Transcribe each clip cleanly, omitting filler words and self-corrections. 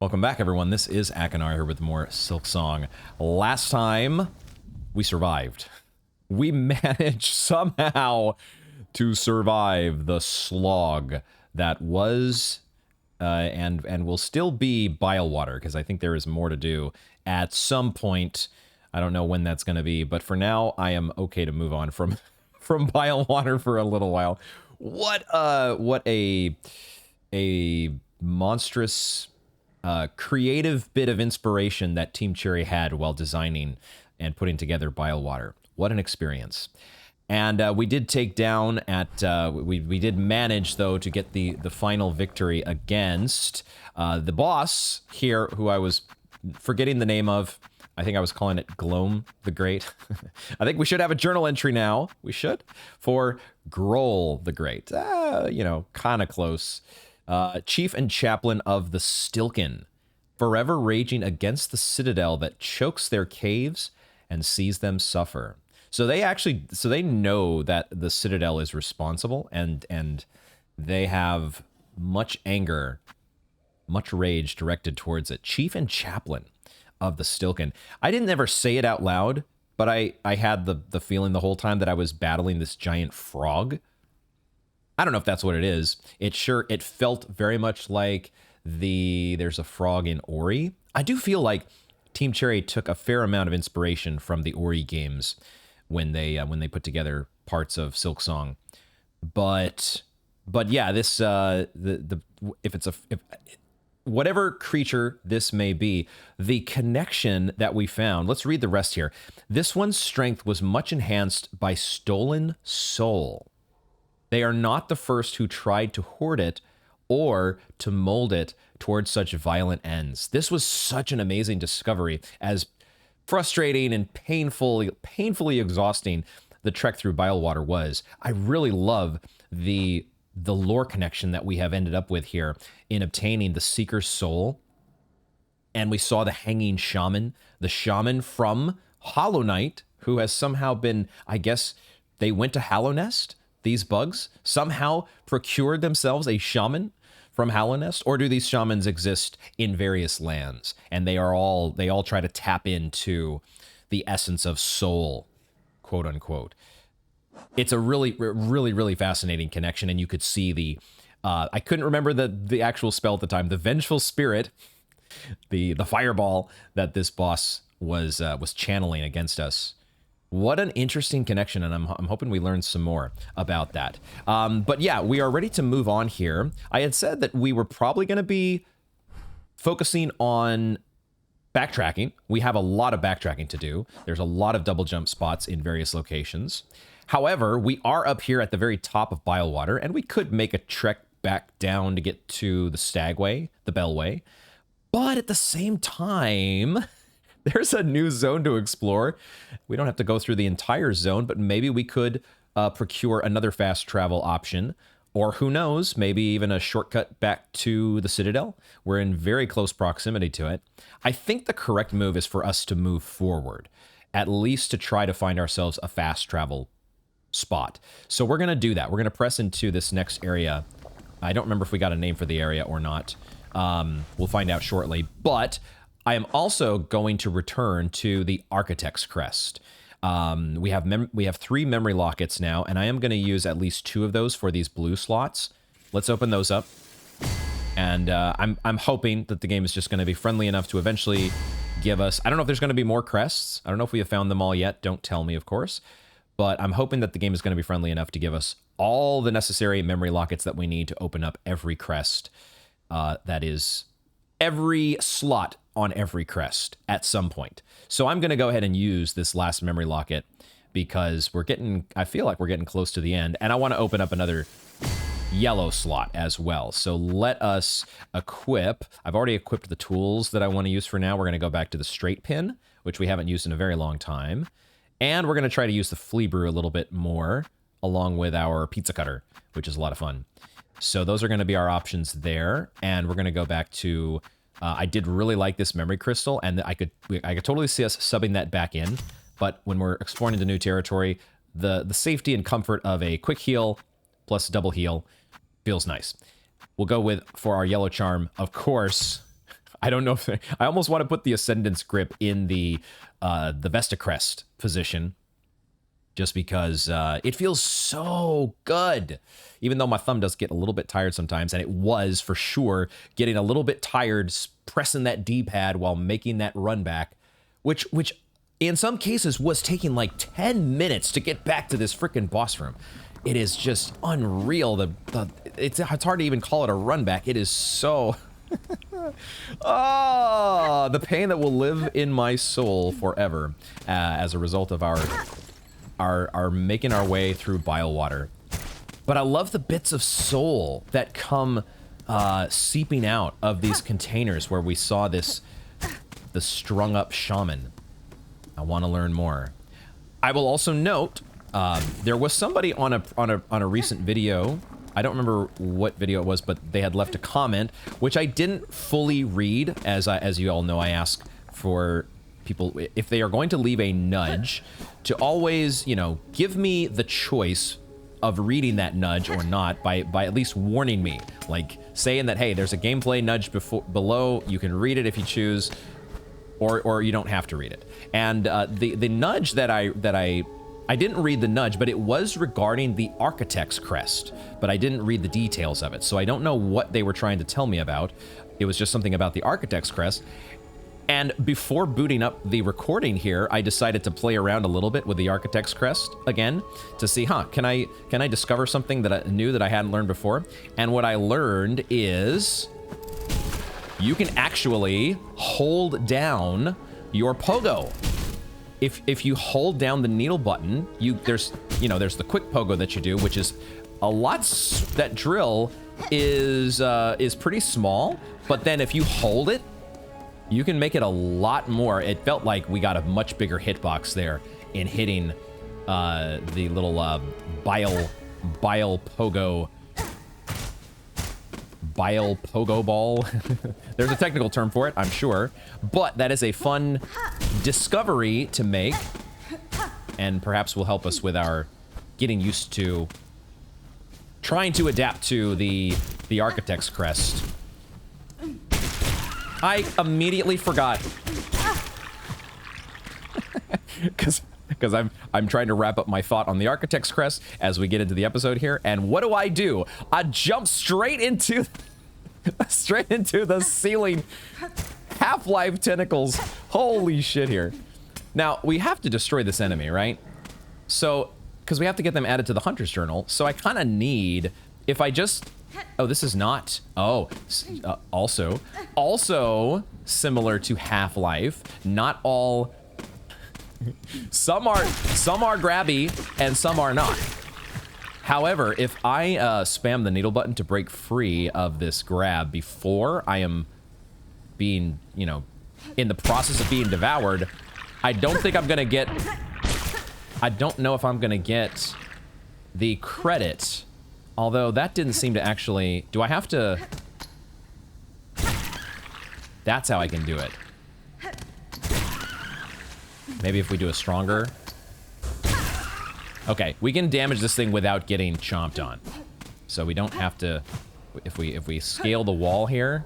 Welcome back, everyone. This is Akanar here with more Silksong. Last time, we survived. We managed somehow to survive the slog that was and will still be bile water, because I think there is more to do at some point. I don't know when that's going to be, but for now, I am okay to move on from bile water for a little while. What a monstrous creative bit of inspiration that Team Cherry had while designing and putting together Bile Water. What an experience. And we did take down at, we did manage, though, to get the final victory against the boss here, who I was forgetting the name of. I think I was calling it Gloam the Great. I think we should have a journal entry now. We should. For Groll the Great. You know, kind of close. Chief and chaplain of the Stilken, forever raging against the citadel that chokes their caves and sees them suffer. So they know that the citadel is responsible, and they have much anger, much rage directed towards it. Chief and chaplain of the Stilken. I didn't ever say it out loud, but I had the feeling the whole time that I was battling this giant frog. I don't know if that's what it is. It felt very much like there's a frog in Ori. I do feel like Team Cherry took a fair amount of inspiration from the Ori games when they put together parts of Silksong. But yeah, this whatever creature this may be, the connection that we found. Let's read the rest here. This one's strength was much enhanced by stolen soul. They are not the first who tried to hoard it or to mold it towards such violent ends. This was such an amazing discovery, as frustrating and painfully exhausting the trek through Bile Water was. I really love the lore connection that we have ended up with here in obtaining the Seeker's Soul. And we saw the Hanging Shaman, the shaman from Hollow Knight, who has somehow been, I guess, they went to Hallownest. These bugs somehow procured themselves a shaman from Hallownest, or do these shamans exist in various lands, and they all try to tap into the essence of soul, quote unquote. It's a really fascinating connection, and you could see the I couldn't remember the actual spell at the time, the vengeful spirit, the fireball that this boss was channeling against us. What an interesting connection, and I'm hoping we learn some more about that. But yeah, we are ready to move on here. I had said that we were probably going to be focusing on backtracking. We have a lot of backtracking to do. There's a lot of double jump spots in various locations. However, we are up here at the very top of Bile Water, and we could make a trek back down to get to the Stagway, the Bellway. But at the same time, there's a new zone to explore. We don't have to go through the entire zone, but maybe we could procure another fast travel option, or who knows, maybe even a shortcut back to the Citadel. We're in very close proximity to it. I think the correct move is for us to move forward, at least to try to find ourselves a fast travel spot. So we're going to do that. We're going to press into this next area. I don't remember if we got a name for the area or not. We'll find out shortly, but I am also going to return to the Architect's Crest. We have 3 memory lockets now, and I am going to use at least 2 of those for these blue slots. Let's open those up. And I'm hoping that the game is just going to be friendly enough to eventually give us... I don't know if there's going to be more crests. I don't know if we have found them all yet. Don't tell me, of course. But I'm hoping that the game is going to be friendly enough to give us all the necessary memory lockets that we need to open up every crest. That is every slot on every crest at some point. So I'm going to go ahead and use this last memory locket because I feel like we're getting close to the end, and I want to open up another yellow slot as well. So let us equip. I've already equipped the tools that I want to use for now. We're going to go back to the straight pin, which we haven't used in a very long time. And we're going to try to use the flea brew a little bit more, along with our pizza cutter, which is a lot of fun. So those are going to be our options there. And we're going to go back to... I did really like this memory crystal, and I could totally see us subbing that back in. But when we're exploring the new territory, the safety and comfort of a quick heal plus double heal feels nice. We'll go with, for our yellow charm, of course, I don't know if I almost want to put the Ascendance grip in the Vesta Crest position, just because it feels so good. Even though my thumb does get a little bit tired sometimes, and it was for sure getting a little bit tired pressing that D-pad while making that run back, which in some cases was taking like 10 minutes to get back to this freaking boss room. It is just unreal. It's hard to even call it a run back. It is so... Oh, the pain that will live in my soul forever as a result of our making our way through bile water. But I love the bits of soul that come seeping out of these containers where we saw the strung up shaman. I want to learn more. I will also note there was somebody on a recent video. I don't remember what video it was, but they had left a comment, which I didn't fully read. As you all know, I ask for people, if they are going to leave a nudge, to always, you know, give me the choice of reading that nudge or not by at least warning me, like saying that, hey, there's a gameplay nudge below. You can read it if you choose, or you don't have to read it. And the nudge that I didn't read the nudge, but it was regarding the Architect's Crest, but I didn't read the details of it, so I don't know what they were trying to tell me about. It was just something about the Architect's Crest. And before booting up the recording here, I decided to play around a little bit with the Architect's Crest again to see, can I discover something that I knew that I hadn't learned before? And what I learned is you can actually hold down your pogo. If you hold down the needle button, there's the quick pogo that you do, which is a lot. That drill is pretty small, but then if you hold it, you can make it a lot more. It felt like we got a much bigger hitbox there in hitting the little bile pogo ball. There's a technical term for it, I'm sure, but that is a fun discovery to make, and perhaps will help us with our getting used to trying to adapt to the Architect's Crest. I immediately forgot because I'm trying to wrap up my thought on the Architect's Crest as we get into the episode here. And what do? I jump straight into the ceiling Half-Life tentacles. Holy shit here. Now, we have to destroy this enemy, right? So, because we have to get them added to the Hunter's Journal. So I kind of need, if I just... Oh, this is not... Oh, also similar to Half-Life, not all... Some are grabby and some are not. However, if I spam the needle button to break free of this grab before I am being, you know, in the process of being devoured, I don't think I'm gonna get... I don't know if I'm gonna get the credit, although that didn't seem to actually... Do I have to... That's how I can do it. Maybe if we do a stronger... Okay, we can damage this thing without getting chomped on. So we don't have to... If we scale the wall here...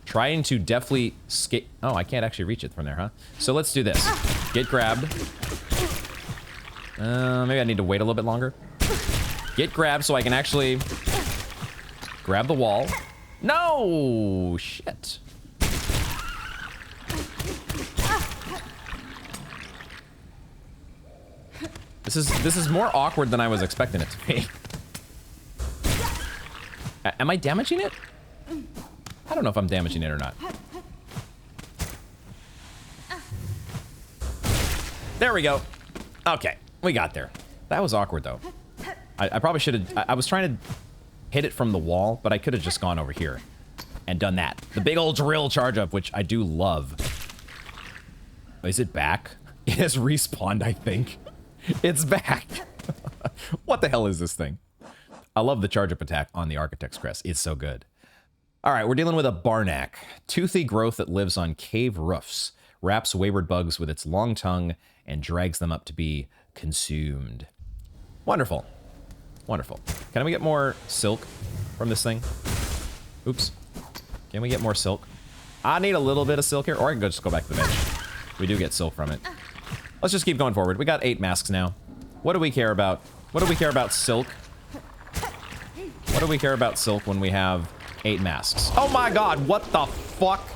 Trying to deftly scale... Oh, I can't actually reach it from there, huh? So let's do this. Get grabbed. Maybe I need to wait a little bit longer. Get grabbed so I can actually... grab the wall. No! Shit. This is more awkward than I was expecting it to be. Am I damaging it? I don't know if I'm damaging it or not. There we go. Okay, we got there. That was awkward though. I probably should have... I was trying to hit it from the wall, but I could have just gone over here and done that. The big old drill charge up, which I do love. Is it back? It has respawned, I think. It's back. What the hell is this thing? I love the charge up attack on the Architect's Crest. It's so good. All right, we're dealing with a Barnack. Toothy growth that lives on cave roofs, wraps wayward bugs with its long tongue, and drags them up to be consumed. Wonderful. Wonderful. Can we get more silk from this thing? Oops. Can we get more silk? I need a little bit of silk here, or I can just go back to the bench. We do get silk from it. Let's just keep going forward. We got 8 masks now. What do we care about? What do we care about silk? What do we care about silk when we have 8 masks? Oh my god, what the fuck?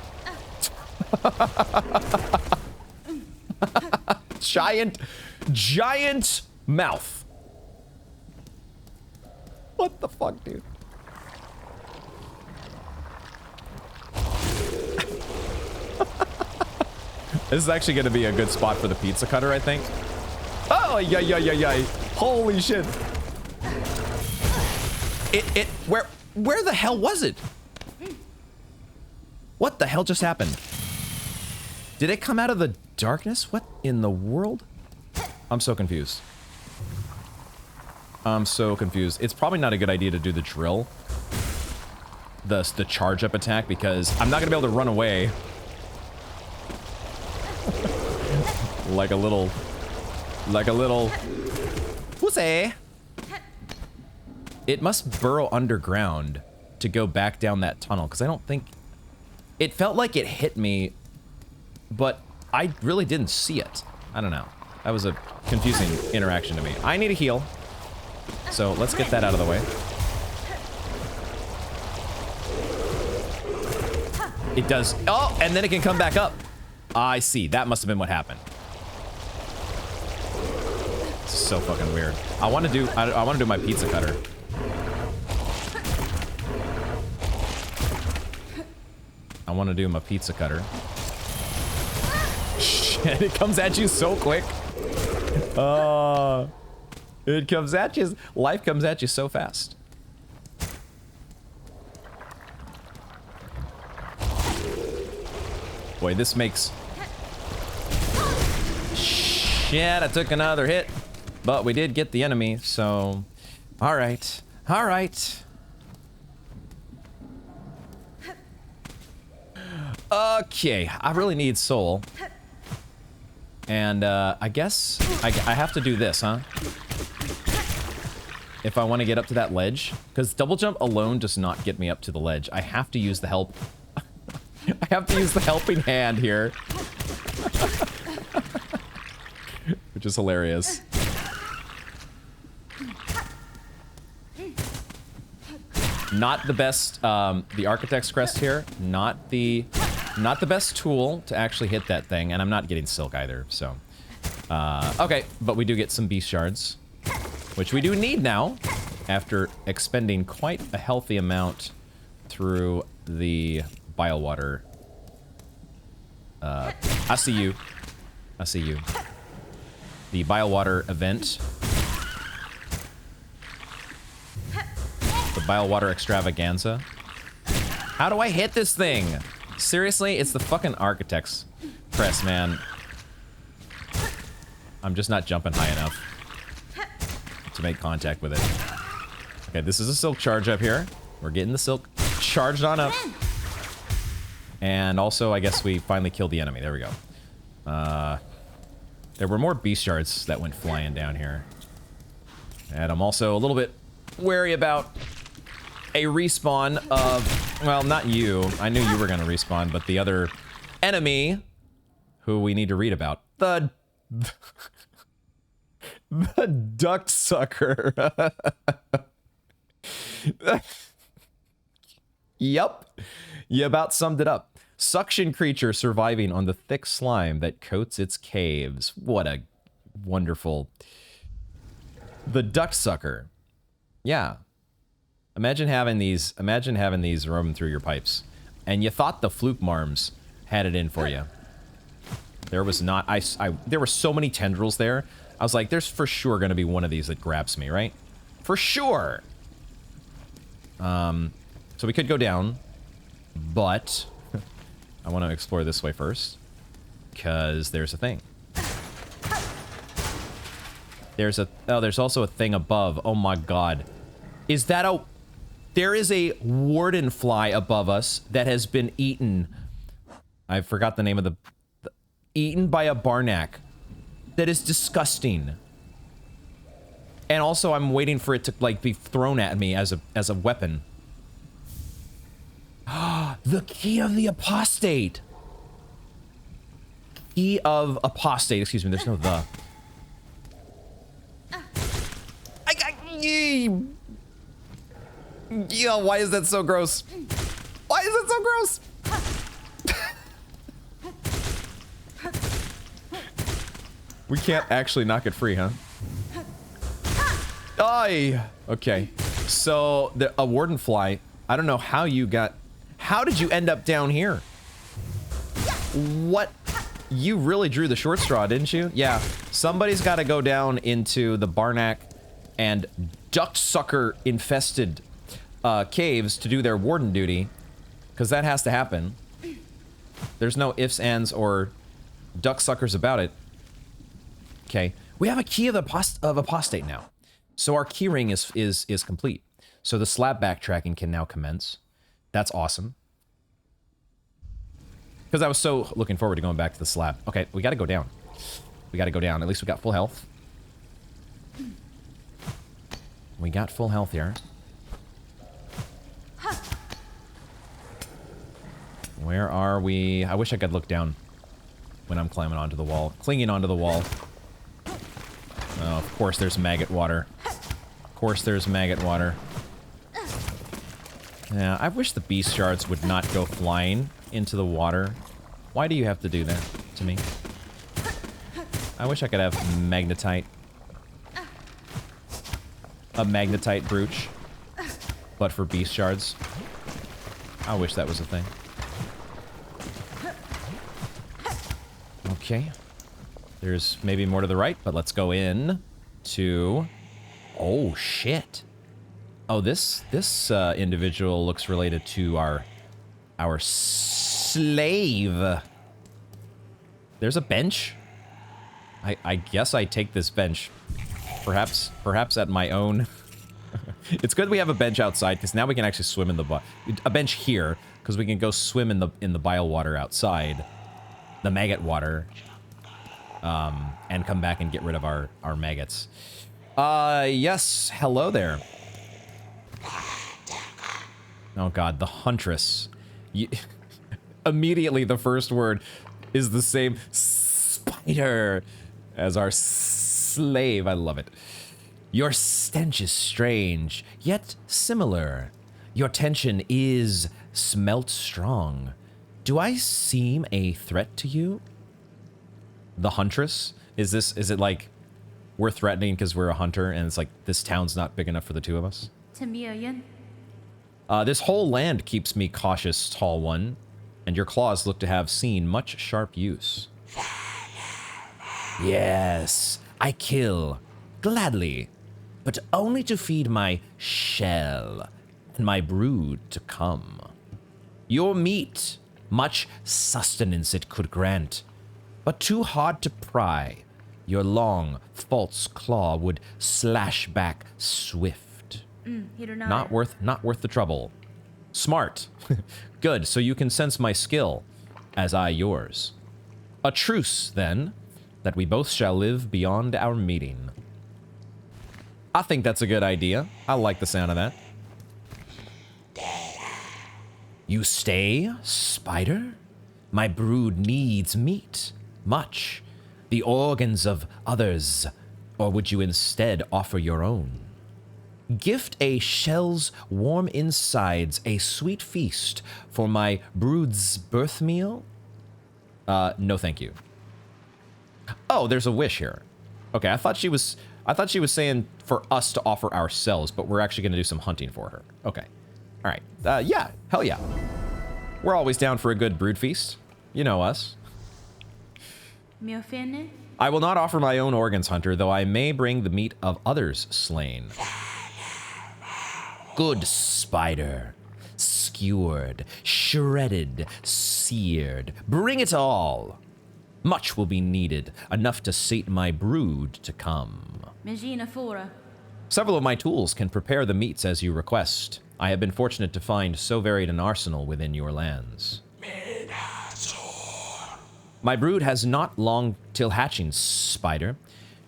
Giant mouth. What the fuck, dude? This is actually going to be a good spot for the pizza cutter, I think. Oh, yeah. Holy shit. Where the hell was it? What the hell just happened? Did it come out of the darkness? What in the world? I'm so confused. I'm so confused. It's probably not a good idea to do the drill. The charge up attack, because I'm not going to be able to run away. like a little pussy. It must burrow underground to go back down that tunnel, because I don't think... It felt like it hit me, but I really didn't see it. I don't know. That was a confusing interaction to me. I need a heal, so let's get that out of the way. It does... Oh, and then it can come back up. I see. That must have been what happened. It's so fucking weird. I want to do my pizza cutter. I want to do my pizza cutter. Shit, it comes at you so quick. It comes at you. Life comes at you so fast. Boy, this makes... Shit, I took another hit. But we did get the enemy, so... Alright. Alright. Okay, I really need soul. And, I guess I have to do this, huh? If I want to get up to that ledge. Because double jump alone does not get me up to the ledge. I have to use the help. I have to use the helping hand here. Which is hilarious. Not the best, the Architect's Crest here. Not the best tool to actually hit that thing, and I'm not getting silk either, so. Okay, but we do get some beast shards, which we do need now, after expending quite a healthy amount through the bile water. I see you. I see you. The bile water event. The bile water extravaganza. How do I hit this thing? Seriously, it's the fucking Architect's Crest, man. I'm just not jumping high enough to make contact with it. Okay, this is a silk charge up here. We're getting the silk charged on up. And also, I guess we finally killed the enemy. There we go. There were more beast shards that went flying down here. And I'm also a little bit wary about a respawn of, well, not you. I knew you were going to respawn, but the other enemy who we need to read about. The duct sucker. Yup. You about summed it up. Suction creature surviving on the thick slime that coats its caves. What a wonderful... The duct sucker. Yeah. Imagine having these roaming through your pipes. And you thought the fluke marms had it in for you. There was not... there were so many tendrils there. I was like, there's for sure going to be one of these that grabs me, right? For sure! So we could go down, but I want to explore this way first, because there's a thing. There's also a thing above. Oh my god. Is that a... There is a warden fly above us that has been eaten. I forgot the name of the eaten by a Barnack. That is disgusting. And also, I'm waiting for it to, like, be thrown at me as a weapon. The key of the apostate. Key of apostate. Excuse me. There's no the. I got. Yeah. Why is that so gross? Why is that so gross? We can't actually knock it free, huh? Aye. Okay. So a warden fly. I don't know how you got. How did you end up down here? What? You really drew the short straw, didn't you? Yeah. Somebody's got to go down into the Barnack and ducksucker infested caves to do their warden duty, because that has to happen. There's no ifs, ands, or ducksuckers about it. Okay. We have a key of apostate now. So our keyring is complete. So the slab backtracking can now commence. That's awesome. Because I was so looking forward to going back to the slab. Okay, we got to go down. We got to go down. At least we got full health. We got full health here. Where are we? I wish I could look down when I'm climbing onto the wall. Clinging onto the wall. Oh, of course there's maggot water. Of course there's maggot water. Yeah, I wish the beast shards would not go flying into the water. Why do you have to do that to me? I wish I could have magnetite. A magnetite brooch. But for beast shards. I wish that was a thing. Okay. There's maybe more to the right, but let's go in to... Oh, shit. Oh, this individual looks related to our slave. There's a bench. I guess I take this bench. Perhaps at my own. It's good we have a bench outside, because now we can actually swim in the a bench here, because we can go swim in the bile water outside, the maggot water, and come back and get rid of our maggots. Yes, hello there. Oh god, the huntress. Immediately the first word is the same spider as our slave. I love it. Your stench is strange, yet similar. Your tension is smelt strong. Do I seem a threat to you? The huntress? Is it like we're threatening because we're a hunter and it's like this town's not big enough for the two of us? This whole land keeps me cautious, tall one, and your claws look to have seen much sharp use. Yes, I kill, gladly, but only to feed my shell and my brood to come. Your meat, much sustenance it could grant, but too hard to pry. Your long, false claw would slash back swift. Not worth the trouble. Smart. Good, so you can sense my skill, as I yours. A truce, then, that we both shall live beyond our meeting. I think that's a good idea. I like the sound of that. You stay, spider? My brood needs meat. Much. The organs of others. Or would you instead offer your own? Gift a shell's warm insides a sweet feast for my brood's birth meal? No thank you. Oh, there's a wish here. Okay, I thought she was saying for us to offer ourselves, but we're actually going to do some hunting for her. Okay. All right. Yeah, hell yeah. We're always down for a good brood feast. You know us. I will not offer my own organs, hunter, though I may bring the meat of others slain. Good spider. Skewered, shredded, seared. Bring it all. Much will be needed, enough to sate my brood to come. Several of my tools can prepare the meats as you request. I have been fortunate to find so varied an arsenal within your lands. My brood has not long till hatching, spider.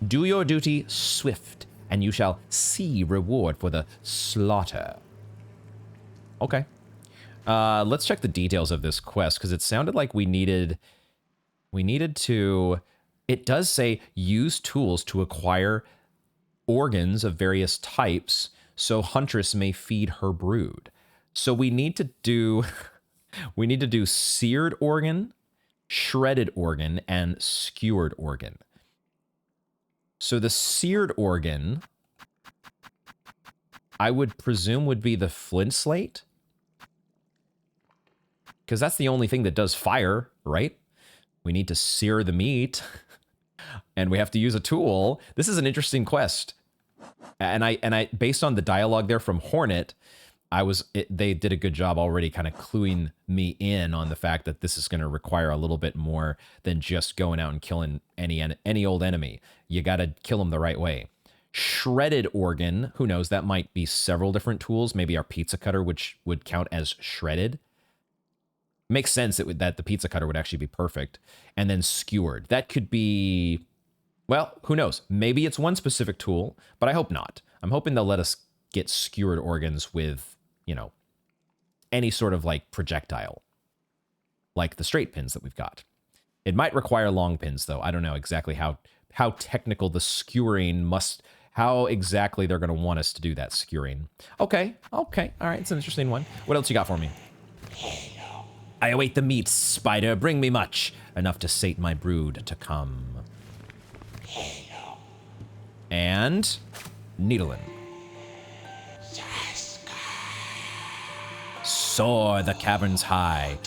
Do your duty swift, and you shall see reward for the slaughter. Okay. Let's check the details of this quest, because it sounded like we needed to... It does say, use tools to acquire organs of various types so Huntress may feed her brood. So we need to do... we need to do seared organ, shredded organ, and skewered organ. So the seared organ, I would presume would be the flint slate. Because that's the only thing that does fire, right? We need to sear the meat. And we have to use a tool. This is an interesting quest. And I based on the dialogue there from Hornet, they did a good job already kind of cluing me in on the fact that this is going to require a little bit more than just going out and killing any old enemy. You got to kill them the right way. Shredded organ, who knows, that might be several different tools. Maybe our pizza cutter, which would count as shredded. Makes sense that the pizza cutter would actually be perfect. And then skewered. That could be, well, who knows? Maybe it's one specific tool, but I hope not. I'm hoping they'll let us get skewered organs with, you know, any sort of like projectile, like the straight pins that we've got. It might require long pins, though. I don't know exactly how technical the skewering how exactly they're going to want us to do that skewering. Okay. All right, it's an interesting one. What else you got for me? I await the meat, spider. Bring me much, enough to sate my brood to come. And needling. Soar the caverns high,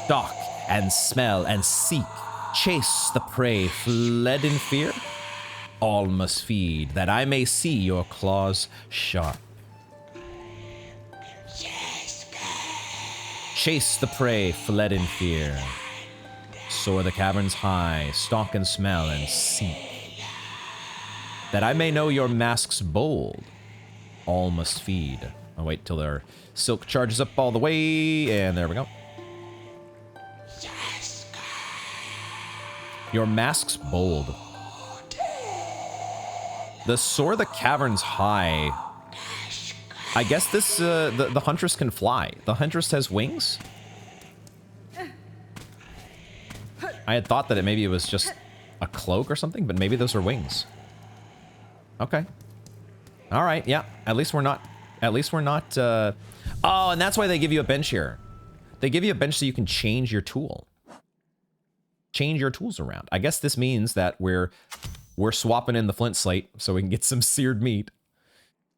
stalk and smell and seek, chase the prey fled in fear. All must feed, that I may see your claws sharp. Chase the prey fled in fear. Soar the caverns high, stalk and smell and seek. That I may know your masks bold. All must feed. I'll wait till their silk charges up all the way, and there we go. Your masks bold. The soar the caverns high. I guess this, the Huntress can fly. The Huntress has wings? I had thought that maybe it was just a cloak or something, but maybe those are wings. Okay. All right, yeah. At least we're not, oh, and that's why they give you a bench here. They give you a bench so you can change your tool. Change your tools around. I guess this means that we're swapping in the flint slate so we can get some seared meat.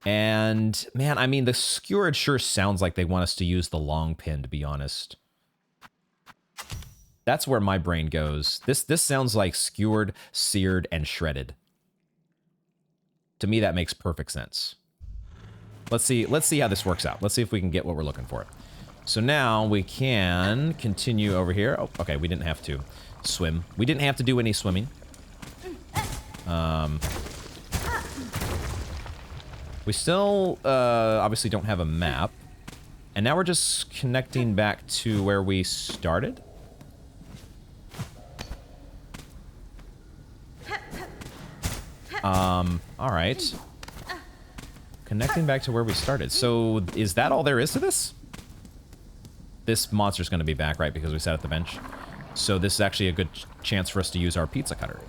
And, man, I mean, the skewered sure sounds like they want us to use the long pin, to be honest. That's where my brain goes. This sounds like skewered, seared, and shredded. To me, that makes perfect sense. Let's see how this works out. Let's see if we can get what we're looking for. So now we can continue over here. Oh, okay, we didn't have to swim. We didn't have to do any swimming. We still, obviously don't have a map. And now we're just connecting back to where we started. All right. Connecting back to where we started. So, is that all there is to this? This monster's going to be back, right? Because we sat at the bench. So this is actually a good chance for us to use our pizza cutter.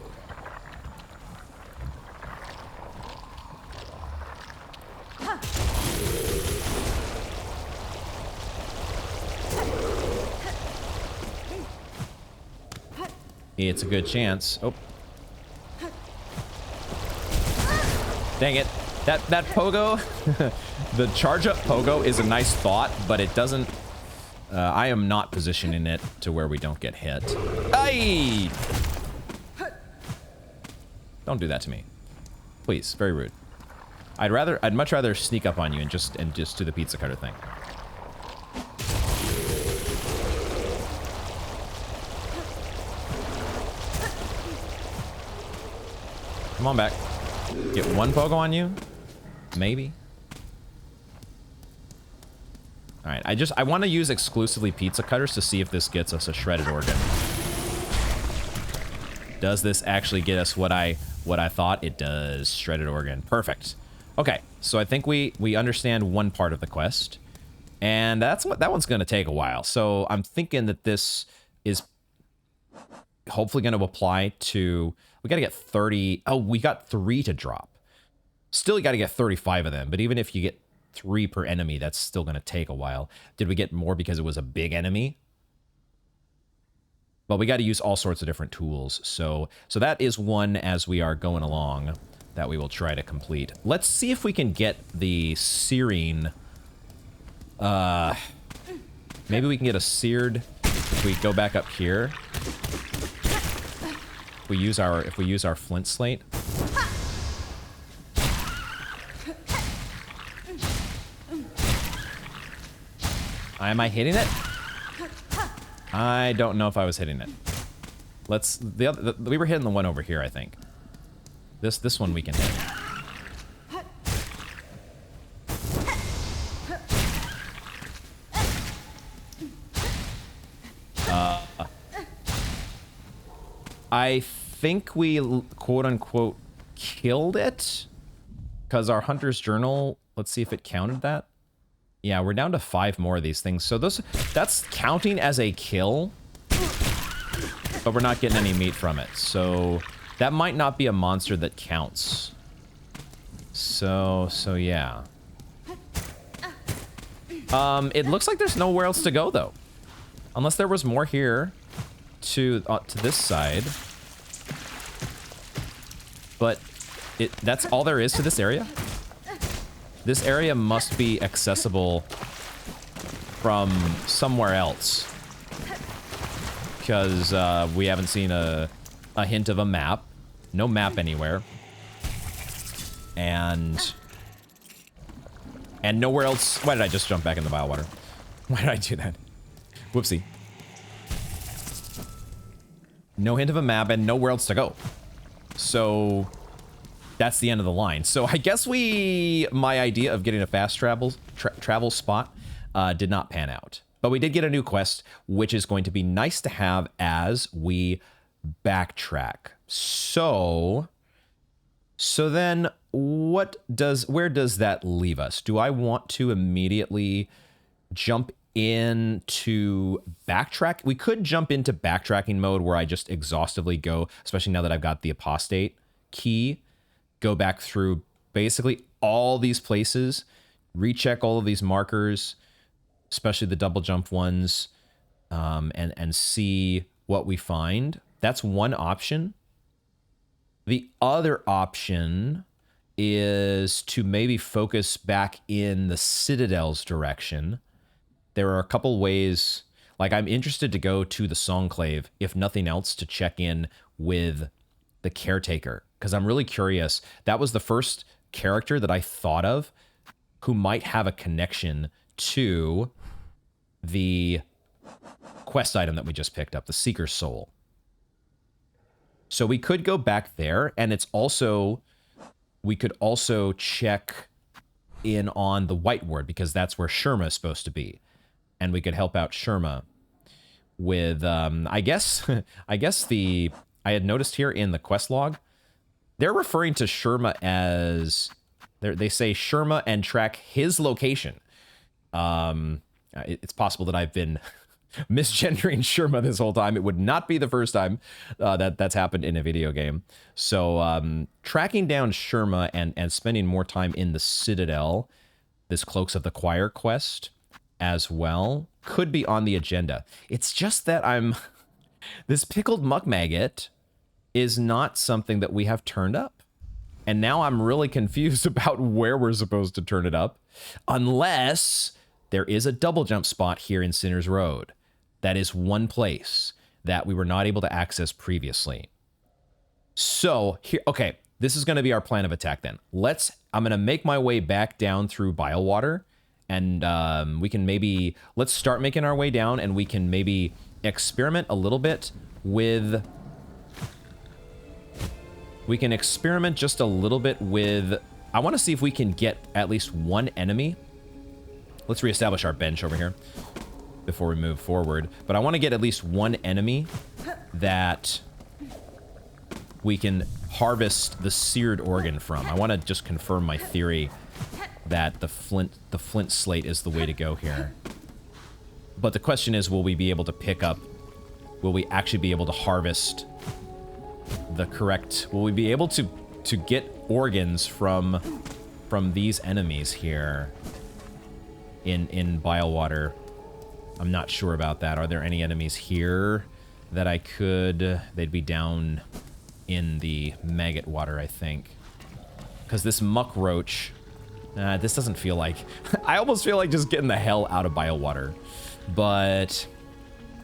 It's a good chance. Oh. Dang it. That pogo, the charge up pogo is a nice thought, but it doesn't, I am not positioning it to where we don't get hit. Aye! Don't do that to me. Please, very rude. I'd much rather sneak up on you and just do the pizza cutter thing. Come on back. Get one pogo on you? Maybe. Alright, I want to use exclusively pizza cutters to see if this gets us a shredded organ. Does this actually get us what I thought? It does. Shredded organ. Perfect. Okay, so I think we understand one part of the quest. And that one's going to take a while. So I'm thinking that this is hopefully going to apply to... We got to get 30... Oh, we got 3 to drop. Still, you got to get 35 of them. But even if you get 3 per enemy, that's still going to take a while. Did we get more because it was a big enemy? But we got to use all sorts of different tools. So that is one as we are going along that we will try to complete. Let's see if we can get the searing... maybe we can get a seared if we go back up here. If we use our flint slate. Am I hitting it? I don't know if I was hitting it. We were hitting the one over here, I think. This one we can hit. I think we quote-unquote killed it because our Hunter's Journal, let's see if it counted that. Yeah, we're down to 5 more of these things. So that's counting as a kill, but we're not getting any meat from it. So that might not be a monster that counts. So yeah. It looks like there's nowhere else to go though. Unless there was more here to this side. But that's all there is to this area. This area must be accessible from somewhere else. Because we haven't seen a hint of a map. No map anywhere. And nowhere else. Why did I just jump back in the bile water? Why did I do that? Whoopsie. No hint of a map and nowhere else to go. So that's the end of the line. So I guess my idea of getting a fast travel spot did not pan out. But we did get a new quest, which is going to be nice to have as we backtrack. So then where does that leave us? Do I want to immediately jump into backtrack? We could jump into backtracking mode where I just exhaustively go, especially now that I've got the apostate key, go back through basically all these places, recheck all of these markers, especially the double jump ones, and see what we find. That's one option. The other option is to maybe focus back in the Citadel's direction. There are a couple ways, like I'm interested to go to the Songclave, if nothing else, to check in with the caretaker, because I'm really curious. That was the first character that I thought of who might have a connection to the quest item that we just picked up, the Seeker's Soul. So we could go back there, and we could also check in on the White Ward, because that's where Sherma is supposed to be. And we could help out Sherma with, I guess I had noticed here in the quest log, they're referring to Sherma as, they say Sherma and track his location. It's possible that I've been misgendering Sherma this whole time. It would not be the first time that's happened in a video game. So tracking down Sherma and spending more time in the Citadel, this Cloaks of the Choir quest as well, could be on the agenda. It's just that this pickled muck maggot is not something that we have turned up. And now I'm really confused about where we're supposed to turn it up, unless there is a double jump spot here in Sinner's Road. That is one place that we were not able to access previously. So here, okay, this is going to be our plan of attack then. I'm going to make my way back down through Bilewater, and let's start making our way down, and we can maybe experiment a little bit with... We can experiment just a little bit with... I want to see if we can get at least one enemy. Let's reestablish our bench over here before we move forward. But I want to get at least one enemy that we can harvest the seared organ from. I want to just confirm my theory that the flint slate is the way to go here. But the question is, will we be able to pick up, will we actually be able to harvest the correct, will we be able to get organs from these enemies here in Bilewater? I'm not sure about that. Are there any enemies here that I could, they'd be down in the maggot water, I think. Because this muck roach, this doesn't feel like, I almost feel like just getting the hell out of Bilewater. But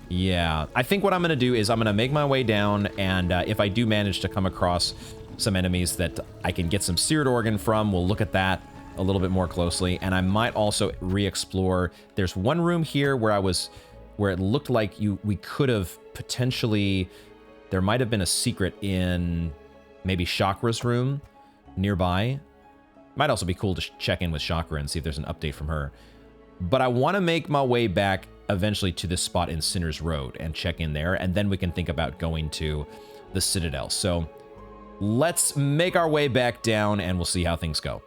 yeah, I think what I'm going to do is I'm going to make my way down, and if I do manage to come across some enemies that I can get some seared organ from, we'll look at that a little bit more closely. And I might also re-explore. There's one room here where it looked like we could have potentially, there might have been a secret in maybe Chakra's room nearby. Might also be cool to check in with Chakra and see if there's an update from her. But I want to make my way back eventually to this spot in Sinner's Road and check in there, and then we can think about going to the Citadel. So let's make our way back down and we'll see how things go.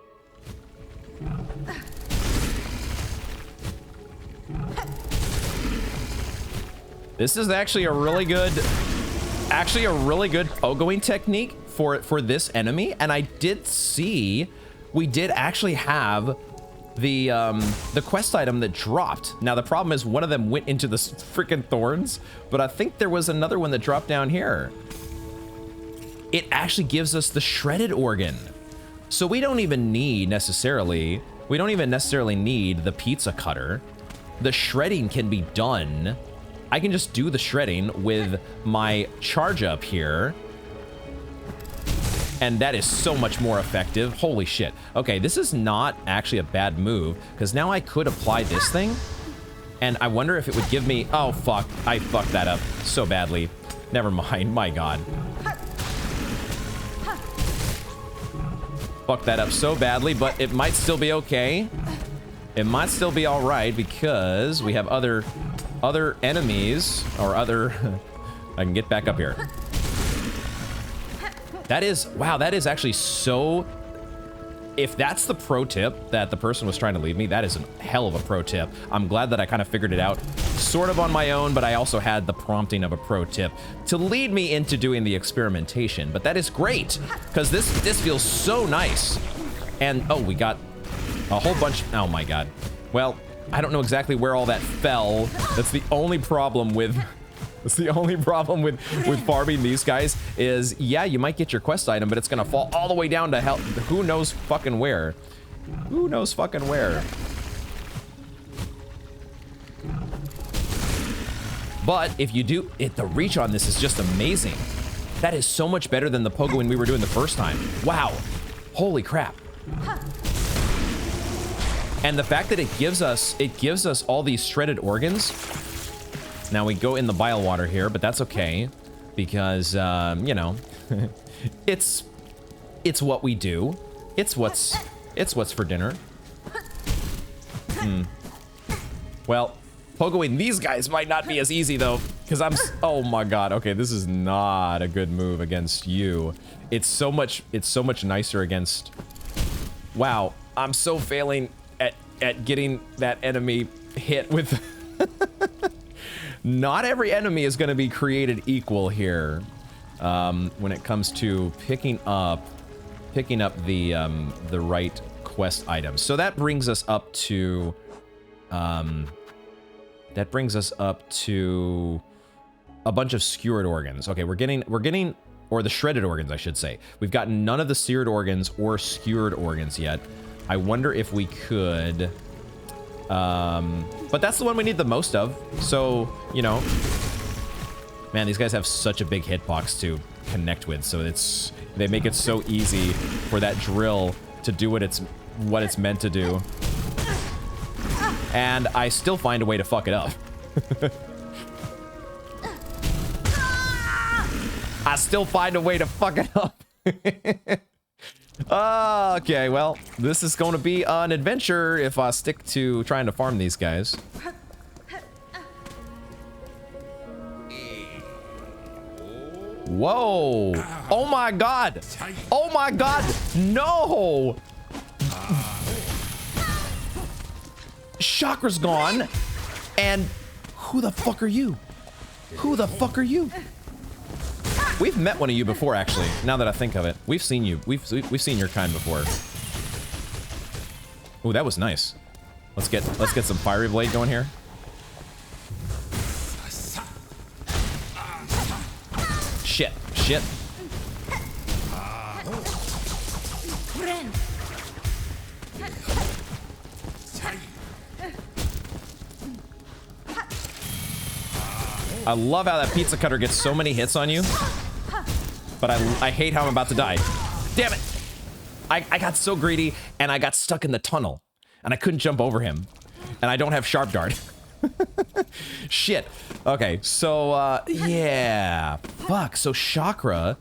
This is actually a really good pogoing technique for this enemy, and I did see we did actually have the quest item that dropped. Now the problem is one of them went into the freaking thorns, but I think there was another one that dropped down here. It actually gives us the shredded organ. So we don't even necessarily need the pizza cutter. The shredding can be done. I can just do the shredding with my charge up here. And that is so much more effective. Holy shit. Okay, this is not actually a bad move, because now I could apply this thing. And I wonder if it would give me, oh fuck, I fucked that up so badly. Never mind, my god. Fucked that up so badly, but it might still be okay. It might still be all right because we have other enemies or other. I can get back up here. That is, wow, that is actually so. If that's the pro tip that the person was trying to leave me, that is a hell of a pro tip. I'm glad that I kind of figured it out sort of on my own, but I also had the prompting of a pro tip to lead me into doing the experimentation. But that is great, because this feels so nice. And, oh, we got a whole bunch. Oh my god. Well, I don't know exactly where all that fell. That's the only problem with... That's the only problem with farming these guys is, yeah, you might get your quest item, but it's gonna fall all the way down to hell. Who knows fucking where? Who knows fucking where? But if you do it, the reach on this is just amazing. That is so much better than the pogoing we were doing the first time. Wow. Holy crap. And the fact that it gives us all these shredded organs. Now we go in the bile water here, but that's okay because you know, it's what we do. It's what's for dinner. Well, pogoing these guys might not be as easy though, because oh my god. Okay, this is not a good move against you. It's so much nicer against. Wow, I'm so failing at getting that enemy hit with. Not every enemy is going to be created equal here when it comes to picking up the right quest items. So that brings us up to a bunch of skewered organs. Okay, we're getting or the shredded organs, I should say. We've gotten none of the seared organs or skewered organs yet. I wonder if we could. But that's the one we need the most of. So, you know, man, these guys have such a big hitbox to connect with. So they make it so easy for that drill to do what it's meant to do. And I still find a way to fuck it up. I still find a way to fuck it up. Okay, well, this is going to be an adventure if I stick to trying to farm these guys. Whoa! Oh my god! Oh my god! No! Chakra's gone. And who the fuck are you? Who the fuck are you? We've met one of you before, actually. Now that I think of it, we've seen you. We've seen your kind before. Ooh, that was nice. Let's get some fiery blade going here. Shit. I love how that pizza cutter gets so many hits on you, but I hate how I'm about to die. Damn it! I got so greedy, and I got stuck in the tunnel, and I couldn't jump over him, and I don't have sharp dart. Shit. Okay, so, yeah. Fuck, so Chakra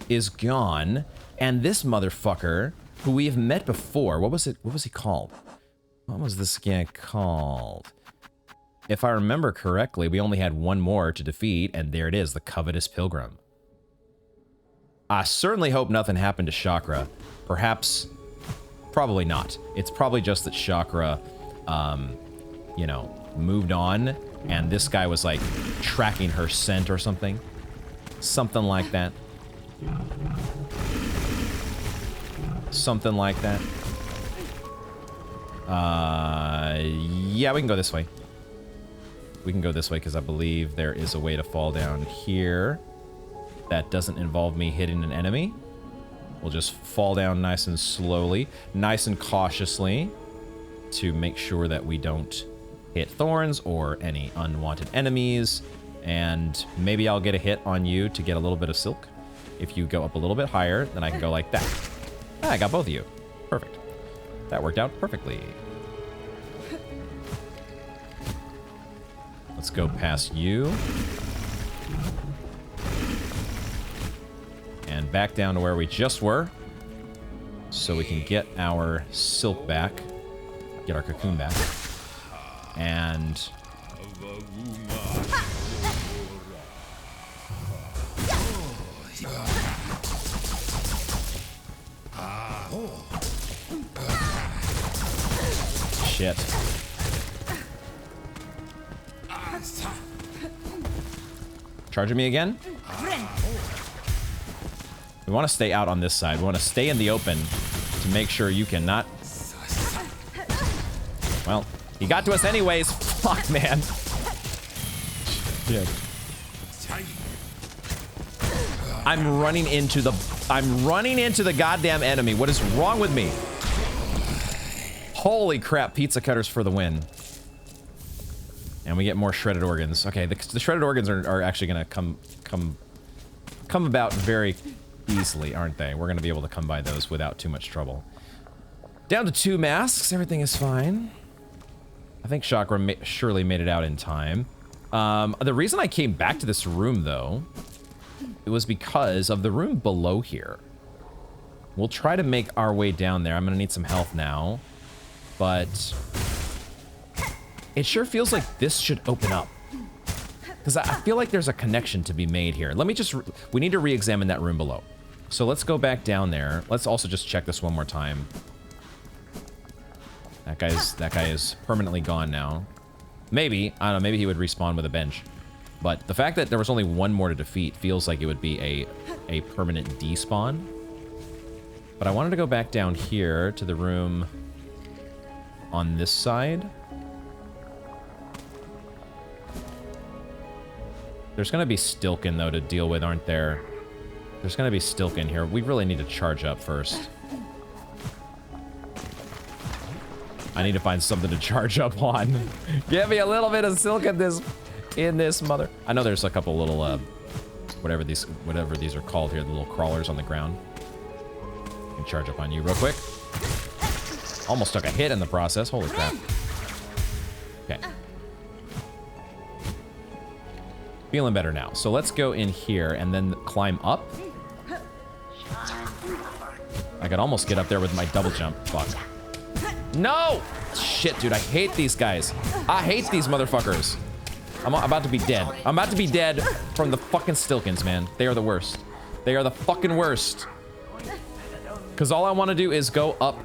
is gone, and this motherfucker, who we have met before, what was he called? What was this guy called? If I remember correctly, we only had one more to defeat, and there it is, the Covetous Pilgrim. I certainly hope nothing happened to Chakra. Perhaps, probably not. It's probably just that Chakra, you know, moved on, and this guy was, like, tracking her scent or something. Something like that. Something like that. Yeah, we can go this way. We can go this way because I believe there is a way to fall down here that doesn't involve me hitting an enemy. We'll just fall down nice and slowly, nice and cautiously, to make sure that we don't hit thorns or any unwanted enemies. And maybe I'll get a hit on you to get a little bit of silk. If you go up a little bit higher, then I can go like that. Ah, I got both of you. Perfect. That worked out perfectly. Let's go past you. And back down to where we just were. So we can get our silk back. Get our cocoon back. And... shit. Charging me again? We want to stay out on this side. We want to stay in the open to make sure you cannot... Well, he got to us anyways. Fuck, man. Shit. I'm running into the goddamn enemy. What is wrong with me? Holy crap, pizza cutters for the win. And we get more shredded organs. Okay, the shredded organs are actually gonna come about very easily, aren't they? We're gonna be able to come by those without too much trouble. Down to 2 masks, everything is fine. I think Chakra surely made it out in time. The reason I came back to this room, though, it was because of the room below here. We'll try to make our way down there. I'm gonna need some health now, but it sure feels like this should open up. Because I feel like there's a connection to be made here. Let me just... we need to re-examine that room below. So let's go back down there. Let's also just check this one more time. That guy is permanently gone now. Maybe. I don't know. Maybe he would respawn with a bench. But the fact that there was only one more to defeat feels like it would be a permanent despawn. But I wanted to go back down here to the room on this side. There's gonna be Stilkin, though, to deal with, aren't there? There's gonna be Stilkin here. We really need to charge up first. I need to find something to charge up on. Give me a little bit of silk in this mother. I know there's a couple little, whatever these are called here, the little crawlers on the ground. I can charge up on you real quick. Almost took a hit in the process. Holy crap. Okay. Feeling better now. So let's go in here and then climb up. I could almost get up there with my double jump. Fuck. No! Shit, dude, I hate these guys. I hate these motherfuckers. I'm about to be dead. I'm about to be dead from the fucking Stilkins, man. They are the worst. They are the fucking worst. Because all I want to do is go up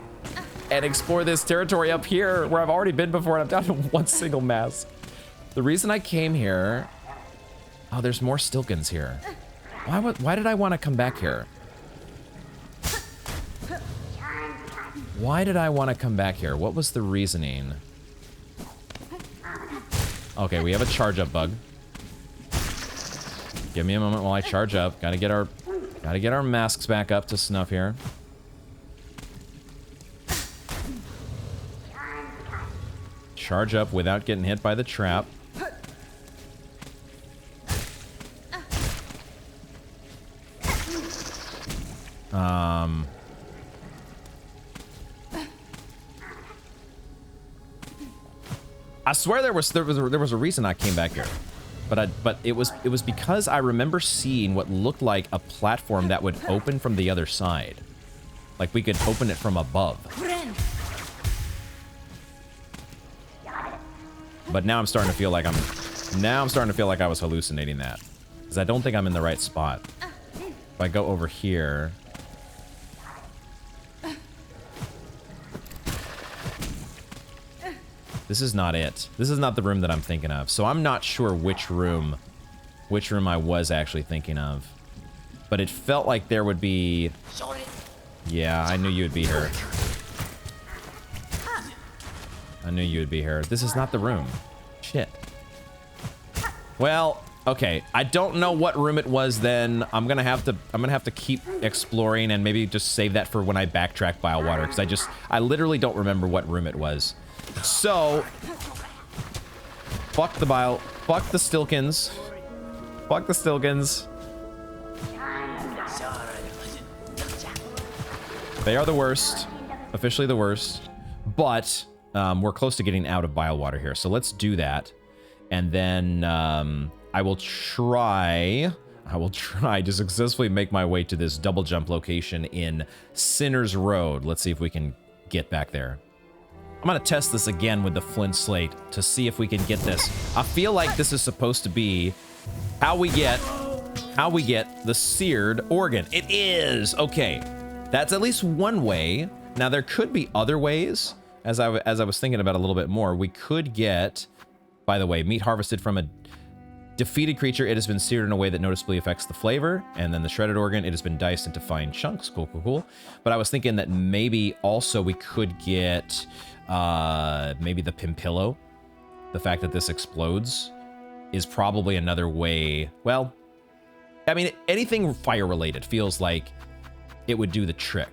and explore this territory up here where I've already been before and I'm down to one single mask. The reason I came here... Oh, there's more Stilkins here. Why did I want to come back here? Why did I want to come back here? What was the reasoning? Okay, we have a charge up bug. Give me a moment while I charge up. Gotta get our masks back up to snuff here. Charge up without getting hit by the trap. I swear there was a reason I came back here, but it was because I remember seeing what looked like a platform that would open from the other side, like we could open it from above. But now I'm starting to feel like I was hallucinating that, because I don't think I'm in the right spot. If I go over here. This is not it. This is not the room that I'm thinking of. So I'm not sure which room I was actually thinking of. But it felt like there would be... Yeah, I knew you would be here. I knew you would be here. This is not the room. Shit. Well, okay. I don't know what room it was then. I'm gonna have to keep exploring and maybe just save that for when I backtrack Biowater, because I literally don't remember what room it was. So, fuck the Stilkins. Fuck the Stilkins. They are the worst. Officially the worst. But, we're close to getting out of Biowater here. So let's do that. And then, I will try to successfully make my way to this double jump location in Sinner's Road. Let's see if we can get back there. I'm gonna test this again with the flint slate to see if we can get this. I feel like this is supposed to be how we get the seared organ. It is! Okay. That's at least one way. Now there could be other ways. As I was thinking about a little bit more, we could get, by the way, meat harvested from a defeated creature. It has been seared in a way that noticeably affects the flavor. And then the shredded organ, it has been diced into fine chunks. Cool, cool, cool. But I was thinking that maybe also we could get maybe the Pimpillo. The fact that this explodes is probably another way. Well, I mean, anything fire related feels like it would do the trick.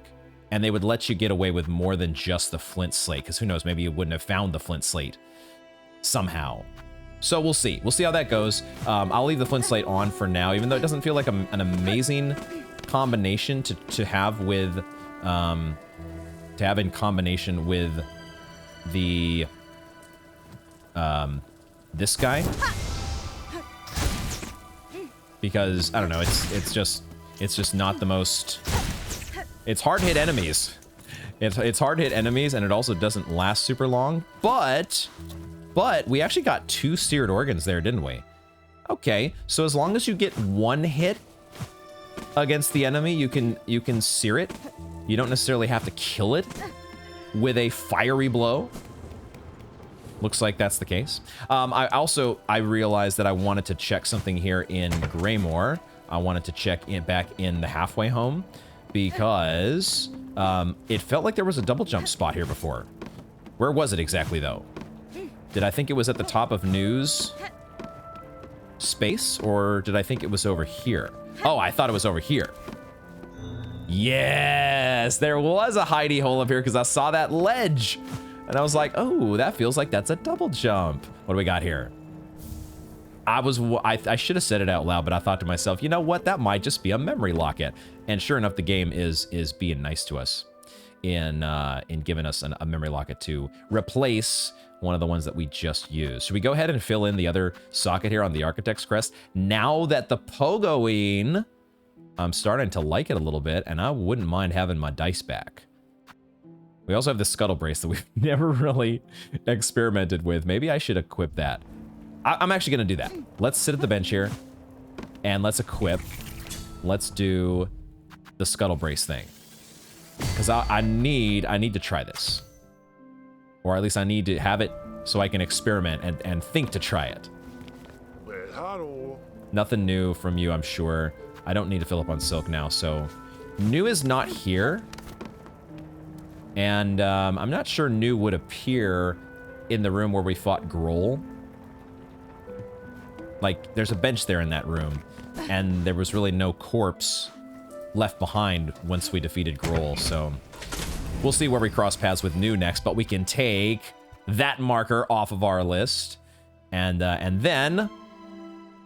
And they would let you get away with more than just the flint slate. Because who knows, maybe you wouldn't have found the flint slate somehow. So we'll see. We'll see how that goes. I'll leave the flint slate on for now, even though it doesn't feel like an amazing combination to have with, in combination with the, this guy. Because, I don't know, it's just not the most, it's hard hit enemies. It's hard hit enemies, and it also doesn't last super long, but we actually got 2 seared organs there, didn't we? Okay, so as long as you get 1 hit against the enemy, you can sear it. You don't necessarily have to kill it with a fiery blow. Looks like that's the case. I realized that I wanted to check something here in Greymoor. I wanted to check back in the halfway home because it felt like there was a double jump spot here before. Where was it exactly though? Did I think it was at the top of news space, or did I think it was over here? Oh, I thought it was over here. Yes, there was a hidey hole up here because I saw that ledge. And I was like, oh, that feels like that's a double jump. What do we got here? I should have said it out loud, but I thought to myself, you know what? That might just be a memory locket. And sure enough, the game is being nice to us in giving us a memory locket to replace one of the ones that we just used. Should we go ahead and fill in the other socket here on the Architect's Crest? Now that the pogoing, I'm starting to like it a little bit, and I wouldn't mind having my dice back. We also have the Scuttle Brace that we've never really experimented with. Maybe I should equip that. I'm actually gonna do that. Let's sit at the bench here, and let's equip. Let's do the Scuttle Brace thing. Because I need to try this. Or at least I need to have it so I can experiment and think to try it. Nothing new from you, I'm sure. I don't need to fill up on Silk now, so... New is not here. And I'm not sure New would appear in the room where we fought Grohl. Like, there's a bench there in that room. And there was really no corpse left behind once we defeated Grohl, so... We'll see where we cross paths with New next, but we can take that marker off of our list. And then...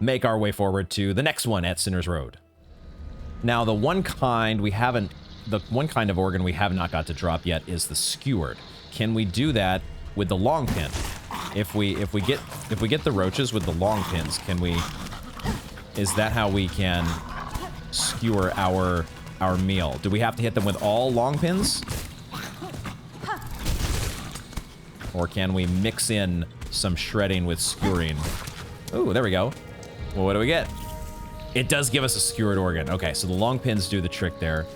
make our way forward to the next one at Sinner's Road. Now, the one kind of organ we have not got to drop yet is the skewered. Can we do that with the long pin? If we get the roaches with the long pins, can we? Is that how we can skewer our meal? Do we have to hit them with all long pins? Or can we mix in some shredding with skewering? Ooh, there we go. Well, what do we get? It does give us a skewered organ. Okay, so the long pins do the trick there.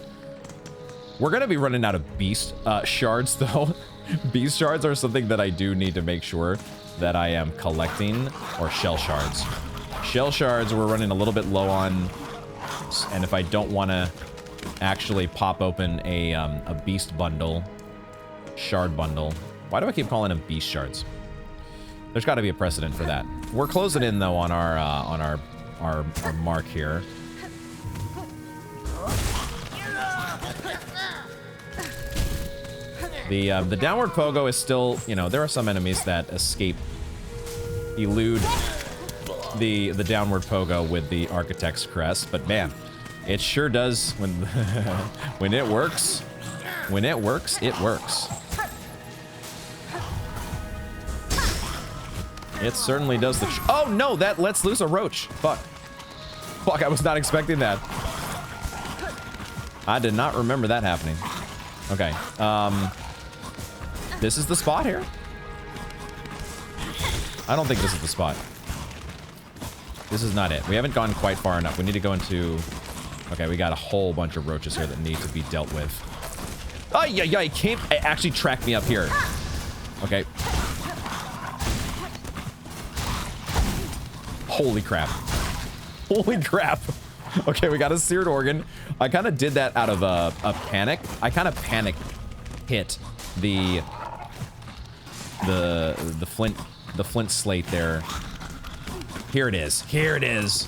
We're gonna be running out of beast shards, though. Beast shards are something that I do need to make sure that I am collecting, or shell shards. Shell shards we're running a little bit low on, and if I don't want to actually pop open a beast bundle, shard bundle. Why do I keep calling them beast shards? There's got to be a precedent for that. We're closing in though on our mark here. The downward pogo is still, you know, there are some enemies that elude the downward pogo with the Architect's Crest, but man, it sure does when when it works. When it works, it works. It certainly does the oh no, that lets loose a roach. Fuck. Fuck, I was not expecting that. I did not remember that happening. Okay, this is the spot here? I don't think this is the spot. This is not it. We haven't gone quite far enough. We need to go into... Okay, we got a whole bunch of roaches here that need to be dealt with. Oh, yeah, it came... It actually tracked me up here. Okay. Holy crap. Holy crap. Okay, we got a seared organ. I kind of did that out of a panic. I kind of panic hit the flint slate there. Here it is. Here it is.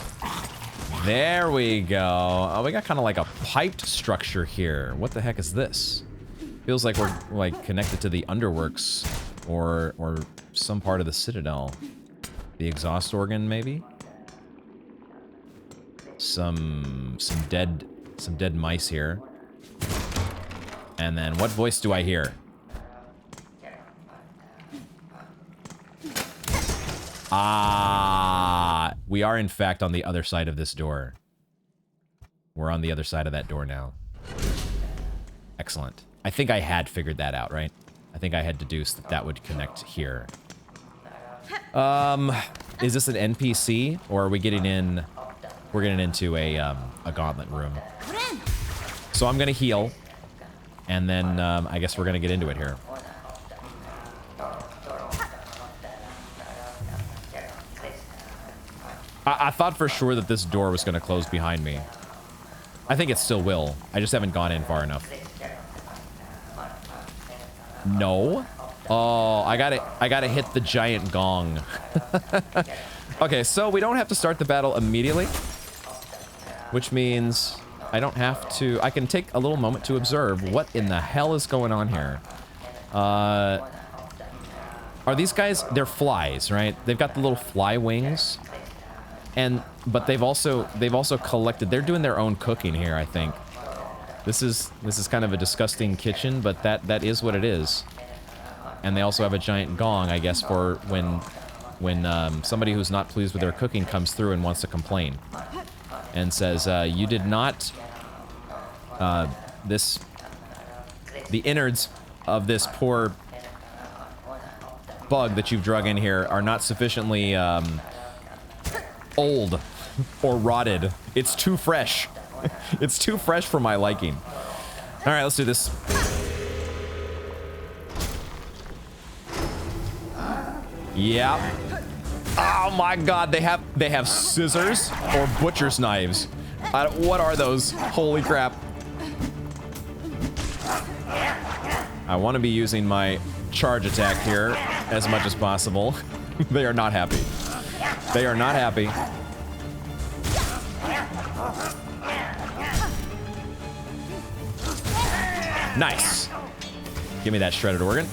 There we go. Oh, we got kind of like a piped structure here. What the heck is this? Feels like we're like connected to the underworks or some part of the Citadel. The exhaust organ, maybe? Some dead mice here. And then what voice do I hear? Ah, we are in fact on the other side of this door. We're on the other side of that door now. Excellent. I think I had figured that out, right? I think I had deduced that that would connect here. Is this an NPC or are we getting in? We're getting into a gauntlet room. So I'm gonna heal, and then I guess we're gonna get into it here. I thought for sure that this door was gonna close behind me. I think it still will. I just haven't gone in far enough. No. Oh, I gotta hit the giant gong. Okay, so we don't have to start the battle immediately, which means I don't have to. I can take a little moment to observe what in the hell is going on here. Are these guys? They're flies, right? They've got the little fly wings, but they've also collected. They're doing their own cooking here, I think. This is kind of a disgusting kitchen, but that is what it is. And they also have a giant gong, I guess, for when somebody who's not pleased with their cooking comes through and wants to complain. And says, you did not... the innards of this poor bug that you've drug in here are not sufficiently old or rotted. It's too fresh. It's too fresh for my liking. Alright, let's do this. Yep. Oh my God, they have scissors or butcher's knives. What are those? Holy crap. I want to be using my charge attack here as much as possible. They are not happy. They are not happy. Nice. Give me that shredded organ.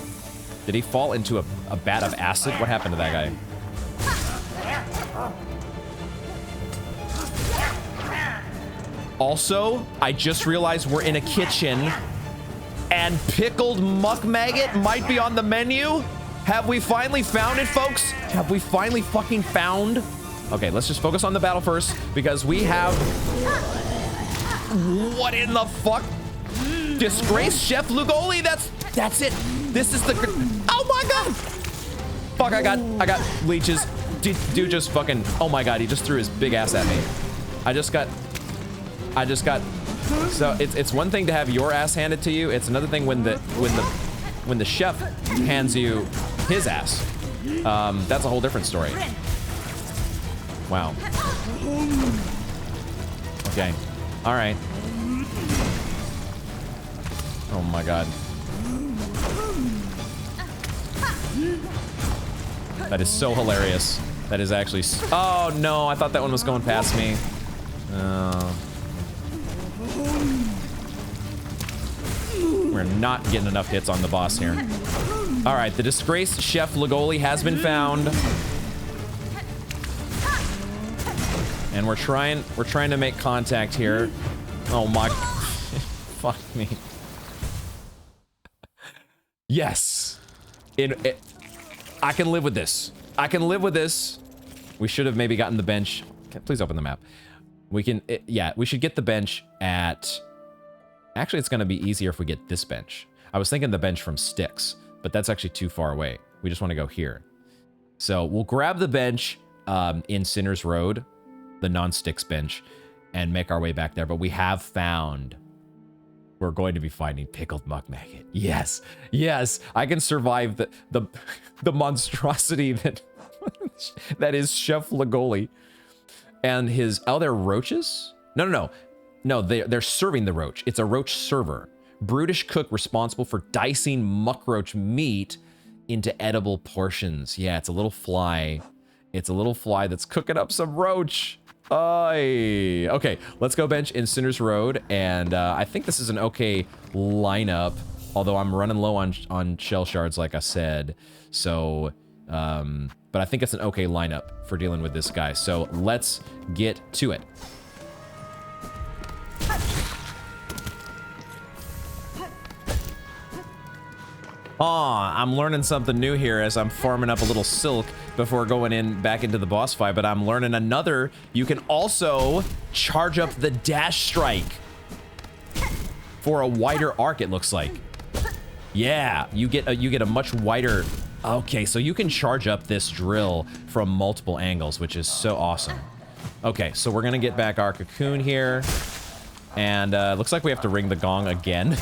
Did he fall into a vat of acid? What happened to that guy? Also, I just realized we're in a kitchen and pickled muck maggot might be on the menu. Have we finally found it, folks? Have we finally fucking found? Okay, let's just focus on the battle first because we have... What in the fuck? Disgraced Chef Lugoli, that's it. This is the... Oh my God! Fuck, I got leeches. Dude just fucking... Oh my God, he just threw his big ass at me. I just got... So it's one thing to have your ass handed to you. It's another thing when the chef hands you his ass. That's a whole different story. Wow. Okay. All right. Oh my God. That is so hilarious. That is actually... Oh no, I thought that one was going past me. We're not getting enough hits on the boss here. All right, the disgraced Chef Lugoli has been found. And we're trying to make contact here. Oh my... Fuck me. Yes. I can live with this. I can live with this. We should have maybe gotten the bench. Please open the map. We can... yeah, we should get the bench at... Actually, it's going to be easier if we get this bench. I was thinking the bench from Styx, but that's actually too far away. We just want to go here. So we'll grab the bench in Sinner's Road, the non-Styx bench, and make our way back there. But we have found... We're going to be finding pickled muck maggot. Yes, yes, I can survive the monstrosity that that is Chef Lugoli and his... Oh, they're roaches? No, they're serving the roach. It's a roach server. Brutish cook responsible for dicing muckroach meat into edible portions. Yeah, it's a little fly. It's a little fly that's cooking up some roach. Aye. Okay, let's go bench in Sinner's Road, and I think this is an okay lineup, although I'm running low on shell shards, like I said. So, but I think it's an okay lineup for dealing with this guy. So let's get to it. Aw, I'm learning something new here as I'm farming up a little silk before going back into the boss fight, but I'm learning another. You can also charge up the dash strike for a wider arc, it looks like. Yeah, you get a much wider... Okay, so you can charge up this drill from multiple angles, which is so awesome. Okay, so we're gonna get back our cocoon here. And looks like we have to ring the gong again.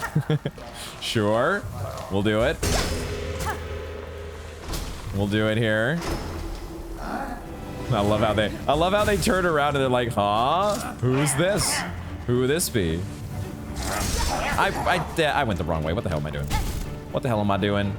Sure, we'll do it. We'll do it here. I love how they turn around and they're like, huh? Who's this? Who would this be? I went the wrong way. What the hell am I doing? What the hell am I doing?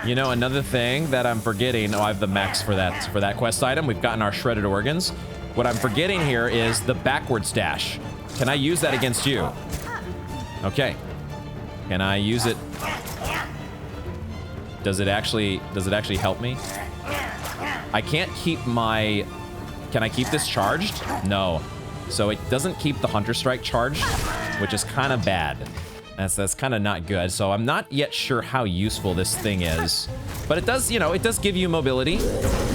You know, another thing that I'm forgetting... Oh, I have the max for that quest item. We've gotten our shredded organs. What I'm forgetting here is the backwards dash. Can I use that against you? Okay. Can I use it? Does it actually help me? I can't keep my... Can I keep this charged? No. So it doesn't keep the Hunter Strike charged, which is kind of bad. That's kind of not good. So I'm not yet sure how useful this thing is, but it does, you know, it does give you mobility.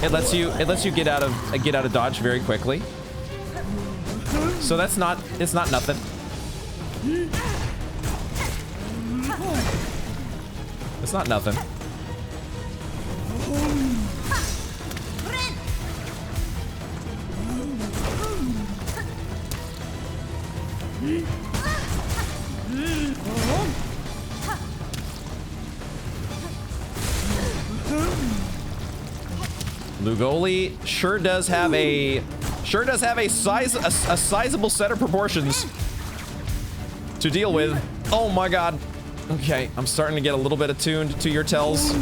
It lets you get out of dodge very quickly. So it's not nothing. It's not nothing. Lugoli sure does have a sizable set of proportions to deal with. Oh my god. Okay, I'm starting to get a little bit attuned to your tells.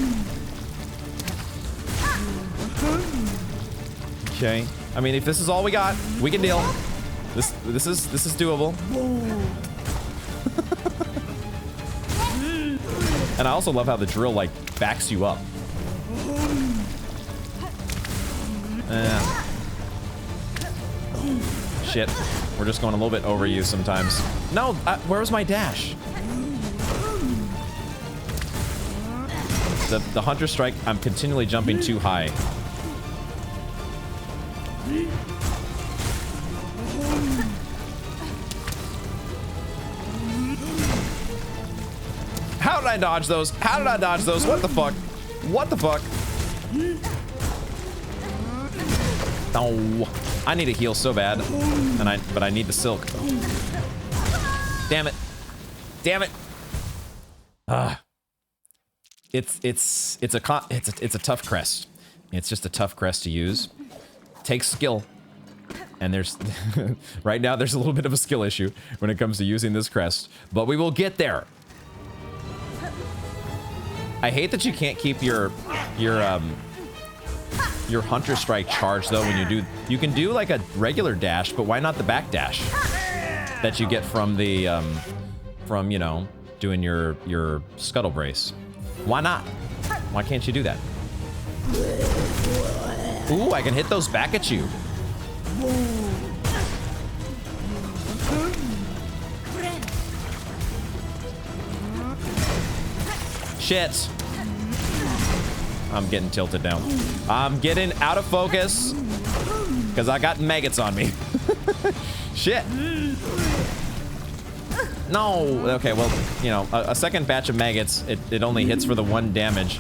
Okay. I mean, if this is all we got, we can deal. This is doable. And I also love how the drill like backs you up. Shit. We're just going a little bit over you sometimes. No, where's my dash? The Hunter Strike, I'm continually jumping too high. How did I dodge those? How did I dodge those? What the fuck? What the fuck? Oh, I need to heal so bad, but I need the silk. Damn it! Damn it! It's a tough crest. It's just a tough crest to use. Takes skill, and there's right now there's a little bit of a skill issue when it comes to using this crest, but we will get there. I hate that you can't keep your Hunter Strike charged though when you do. You can do like a regular dash, but why not the back dash that you get from the from, you know, doing your scuttle brace? Why not? Why can't you do that? Ooh, I can hit those back at you. Shit. I'm getting tilted now. I'm getting out of focus because I got maggots on me. Shit. No. Okay, well, you know, a second batch of maggots, it only hits for the 1 damage.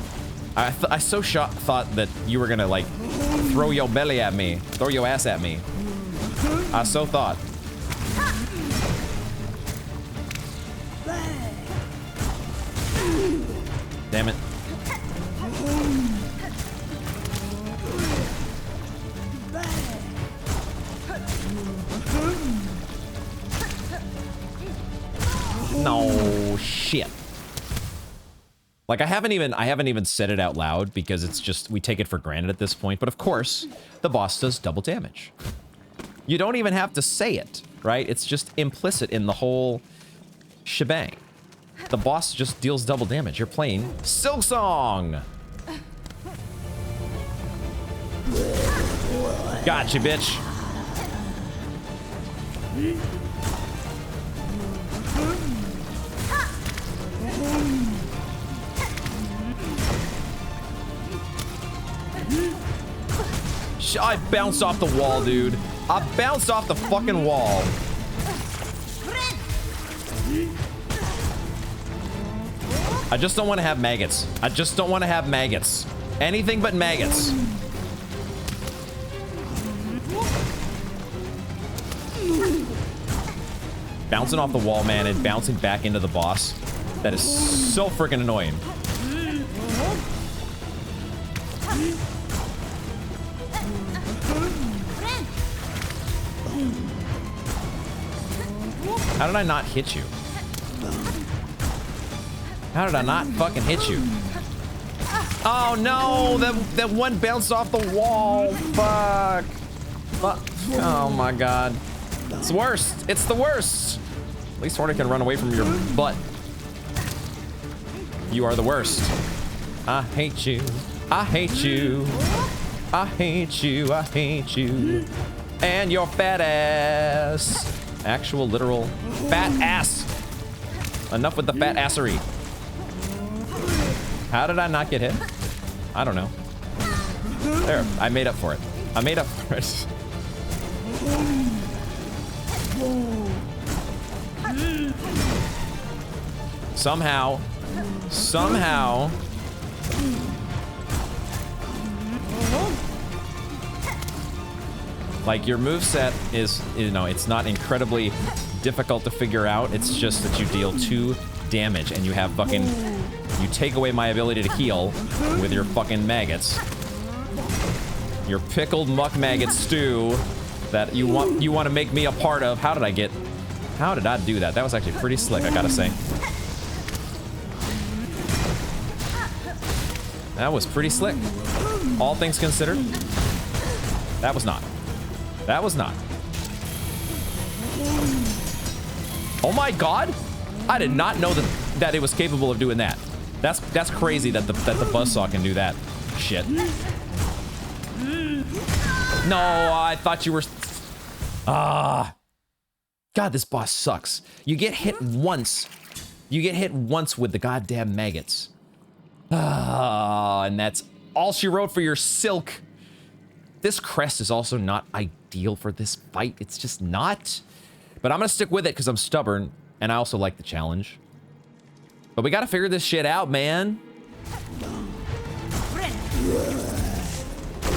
I thought that you were gonna, like, throw your belly at me. Throw your ass at me. I so thought. Damn it. No shit. Like I haven't even said it out loud because it's just we take it for granted at this point, but of course, the boss does double damage. You don't even have to say it, right? It's just implicit in the whole shebang. The boss just deals double damage. You're playing Silksong. Gotcha, bitch. I bounced off the wall, dude. I bounced off the fucking wall. I just don't want to have maggots. I just don't want to have maggots. Anything but maggots. Bouncing off the wall, man, and bouncing back into the boss. That is so freaking annoying. How did I not hit you? How did I not fucking hit you? Oh no, that one bounced off the wall. Fuck. Fuck. Oh my god. It's the worst. It's the worst. At least Hornet can run away from your butt. You are the worst. I hate you. I hate you. I hate you. I hate you. And your fat ass. Actual literal fat ass. Enough with the fat assery. How did I not get hit? I don't know. There, I made up for it. I made up for it. Somehow. Like, your moveset is, you know, it's not incredibly difficult to figure out. It's just that you deal 2 damage and you have fucking... You take away my ability to heal with your fucking maggots. Your pickled muck maggot stew that you want to make me a part of. How did I do that? That was actually pretty slick, I gotta say. That was pretty slick. All things considered. That was not. That was not. Oh my god! I did not know that it was capable of doing that. That's crazy that the buzzsaw can do that. Shit. No, I thought you were... God, this boss sucks. You get hit once. You get hit once with the goddamn maggots. And that's all she wrote for your silk. This crest is also not ideal for this fight. It's just not. But I'm gonna stick with it because I'm stubborn, and I also like the challenge. But we gotta figure this shit out, man.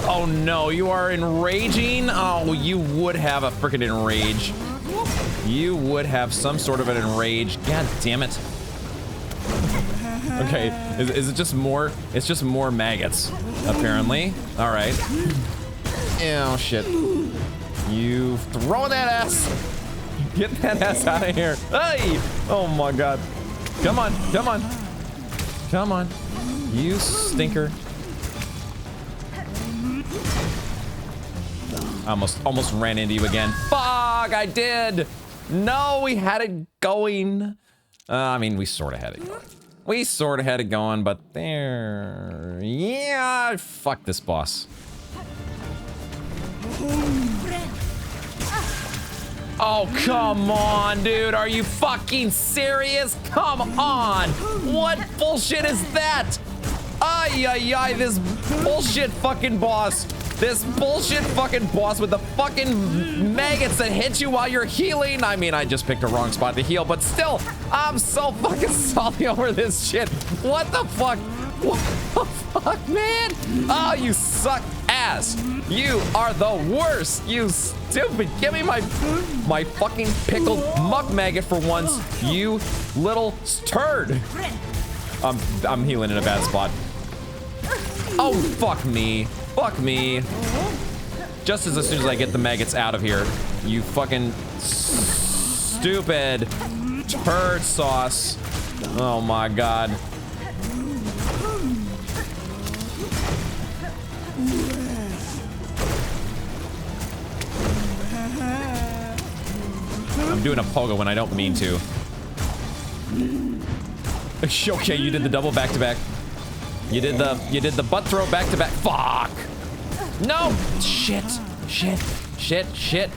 Oh no, you are enraging? Oh, you would have a freaking enrage. You would have some sort of an enrage. God damn it. Okay, is it just more? It's just more maggots, apparently. All right. Oh shit. You throw that ass. Get that ass out of here. Hey! Oh my god. Come on, come on. Come on. You stinker. I almost ran into you again. Fuck, I did. No, we had it going. I mean, we sort of had it going. We sort of had it going, but there... Yeah, fuck this boss. Oh, come on, dude. Are you fucking serious? Come on. What bullshit is that? Ay, ay, ay, this bullshit fucking boss. This bullshit fucking boss with the fucking maggots that hit you while you're healing. I mean, I just picked a wrong spot to heal, but still, I'm so fucking salty over this shit. What the fuck? What the fuck, man? Oh, you suck ass. You are the worst. You stupid. Give me my fucking pickled muck maggot for once, you little turd. I'm healing in a bad spot. Oh, fuck me. Fuck me. Just as soon as I get the maggots out of here, you fucking stupid turd sauce. Oh my god. I'm doing a pogo when I don't mean to. Okay, you did the double back-to-back. You did the butt throw back-to-back. Fuck! No! Shit! Shit! Shit! Shit!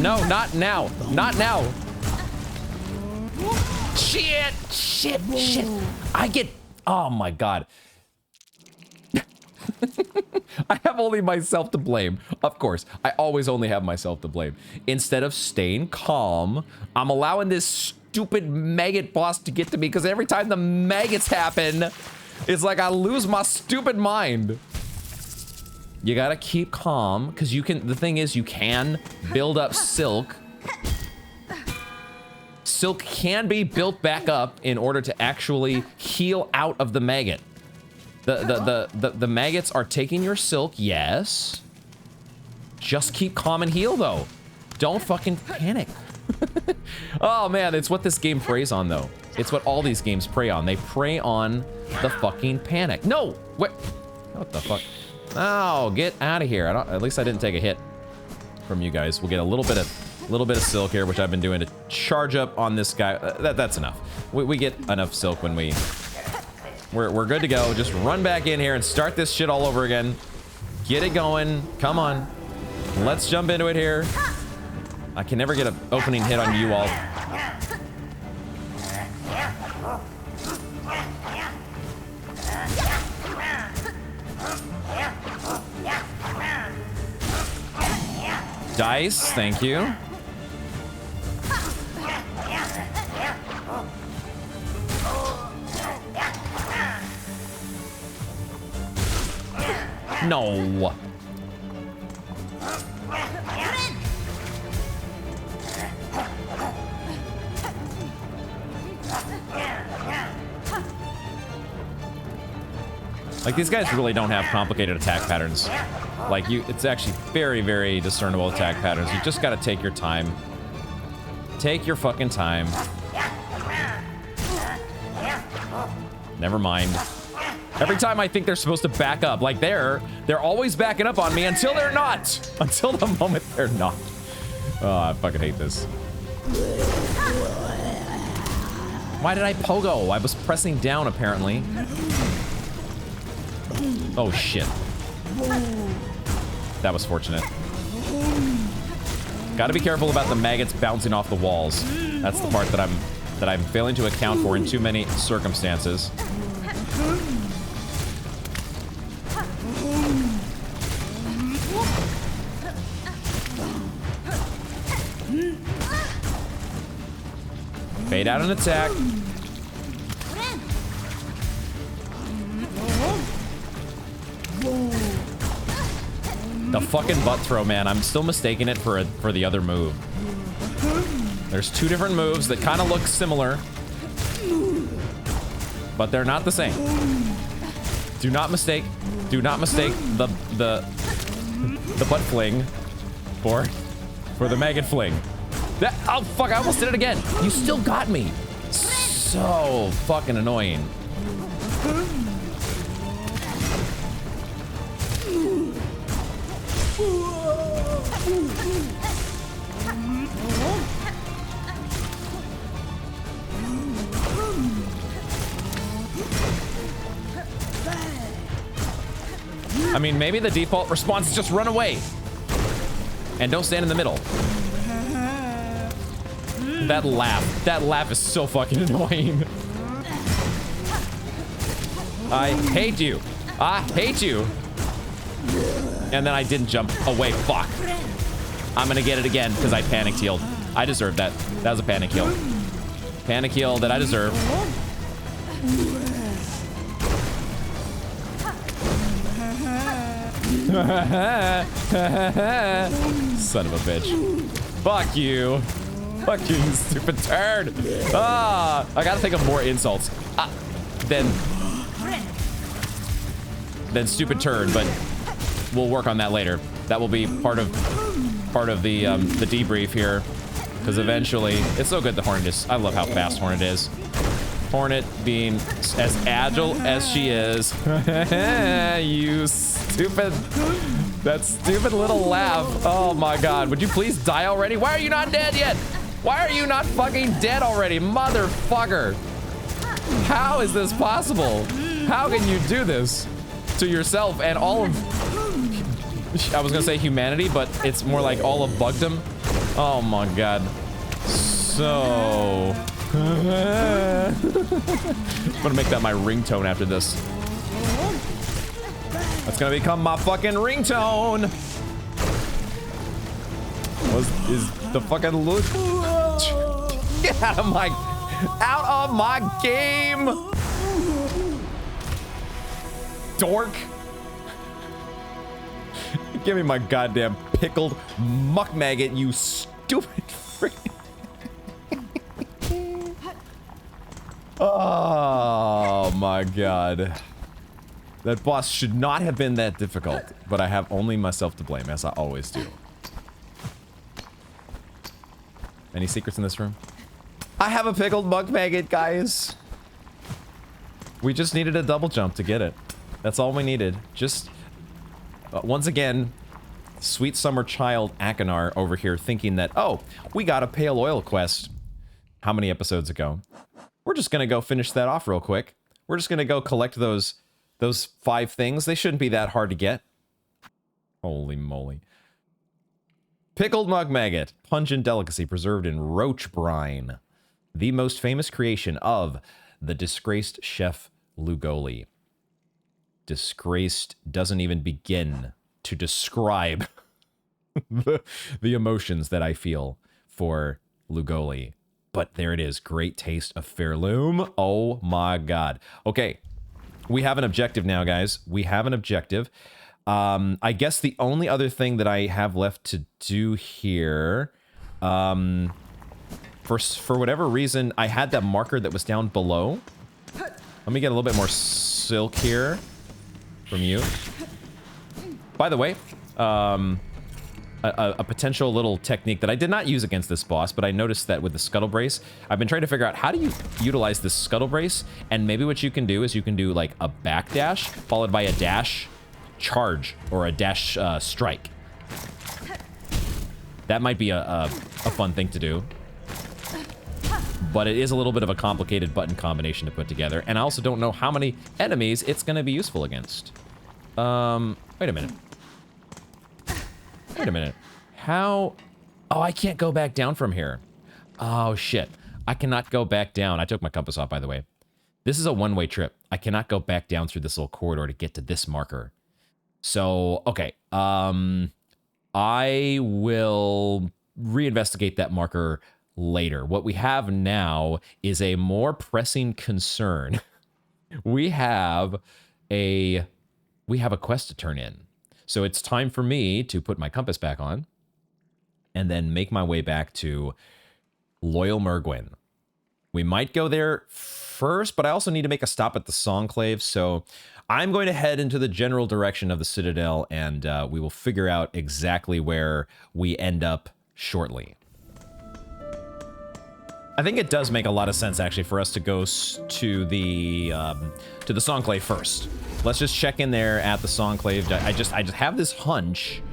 No, not now! Not now! Shit! Shit! Shit! I get... Oh my god. I have only myself to blame. Of course, I always only have myself to blame. Instead of staying calm, I'm allowing this stupid maggot boss to get to me because every time the maggots happen, it's like I lose my stupid mind. You gotta keep calm because you can, the thing is, you can build up silk. Silk can be built back up in order to actually heal out of the maggot. The maggots are taking your silk, yes. Just keep calm and heal, though. Don't fucking panic. Oh, man, it's what this game preys on, though. It's what all these games prey on. They prey on the fucking panic. No! What the fuck? Oh, get out of here. At least I didn't take a hit from you guys. We'll get a little bit of silk here, which I've been doing to charge up on this guy. That's enough. We get enough silk when we're good to go. Just run back in here and start this shit all over again. Get it going. Come on. Let's jump into it here. I can never get an opening hit on you all. Dice, thank you. No. Like, these guys really don't have complicated attack patterns. Like, it's actually very, very discernible attack patterns. You just gotta take your time. Take your fucking time. Never mind. Every time I think they're supposed to back up, like they're always backing up on me until they're not. Until the moment they're not. Oh, I fucking hate this. Why did I pogo? I was pressing down, apparently. Oh, shit. That was fortunate. Gotta be careful about the maggots bouncing off the walls. That's the part that I'm failing to account for in too many circumstances. Fade out an attack. The fucking butt throw, man. I'm still mistaking it for the other move. There's two different moves that kind of look similar, but they're not the same. Do not mistake the butt fling for the maggot fling. Oh fuck, I almost did it again. You still got me. So fucking annoying. I mean, maybe the default response is just run away. And don't stand in the middle. That laugh is so fucking annoying. I hate you. I hate you. And then I didn't jump away. Fuck. I'm gonna get it again because I panic healed. I deserve that. That was a panic heal. Panic heal that I deserve. Son of a bitch. Fuck you. Fuck you, you stupid turd. Ah, I gotta think of more insults. Then stupid turd, but we'll work on that later. That will be part of the debrief here, because eventually it's so good that Hornet is. I love how fast Hornet is. Hornet being as agile as she is. You stupid. That stupid little laugh. Oh my god. Would you please die already? Why are you not dead yet? Why are you not fucking dead already, motherfucker? How is this possible? How can you do this to yourself and all of... I was gonna say humanity, but it's more like all of bugdom. Oh my god. So... I'm gonna make that my ringtone after this. That's gonna become my fucking ringtone. Is the fucking look? Get out of my game, dork. Give me my goddamn pickled muck maggot, you stupid freaking. Oh my god. That boss should not have been that difficult, but I have only myself to blame, as I always do. Any secrets in this room? I have a pickled muck maggot, guys. We just needed a double jump to get it. That's all we needed. Just, once again, sweet summer child Akinar over here thinking that, oh, we got a pale oil quest. How many episodes ago? We're just gonna go finish that off real quick. We're just gonna go collect those 5 things. They shouldn't be that hard to get. Holy moly. Pickled mug maggot. Pungent delicacy preserved in roach brine. The most famous creation of the disgraced chef Lugoli. Disgraced doesn't even begin to describe the emotions that I feel for Lugoli. But there it is. Great taste of Pharloom. Oh my god. Okay. We have an objective now, guys. We have an objective. I guess the only other thing that I have left to do here, for whatever reason, I had that marker that was down below. Let me get a little bit more silk here. from you. By the way, a potential little technique that I did not use against this boss, but I noticed that with the scuttle brace, I've been trying to figure out how do you utilize this scuttle brace, and maybe what you can do is you can do like a backdash followed by a dash charge or a dash strike. That might be a fun thing to do. But it is a little bit of a complicated button combination to put together, and I also don't know how many enemies it's going to be useful against. Wait a minute. Wait a minute. How? Oh, I can't go back down from here. Oh, shit. I cannot go back down. I took my compass off, by the way. This is a one-way trip. I cannot go back down through this little corridor to get to this marker. So, okay. I will reinvestigate that marker later. What we have now is a more pressing concern. We have a quest to turn in. So it's time for me to put my compass back on and then make my way back to Loyal Mergwyn. We might go there first, but I also need to make a stop at the Songclave, so I'm going to head into the general direction of the Citadel, and we will figure out exactly where we end up shortly. I think it does make a lot of sense, actually, for us to go to the Songclave first. Let's just check in there at the Songclave. I just have this hunch,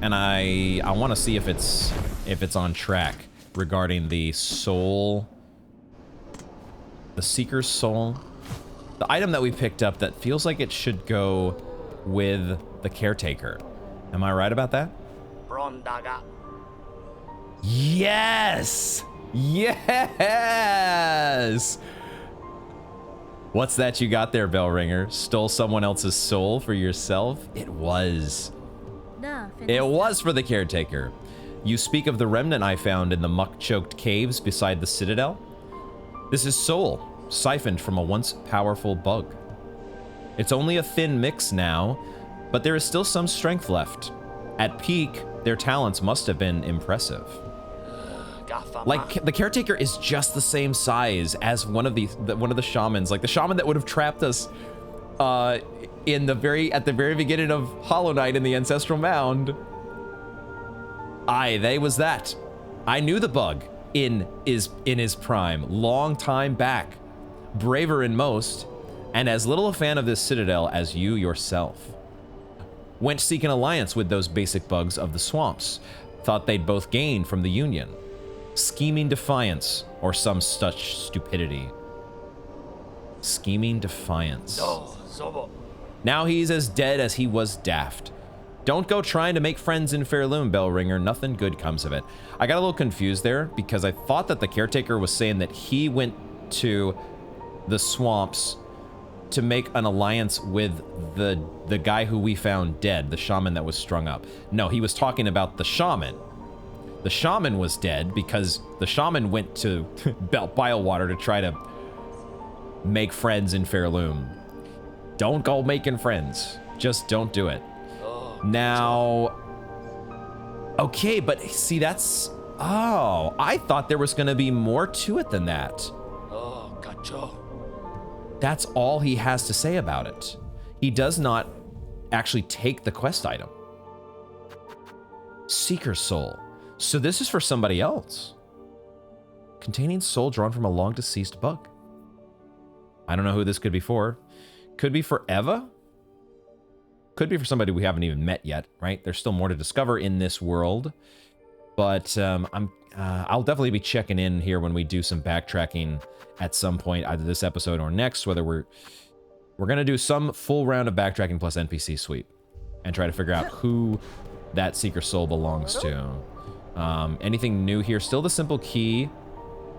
and I want to see if it's on track regarding the soul, the Seeker's Soul, the item that we picked up that feels like it should go with the Caretaker. Am I right about that? Yes! Yes! What's that you got there, Bellringer? Stole someone else's soul for yourself? It was. It was for the Caretaker. You speak of the remnant I found in the muck-choked caves beside the Citadel? This is soul, siphoned from a once powerful bug. It's only a thin mix now, but there is still some strength left. At peak, their talents must have been impressive. Like, the Caretaker is just the same size as one of the shamans, like the shaman that would have trapped us at the very beginning of Hollow Knight in the Ancestral Mound. Aye, they was that. I knew the bug in his prime, long time back. Braver in most, and as little a fan of this Citadel as you yourself. Went seek an alliance with those basic bugs of the swamps. Thought they'd both gain from the union. Scheming defiance, or some such stupidity. Scheming defiance. Now he's as dead as he was daft. Don't go trying to make friends in Pharloom, Bellringer. Nothing good comes of it. I got a little confused there, because I thought that the Caretaker was saying that he went to the swamps to make an alliance with the guy who we found dead, the shaman that was strung up. No, he was talking about the shaman. The shaman was dead because the shaman went to Bilewater to try to make friends in Pharloom. Don't go making friends. Just don't do it. Now, okay, but see, that's... Oh, I thought there was going to be more to it than that. Oh, gotcha. That's all he has to say about it. He does not actually take the quest item. Seeker's Soul. So this is for somebody else. Containing soul drawn from a long-deceased bug. I don't know who this could be for. Could be for Eva? Could be for somebody we haven't even met yet, right? There's still more to discover in this world. But I'll definitely be checking in here when we do some backtracking at some point, either this episode or next, whether we're going to do some full round of backtracking plus NPC sweep and try to figure out who that Seeker Soul belongs to. Anything new here? Still the simple key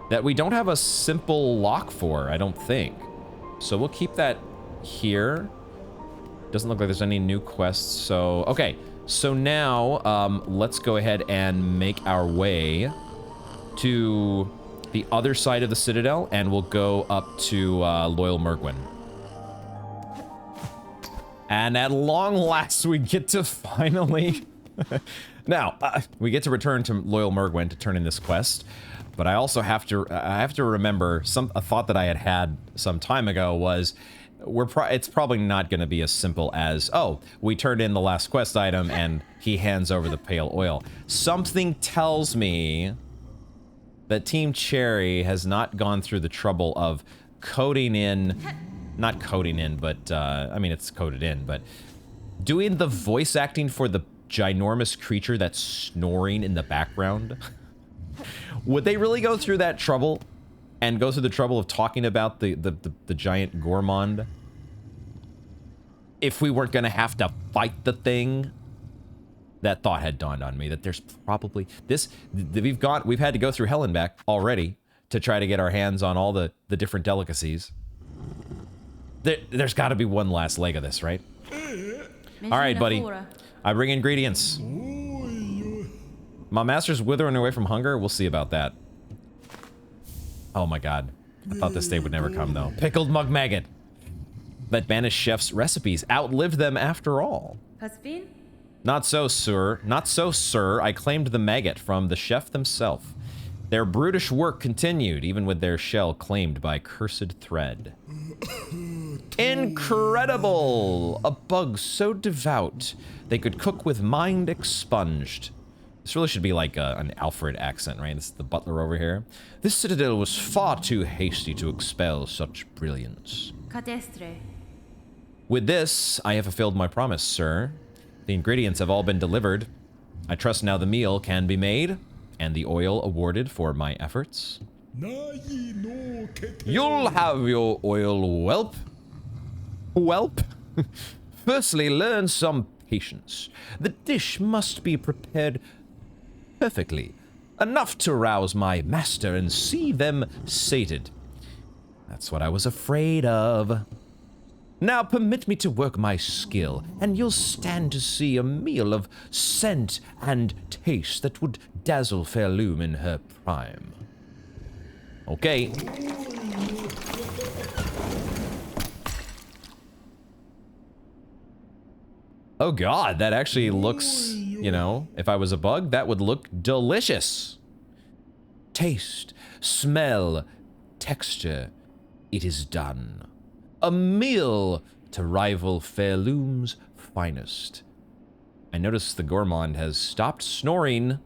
that we don't have a simple lock for, I don't think. So we'll keep that here. Doesn't look like there's any new quests, so... Okay, so now, let's go ahead and make our way to the other side of the Citadel, and we'll go up to Loyal Mergwyn. And at long last, we get to finally... Now, we get to return to Loyal Mergwyn to turn in this quest, but I also have to remember a thought that I had some time ago was, It's probably not going to be as simple as, oh, we turned in the last quest item and he hands over the pale oil. Something tells me that Team Cherry has not gone through the trouble of coding in, not coding in, but, I mean, it's coded in, but doing the voice acting for the ginormous creature that's snoring in the background. Would they really go through that trouble and go through the trouble of talking about the giant gourmand if we weren't going to have to fight the thing? That thought had dawned on me, that there's probably we've had to go through hell and back already to try to get our hands on all the different delicacies. There's got to be one last leg of this, right? All right, buddy. I bring ingredients. My master's withering away from hunger. We'll see about that. Oh my god. I thought this day would never come, though. Pickled mug maggot. That banished chef's recipes outlived them after all. Not so, sir. Not so, sir. I claimed the maggot from the chef themselves. Their brutish work continued, even with their shell claimed by cursed thread. Incredible! A bug so devout, they could cook with mind expunged. This really should be like an Alfred accent, right? This is the butler over here. This citadel was far too hasty to expel such brilliance. With this, I have fulfilled my promise, sir. The ingredients have all been delivered. I trust now the meal can be made, and the oil awarded for my efforts. You'll have your oil, whelp. Whelp. Firstly, learn some patience. The dish must be prepared perfectly, enough to rouse my master and see them sated. That's what I was afraid of. Now permit me to work my skill, and you'll stand to see a meal of scent and taste that would dazzle Pharloom in her prime. Okay. Oh god, that actually looks, you know, if I was a bug, that would look delicious. Taste, smell, texture, it is done. A meal to rival Pharloom's finest. I notice the gourmand has stopped snoring.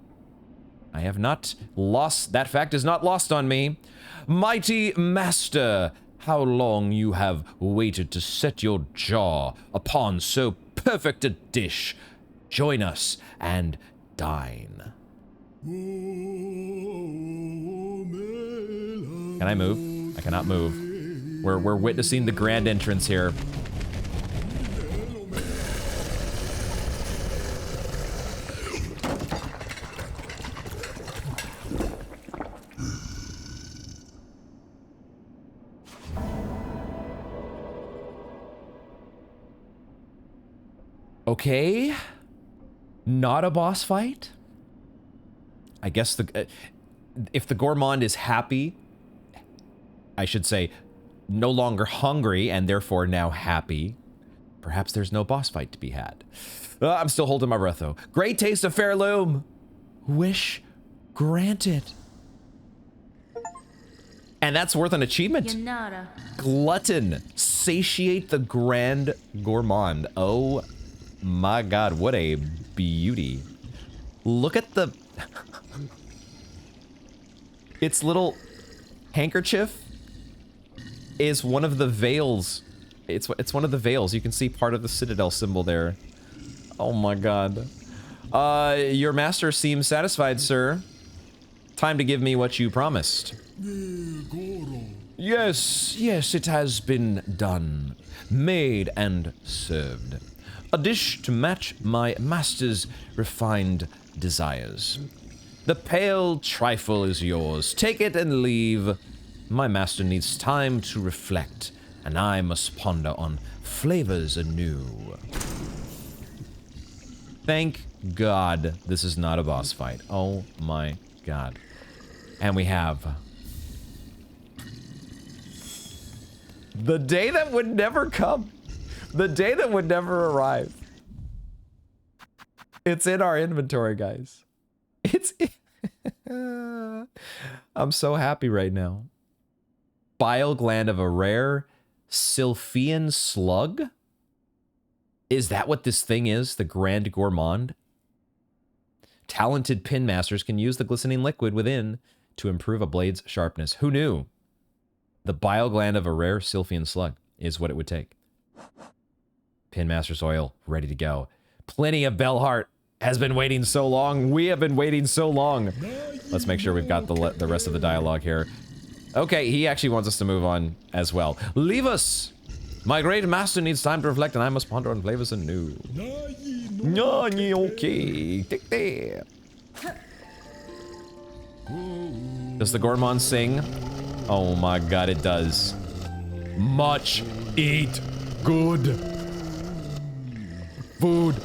I have not lost, that fact is not lost on me. Mighty master, how long you have waited to set your jaw upon so perfect a dish. Join us and dine. Can I move? I cannot move. We're witnessing the grand entrance here. Okay. Not a boss fight? I guess if the gourmand is happy, I should say, no longer hungry and therefore now happy, perhaps there's no boss fight to be had. I'm still holding my breath though. Great taste of Pharloom. Wish granted. And that's worth an achievement. Glutton. Satiate the grand gourmand. Oh my god, what a beauty. Look at the... its little handkerchief is one of the veils. It's one of the veils. You can see part of the citadel symbol there. Oh my god. Your master seems satisfied, sir. Time to give me what you promised. Yes, yes, it has been done. Made and served. A dish to match my master's refined desires. The pale trifle is yours. Take it and leave. My master needs time to reflect, and I must ponder on flavors anew. Thank God this is not a boss fight. Oh my god. And we have... the day that would never come. The day that would never arrive. It's in our inventory, guys. It's... I'm so happy right now. Bile gland of a rare Sylphian slug? Is that what this thing is? The Grand Gourmand? Talented pin masters can use the glistening liquid within to improve a blade's sharpness. Who knew? The bile gland of a rare Sylphian slug is what it would take. Pin master's oil, ready to go. Plenty of Bellheart has been waiting so long. We have been waiting so long. Let's make sure we've got the rest of the dialogue here. Okay, he actually wants us to move on as well. Leave us! My great master needs time to reflect, and I must ponder on flavors anew. Okay. Take that. Does the Gourmand sing? Oh my god, it does. Much. Eat. Good. Food.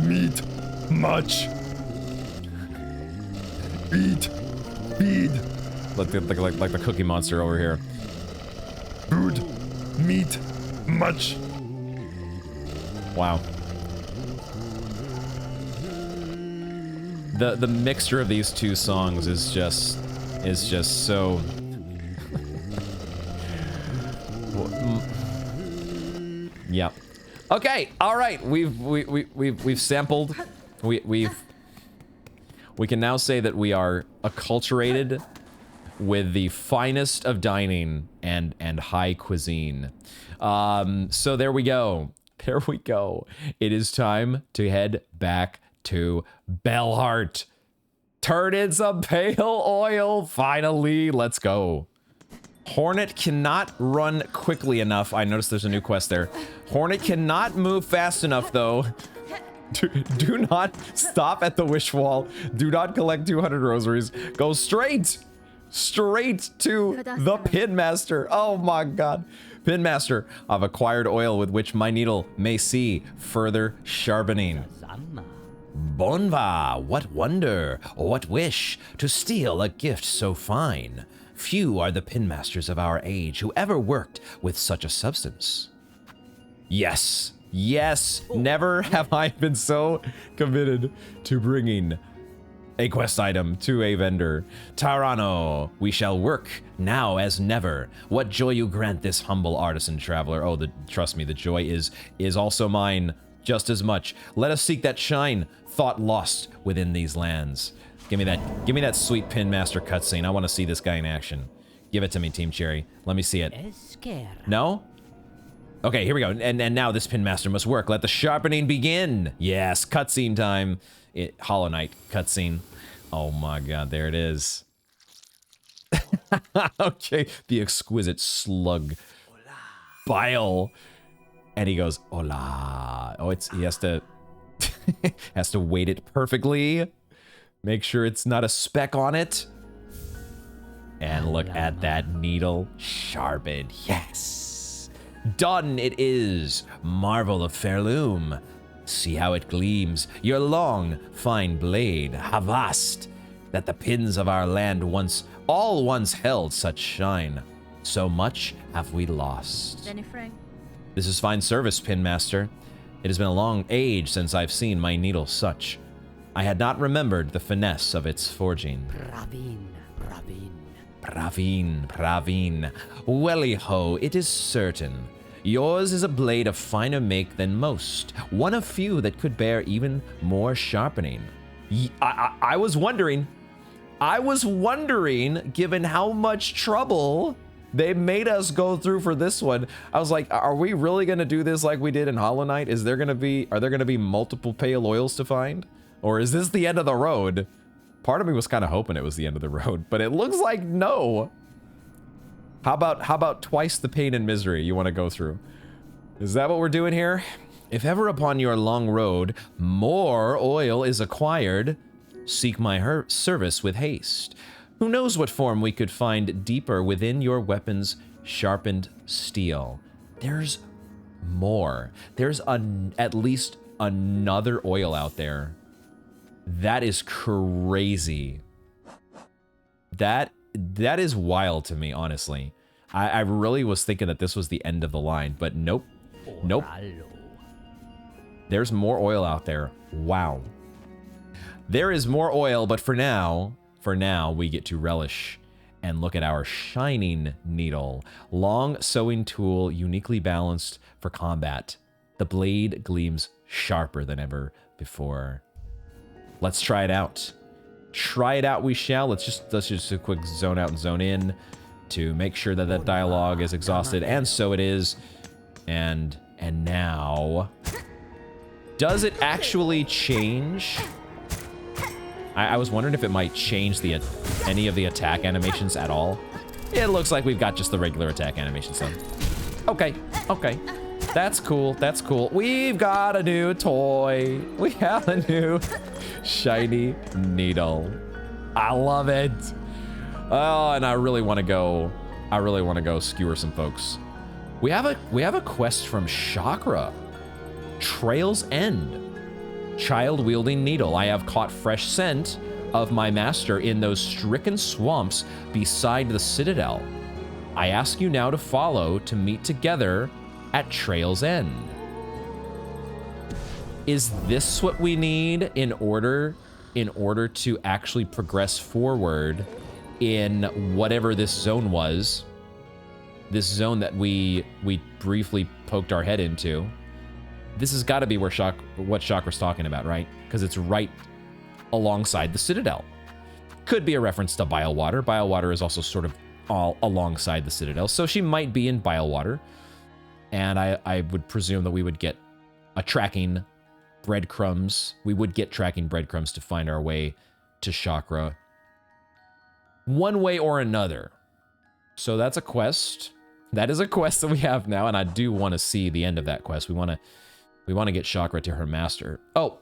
Meat. Much. Eat. Feed. Like the Cookie Monster over here. Food. Meat. Much. Wow. The mixture of these two songs is just so yeah. Okay, all right. We've sampled. We can now say that we are acculturated with the finest of dining and high cuisine. So there we go. There we go. It is time to head back to Bellheart. Turn in some pale oil. Finally, let's go. Hornet cannot run quickly enough. I noticed there's a new quest there. Hornet cannot move fast enough, though. Do not stop at the wish wall. Do not collect 200 rosaries. Go straight to the Pin Master. Oh my god. Pin Master, I've acquired oil with which my needle may see further sharpening. Bonva, what wonder, what wish to steal a gift so fine. Few are the pin masters of our age who ever worked with such a substance. Yes, yes, never have I been so committed to bringing a quest item to a vendor. Tarano, we shall work now as never. What joy you grant this humble artisan traveler. Oh, trust me, the joy is also mine just as much. Let us seek that shine, thought lost within these lands. Give me that sweet Pin Master cutscene. I want to see this guy in action. Give it to me, Team Cherry. Let me see it. No? Okay, here we go. And now this Pin Master must work. Let the sharpening begin. Yes, cutscene time. Hollow Knight cutscene. Oh my god, there it is. Okay, the exquisite slug. Bile. And he goes, hola. Oh, he has to has to weight it perfectly. Make sure it's not a speck on it. And look at that needle sharpened. Yes. Done it is. Marvel of Pharloom. See how it gleams. Your long, fine blade. Havast. That the pins of our land once held such shine. So much have we lost. This is fine service, Pin Master. It has been a long age since I've seen my needle such. I had not remembered the finesse of its forging. Praveen. Welly-ho, it is certain. Yours is a blade of finer make than most. One of few that could bear even more sharpening. I was wondering, given how much trouble they made us go through for this one, I was like, are we really gonna do this like we did in Hollow Knight? Are there gonna be multiple pale oils to find? Or is this the end of the road? Part of me was kind of hoping it was the end of the road, but it looks like no. How about twice the pain and misery you want to go through? Is that what we're doing here? If ever upon your long road more oil is acquired, seek my service with haste. Who knows what form we could find deeper within your weapon's sharpened steel? There's more. There's at least another oil out there. That is crazy. That is wild to me, honestly. I really was thinking that this was the end of the line, but nope. Nope. There's more oil out there. Wow. There is more oil, but for now, we get to relish And look at our shining needle. Long sewing tool, uniquely balanced for combat. The blade gleams sharper than ever before. Let's try it out. Try it out we shall. Let's just a quick zone out and zone in to make sure that that dialogue is exhausted. And so it is. And now... Does it actually change? I was wondering if it might change any of the attack animations at all. It looks like we've got just the regular attack animations done. Okay, okay. That's cool, that's cool. We've got a new toy. We have a new shiny needle. I love it. Oh, and I really want to go skewer some folks. We have a quest from Chakra. Trail's End. Child-wielding needle. I have caught fresh scent of my master in those stricken swamps beside the citadel. I ask you now to follow to meet together at Trail's End. Is this what we need in order to actually progress forward in whatever this zone was? This zone that we briefly poked our head into. This has got to be where what Chakra's talking about, right? Because it's right alongside the Citadel. Could be a reference to Bilewater. Bilewater is also sort of all alongside the Citadel, so she might be in Bilewater. And I would presume that we would get a tracking breadcrumbs. We would get tracking breadcrumbs to find our way to Chakra. One way or another. So that's a quest. That is a quest that we have now, and I do want to see the end of that quest. We want to get Chakra to her master. Oh,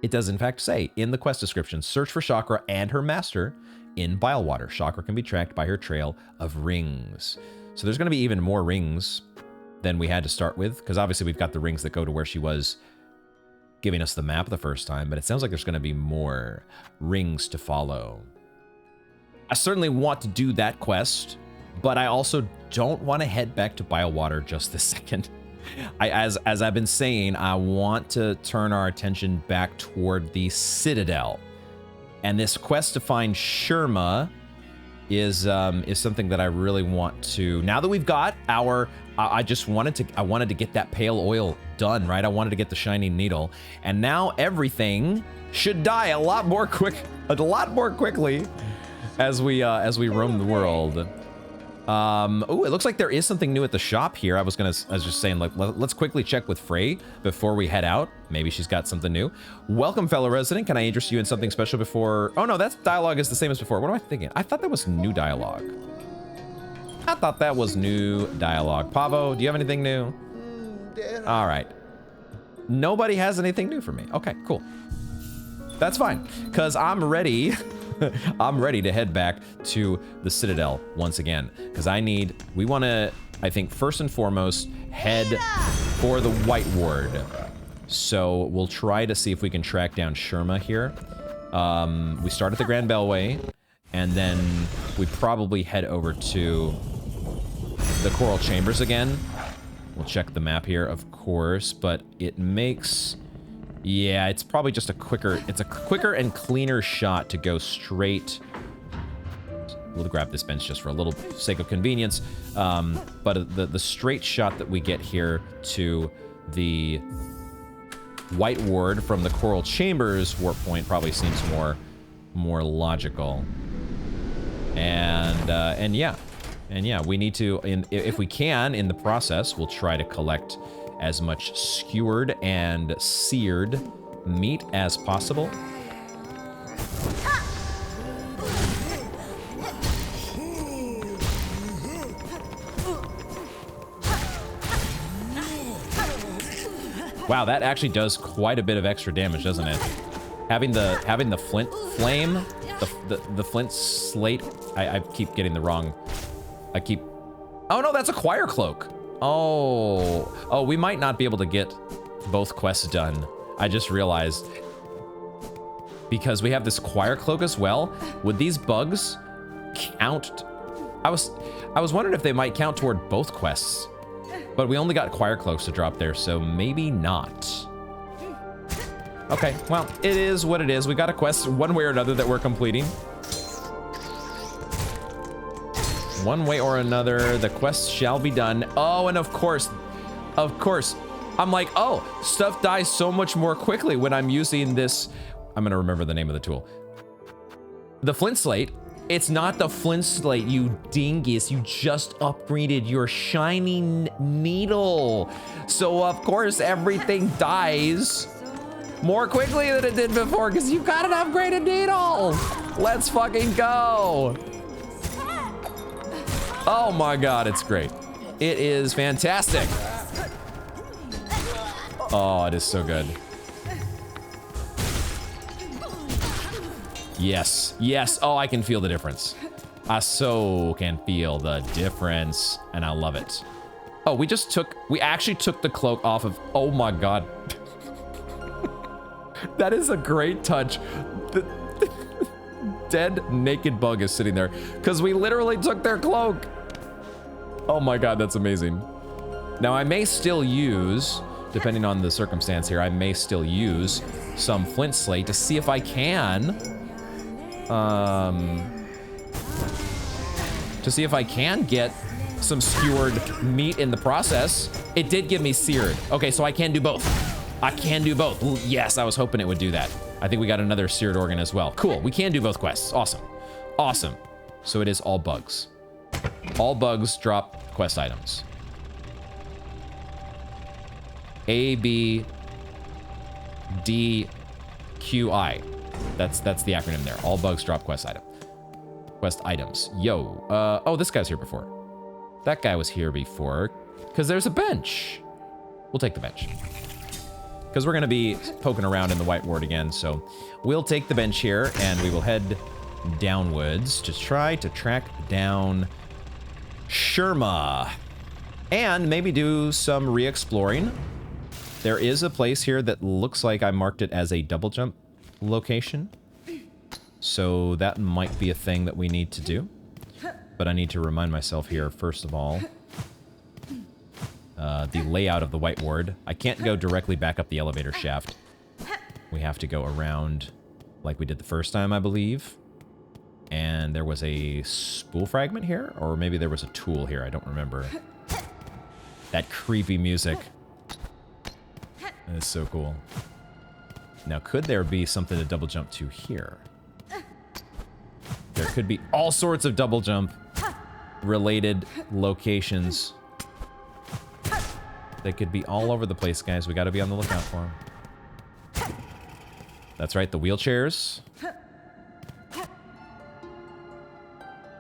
it does in fact say in the quest description, search for Chakra and her master in Bilewater. Chakra can be tracked by her trail of rings. So there's going to be even more rings than we had to start with, because obviously we've got the rings that go to where she was giving us the map the first time, but it sounds like there's going to be more rings to follow. I certainly want to do that quest, but I also don't want to head back to Bilewater just this second. As I've been saying, I want to turn our attention back toward the Citadel. And this quest to find Sherma is something that I really want to. Now that we've got our, I wanted to get that pale oil done, right? I wanted to get the shining needle, and now everything should die a lot more quickly as we roam the world. Oh, it looks like there is something new at the shop here. I was just saying, like, let's quickly check with Frey before we head out. Maybe she's got something new. Welcome, fellow resident. Can I interest you in something special before? Oh no, that dialogue is the same as before. What am I thinking? I thought that was new dialogue. I thought that was new dialogue. Pavo, do you have anything new? All right. Nobody has anything new for me. Okay, cool. That's fine, because I'm ready. I'm ready to head back to the Citadel once again, because we want to, I think, first and foremost, head for the White Ward. So we'll try to see if we can track down Sherma here. We start at the Grand Bellway, and then we probably head over to the Coral Chambers again. We'll check the map here, of course, but it makes... Yeah, it's probably just a quicker and cleaner shot to go straight. We'll grab this bench just for a little sake of convenience. But the straight shot that we get here to the White Ward from the Coral Chambers warp point probably seems more logical. And yeah, we need to, if we can, in the process, we'll try to collect as much skewered and seared meat as possible. Wow, that actually does quite a bit of extra damage, doesn't it? Having the flint flame, the flint slate. I keep getting the wrong. Oh no, that's a choir cloak. Oh, we might not be able to get both quests done. I just realized. Because we have this choir cloak as well. Would these bugs count? I was wondering if they might count toward both quests. But we only got choir cloaks to drop there, so maybe not. Okay, well, it is what it is. We got a quest one way or another that we're completing. One way or another, the quest shall be done. Oh, and of course, I'm like, oh, stuff dies so much more quickly when I'm using this. I'm gonna remember the name of the tool. The flint slate. It's not the flint slate, you dingus. You just upgraded your shining needle. So of course everything dies more quickly than it did before because you got an upgraded needle. Let's fucking go. Oh my God, it's great. It is fantastic. Oh, it is so good. Yes, yes. Oh, I can feel the difference. I so can feel the difference, and I love it. Oh, we actually took the cloak off of, oh my God. That is a great touch. The dead naked bug is sitting there because we literally took their cloak. Oh my God, that's amazing. Now I may still use, depending on the circumstance here, I may still use some flint slate to see if I can get some skewered meat in the process. It did give me seared. Okay, so I can do both. I can do both. Ooh, yes, I was hoping it would do that. I think we got another seared organ as well. Cool, we can do both quests. Awesome, awesome. So it is all bugs. All bugs drop quest items. A, B, D, Q, I. That's the acronym there. All bugs drop quest item. Quest items. Yo. Oh, this guy's here before. That guy was here before. Because there's a bench. We'll take the bench. Because we're going to be poking around in the white ward again. So we'll take the bench here and we will head downwards to try to track down Sherma. And maybe do some re-exploring. There is a place here that looks like I marked it as a double jump location. So that might be a thing that we need to do. But I need to remind myself here, first of all, the layout of the white ward. I can't go directly back up the elevator shaft. We have to go around like we did the first time, I believe. And there was a spool fragment here, or maybe there was a tool here. I don't remember. That creepy music. That is so cool. Now, could there be something to double jump to here? There could be all sorts of double jump related locations. They could be all over the place, guys. We got to be on the lookout for them. That's right, the wheelchairs.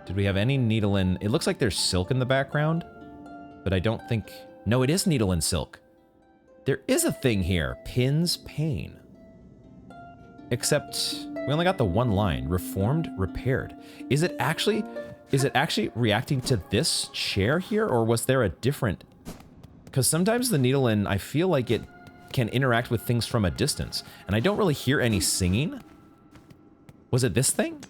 Did we have any needle in? It looks like there's silk in the background, but I don't think... No, it is needle and silk. There is a thing here. Pins pain. Except we only got the one line. Reformed, repaired. Is it actually reacting to this chair here, or was there a different... Because sometimes the needle in, I feel like it can interact with things from a distance, and I don't really hear any singing. Was it this thing?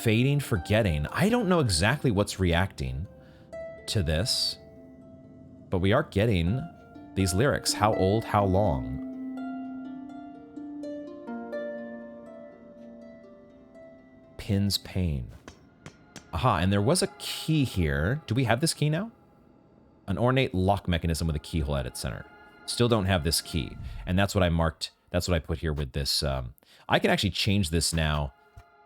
Fading, forgetting. I don't know exactly what's reacting to this, but we are getting these lyrics. How old, how long? Pins pain. Aha, and there was a key here. Do we have this key now? An ornate lock mechanism with a keyhole at its center. Still don't have this key. And that's what I marked. That's what I put here with this. I can actually change this now.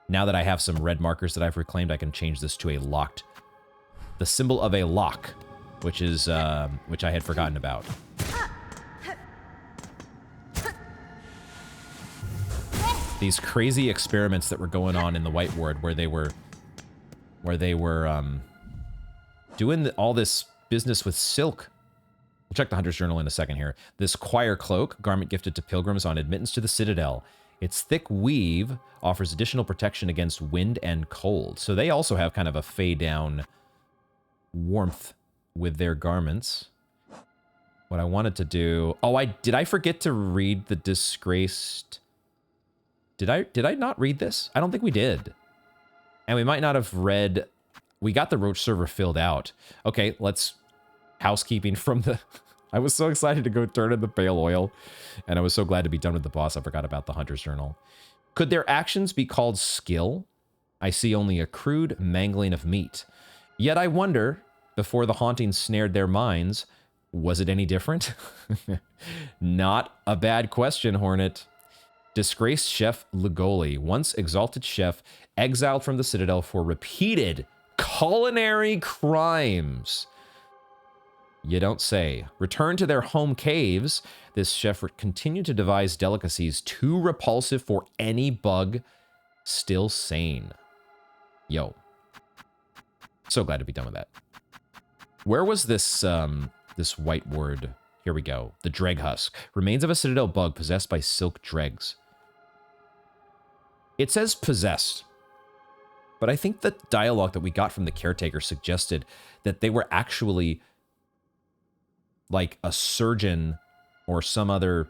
Now that I have some red markers that I've reclaimed, I can change this to a locked. The symbol of a lock, which is, which I had forgotten about. These crazy experiments that were going on in the White Ward where they were doing all this business with silk. We'll check the Hunter's Journal in a second here. This choir cloak, garment gifted to pilgrims on admittance to the Citadel. Its thick weave offers additional protection against wind and cold. So they also have kind of a fade down warmth with their garments. What I wanted to do... Oh, did I forget to read the disgraced... Did I not read this? I don't think we did. And we might not have read... We got the Roach server filled out. Okay, let's... Housekeeping from the... I was so excited to go turn in the pale oil. And I was so glad to be done with the boss, I forgot about the Hunter's Journal. Could their actions be called skill? I see only a crude mangling of meat. Yet I wonder, before the haunting snared their minds, was it any different? Not a bad question, Hornet. Disgraced Chef Lugoli, once exalted chef, exiled from the Citadel for repeated culinary crimes. You don't say. Returned to their home caves, this chef continued to devise delicacies too repulsive for any bug still sane. Yo. So glad to be done with that. Where was this, this white word? Here we go. The dreg husk. Remains of a Citadel bug possessed by silk dregs. It says possessed. But I think the dialogue that we got from the caretaker suggested that they were actually like a surgeon or some other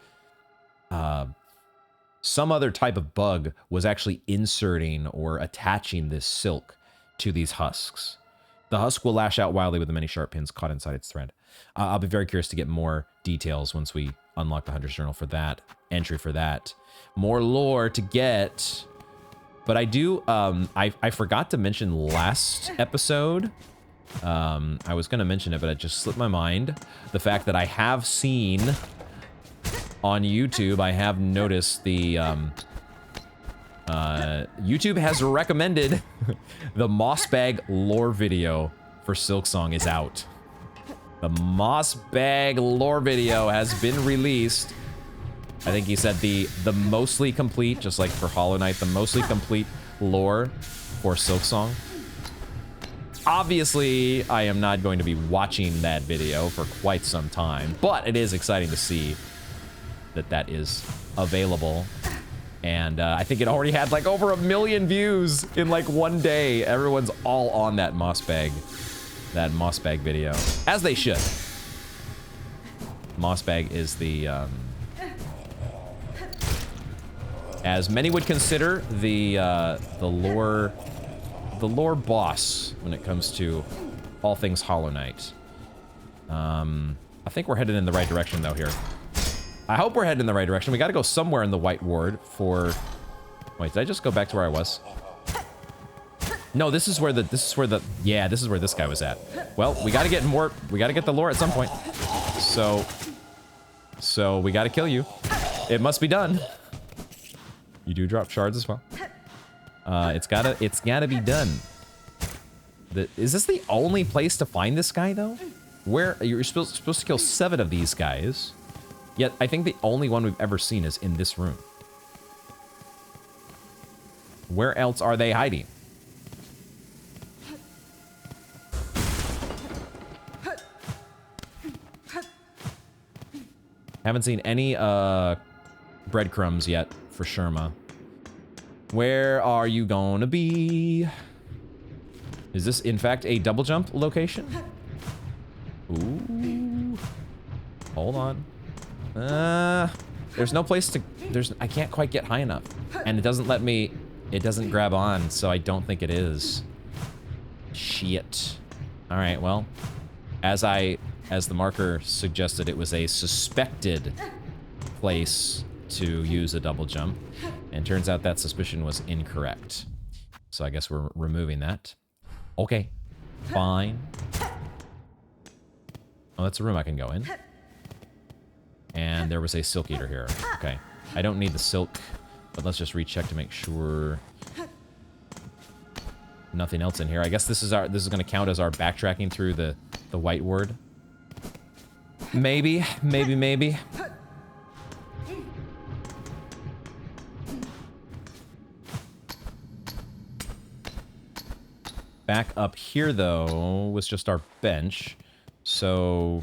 type of bug was actually inserting or attaching this silk to these husks. The husk will lash out wildly with the many sharp pins caught inside its thread. I'll be very curious to get more details once we unlock the Hunter's Journal for that, entry for that. More lore to get. But I do, I forgot to mention last episode. I was going to mention it, but it just slipped my mind. The fact that I have seen on YouTube, I have noticed the, YouTube has recommended the Moss Bag lore video for Silksong is out. The Moss Bag lore video has been released. I think he said the mostly complete, just like for Hollow Knight, the mostly complete lore for Silksong. Obviously, I am not going to be watching that video for quite some time, but it is exciting to see that that is available. And I think it already had like over 1 million views in like one day. Everyone's all on that Moss Bag video, as they should. Moss Bag is the, as many would consider, the lore boss when it comes to all things Hollow Knight. I think we're headed in the right direction though here. I hope we're headed in the right direction. We got to go somewhere in the White Ward for. Wait, did I just go back to where I was? No, this is where yeah, this is where this guy was at. Well, we got to get more. We got to get the lore at some point. So we got to kill you. It must be done. You do drop shards as well. It's gotta be done. Is this the only place to find this guy though? Where you're supposed to kill 7 of these guys, yet I think the only one we've ever seen is in this room. Where else are they hiding? Haven't seen any breadcrumbs yet for Sherma. Where are you gonna be? Is this in fact a double jump location? Ooh. Hold on. There's no place to, I can't quite get high enough. And it doesn't let me, it doesn't grab on, so I don't think it is. Shit. All right, well, as the marker suggested, it was a suspected place to use a double jump. And turns out that suspicion was incorrect. So I guess we're removing that. Okay, fine. Oh, that's a room I can go in. And there was a silk eater here. Okay, I don't need the silk, but let's just recheck to make sure nothing else in here. I guess this is going to count as our backtracking through the White Ward. Maybe. Back up here, though, was just our bench. So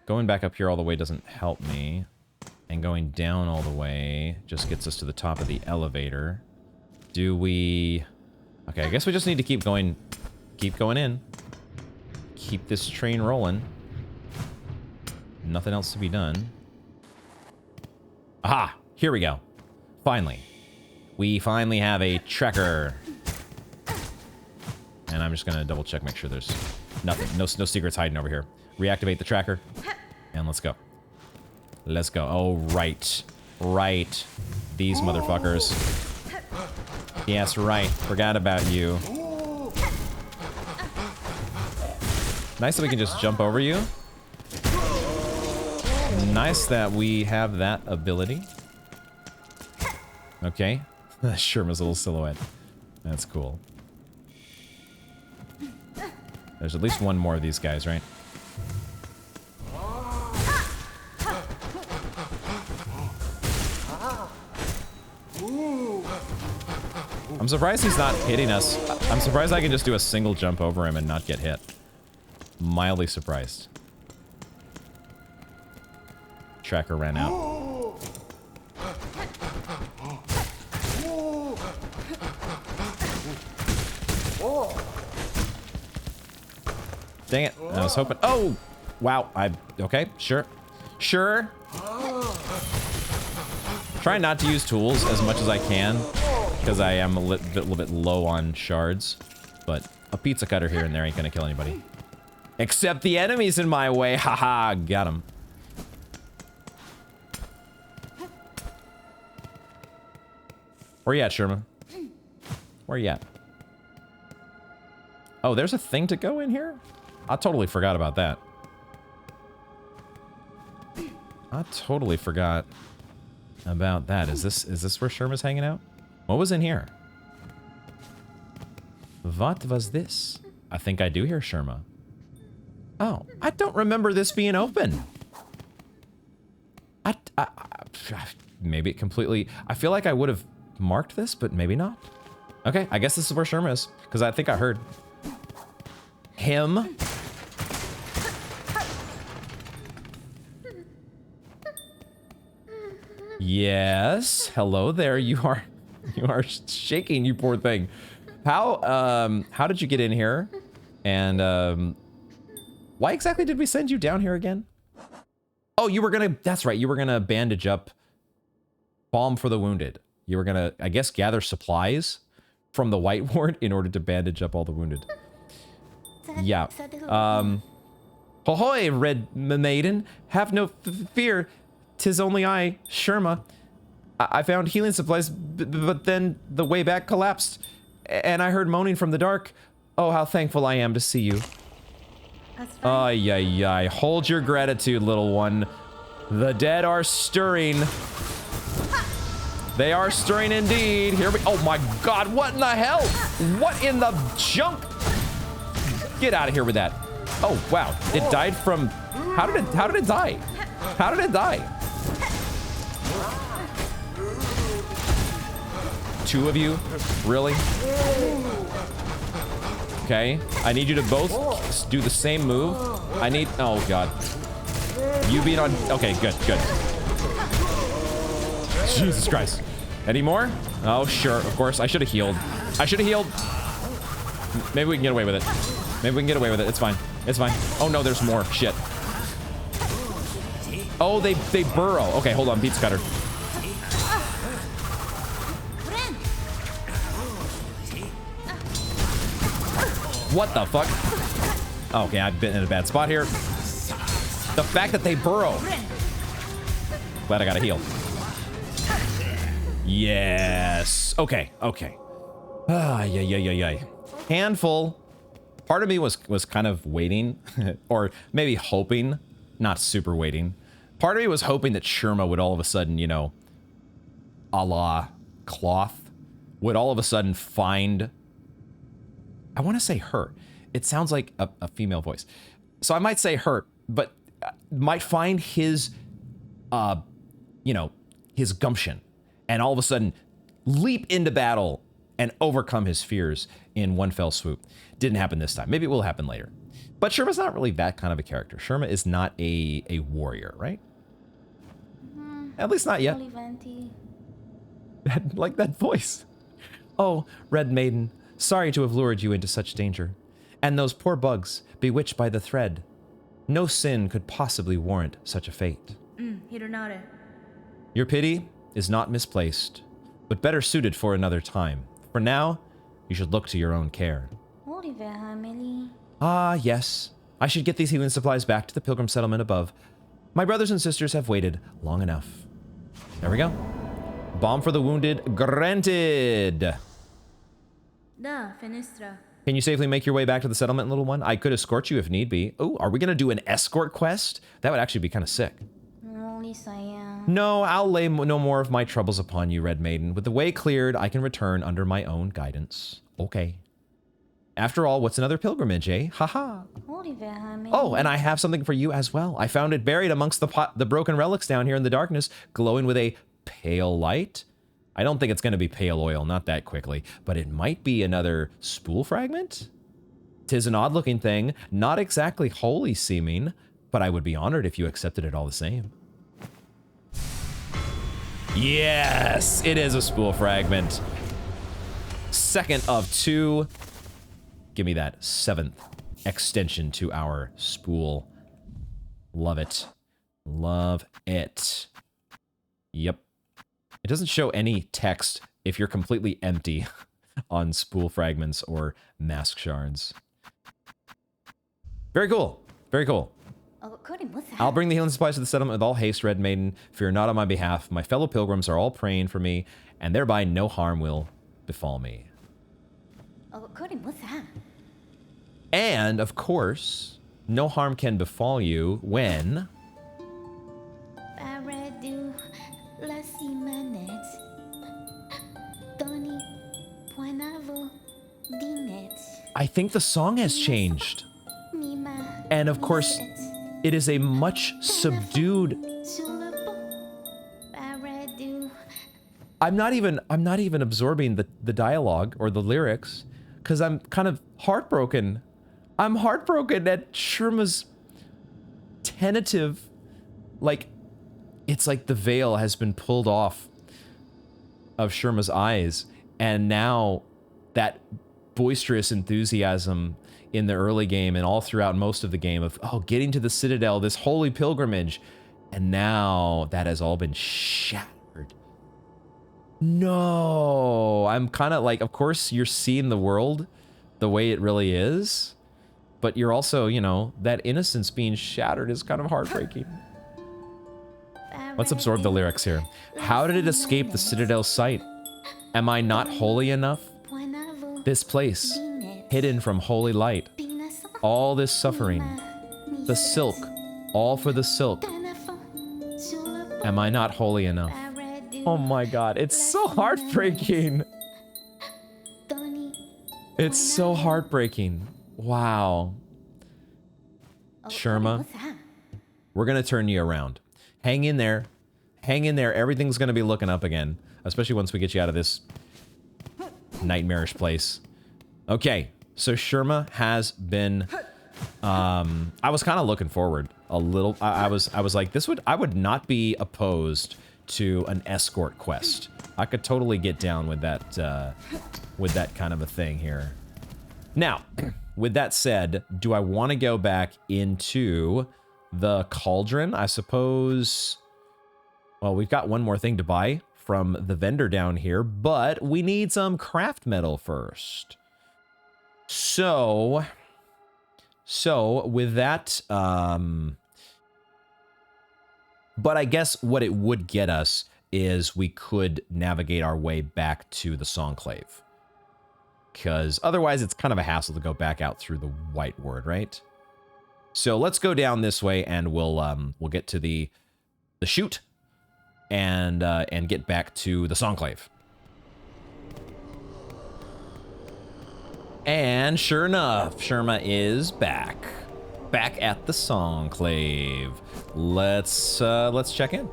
going back up here all the way doesn't help me. And going down all the way just gets us to the top of the elevator. Do we... Okay, I guess we just need to keep going in. Keep this train rolling. Nothing else to be done. Aha! Here we go. Finally. We finally have a tracker. And I'm just gonna double check, make sure there's nothing, no secrets hiding over here. Reactivate the tracker, and let's go. Let's go. Oh, right. These motherfuckers. Yes, right. Forgot about you. Nice that we can just jump over you. Nice that we have that ability. Okay. Sherma's little silhouette. That's cool. There's at least one more of these guys, right? I'm surprised he's not hitting us. I'm surprised I can just do a single jump over him and not get hit. Mildly surprised. Tracker ran out. Dang it. I was hoping. Oh! Wow. Okay. Sure. Sure. Try not to use tools as much as I can, because I am a little bit low on shards. But a pizza cutter here and there ain't gonna kill anybody. Except the enemies in my way. Haha. Got him. Where you at, Sherma? Where you at? Oh, there's a thing to go in here? I totally forgot about that. I totally forgot about that. Is this where Sherma's hanging out? What was in here? What was this? I think I do hear Sherma. Oh, I don't remember this being open. Maybe it completely... I feel like I would have marked this, but maybe not. Okay, I guess this is where Sherma is, because I think I heard him. Yes. Hello there. You are shaking, you poor thing. How did you get in here? And why exactly did we send you down here again? Oh, you were gonna, that's right, you were gonna bandage up balm for the wounded. You were gonna, I guess, gather supplies from the White Ward in order to bandage up all the wounded. Yeah. Ahoy, Red Maiden. Have no fear. 'Tis only I, Sherma. I found healing supplies, but then the way back collapsed, and I heard moaning from the dark. Oh, how thankful I am to see you. Ay, ay, ay. Hold your gratitude, little one. The dead are stirring. They are stirring indeed. Here we... Oh my god, what in the hell? What in the junk? Get out of here with that. Oh, wow. It died from... How did it die? How did it die? Two of you? Really? Okay. I need you to both do the same move. I need... Oh, God. You being on... Okay, good, good. Jesus Christ. Any more? Oh, sure. Of course. I should have healed. I should have healed. Maybe we can get away with it. Maybe we can get away with it. It's fine. It's fine. Oh, no, there's more. Shit. Oh, they burrow. Okay, hold on. Pizza cutter. What the fuck? Okay, I've been in a bad spot here. The fact that they burrow. Glad I got a heal. Yes. Okay, okay. Ah, yeah. Handful. Part of me was kind of waiting, or maybe hoping, not super waiting. Part of me was hoping that Sherma would all of a sudden, you know, a la Cloth, would all of a sudden find... I want to say her. It sounds like a female voice. So I might say her, but might find his, you know, his gumption, and all of a sudden leap into battle and overcome his fears in one fell swoop. Didn't happen this time. Maybe it will happen later. But Sherma's not really that kind of a character. Sherma is not a warrior, right? At least not yet. Like that voice. Oh, Red Maiden, sorry to have lured you into such danger. And those poor bugs, bewitched by the thread. No sin could possibly warrant such a fate. Your pity is not misplaced, but better suited for another time. For now, you should look to your own care. Ah, yes. I should get these healing supplies back to the pilgrim settlement above. My brothers and sisters have waited long enough. There we go. Balm for the wounded granted. Can you safely make your way back to the settlement, little one? I could escort you if need be. Oh, are we going to do an escort quest? That would actually be kind of sick. No, I'll lay no more of my troubles upon you, Red Maiden. With the way cleared, I can return under my own guidance. Okay. After all, what's another pilgrimage, eh? Haha. Oh, and I have something for you as well. I found it buried amongst the broken relics down here in the darkness, glowing with a pale light. I don't think it's going to be pale oil, not that quickly, but it might be another spool fragment? 'Tis an odd-looking thing, not exactly holy seeming, but I would be honored if you accepted it all the same. Yes, it is a spool fragment. Second of 2. Give me that 7th extension to our spool. Love it. Love it. Yep. It doesn't show any text if you're completely empty on spool fragments or mask shards. Very cool. Very cool. I'll bring the healing supplies to the settlement with all haste, Red Maiden. Fear not on my behalf. My fellow pilgrims are all praying for me, and thereby no harm will befall me. And, of course, no harm can befall you when... I think the song has changed. And, of course... It is a much subdued. I'm not even absorbing the dialogue or the lyrics because I'm kind of heartbroken. I'm heartbroken at Sherma's tentative, like, it's like the veil has been pulled off of Sherma's eyes, and now that boisterous enthusiasm in the early game and all throughout most of the game of, oh, getting to the Citadel, this holy pilgrimage, and now that has all been shattered. No, I'm kind of like, of course you're seeing the world the way it really is, but you're also, you know, that innocence being shattered is kind of heartbreaking. Let's absorb the lyrics here. How did it escape the Citadel's sight? Am I not holy enough? This place, hidden from holy light. All this suffering. The silk, all for the silk. Am I not holy enough? Oh my god, it's so heartbreaking. It's so heartbreaking. Wow. Sherma, we're gonna turn you around. Hang in there. Hang in there. Everything's gonna be looking up again. Especially once we get you out of this nightmarish place. Okay, so Sherma has been, I was kind of looking forward a little, I was like, I would not be opposed to an escort quest. I could totally get down with that kind of a thing here. Now, with that said, do I want to go back into the cauldron? I suppose, well, we've got one more thing to buy from the vendor down here, but we need some craft metal first. So with that, but I guess what it would get us is we could navigate our way back to the Songclave. Because otherwise it's kind of a hassle to go back out through the White Ward, right? So let's go down this way and we'll get to the chute and get back to the Songclave. And sure enough, Sherma is back. Back at the Songclave. Let's check in.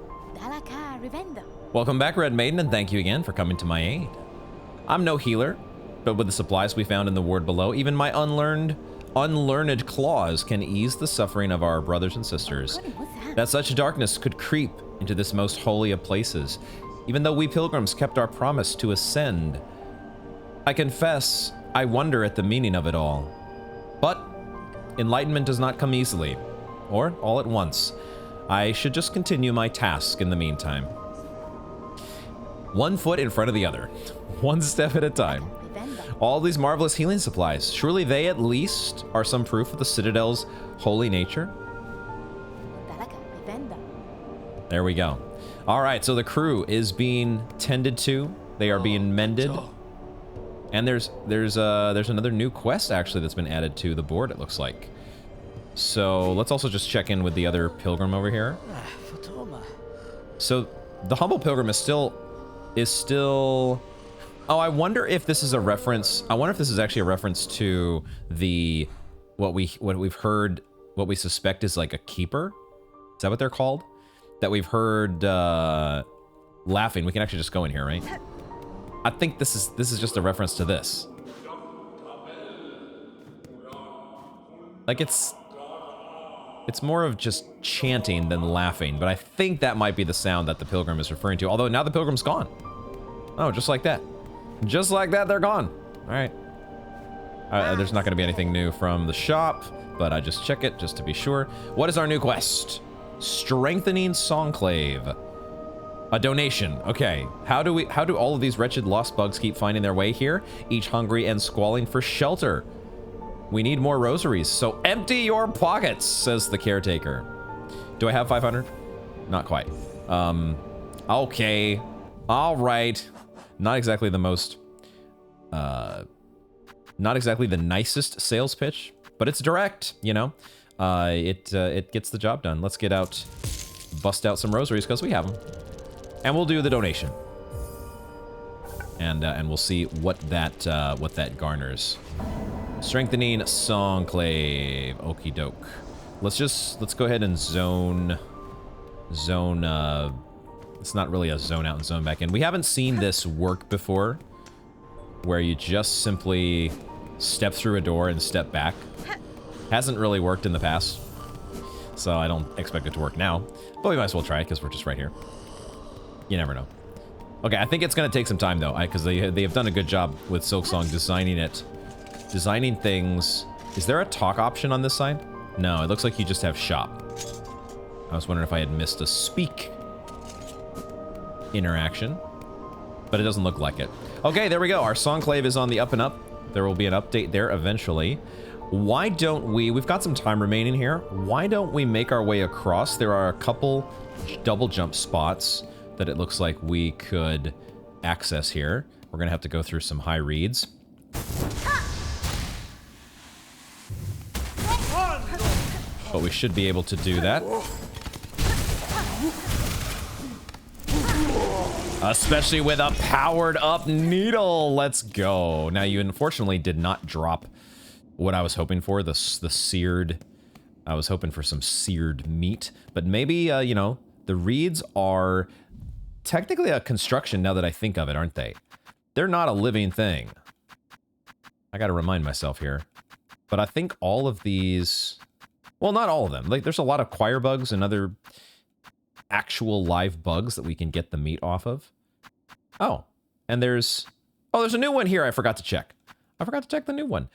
Welcome back, Red Maiden, and thank you again for coming to my aid. I'm no healer, but with the supplies we found in the ward below, even my unlearned claws can ease the suffering of our brothers and sisters. That such darkness could creep into this most holy of places, even though we pilgrims kept our promise to ascend. I confess, I wonder at the meaning of it all. But enlightenment does not come easily, or all at once. I should just continue my task in the meantime. One foot in front of the other, one step at a time. All these marvelous healing supplies, surely they at least are some proof of the Citadel's holy nature? There we go. All right, so the crew is being tended to. They are being mended. And there's another new quest actually that's been added to the board, it looks like. So let's also just check in with the other pilgrim over here. So the humble pilgrim is still. Oh, I wonder if this is a reference. I wonder if this is actually a reference to the what we've heard, what we suspect is like a keeper. Is that what they're called? That we've heard laughing. We can actually just go in here, right? I think this is just a reference to this. Like it's more of just chanting than laughing, but I think that might be the sound that the pilgrim is referring to. Although now the pilgrim's gone. Oh, just like that. Just like that, they're gone. All right. There's not going to be anything new from the shop, but I just check it just to be sure. What is our new quest? Strengthening Songclave. A donation. Okay. How do all of these wretched lost bugs keep finding their way here? Each hungry and squalling for shelter. We need more rosaries, so empty your pockets, says the caretaker. Do I have 500? Not quite. Okay. All right. Not exactly the most, not exactly the nicest sales pitch, but it's direct, you know? It gets the job done. Let's get out, bust out some rosaries, because we have them. And we'll do the donation. And we'll see what that garners. Strengthening Songclave. Okie doke. Let's go ahead and zone. It's not really a zone out and zone back in. We haven't seen this work before, where you just simply step through a door and step back. Hasn't really worked in the past, so I don't expect it to work now. But we might as well try it because we're just right here. You never know. Okay, I think it's going to take some time though, because they have done a good job with Silksong designing things. Is there a talk option on this side? No, it looks like you just have shop. I was wondering if I had missed a speak interaction, but it doesn't look like it. Okay, there we go. Our Songclave is on the up and up. There will be an update there eventually. Why don't we've got some time remaining here. Why don't we make our way across? There are a couple double jump spots that it looks like we could access here. We're gonna have to go through some high reeds. But we should be able to do that. Especially with a powered up needle. Let's go. Now, you unfortunately did not drop what I was hoping for, the seared. I was hoping for some seared meat. But maybe, you know, the reeds are technically a construction now that I think of it, aren't they? They're not a living thing. I gotta remind myself here. But I think all of these... Well, not all of them. Like, there's a lot of choir bugs and other actual live bugs that we can get the meat off of. Oh, and there's a new one here I forgot to check. I forgot to check the new one.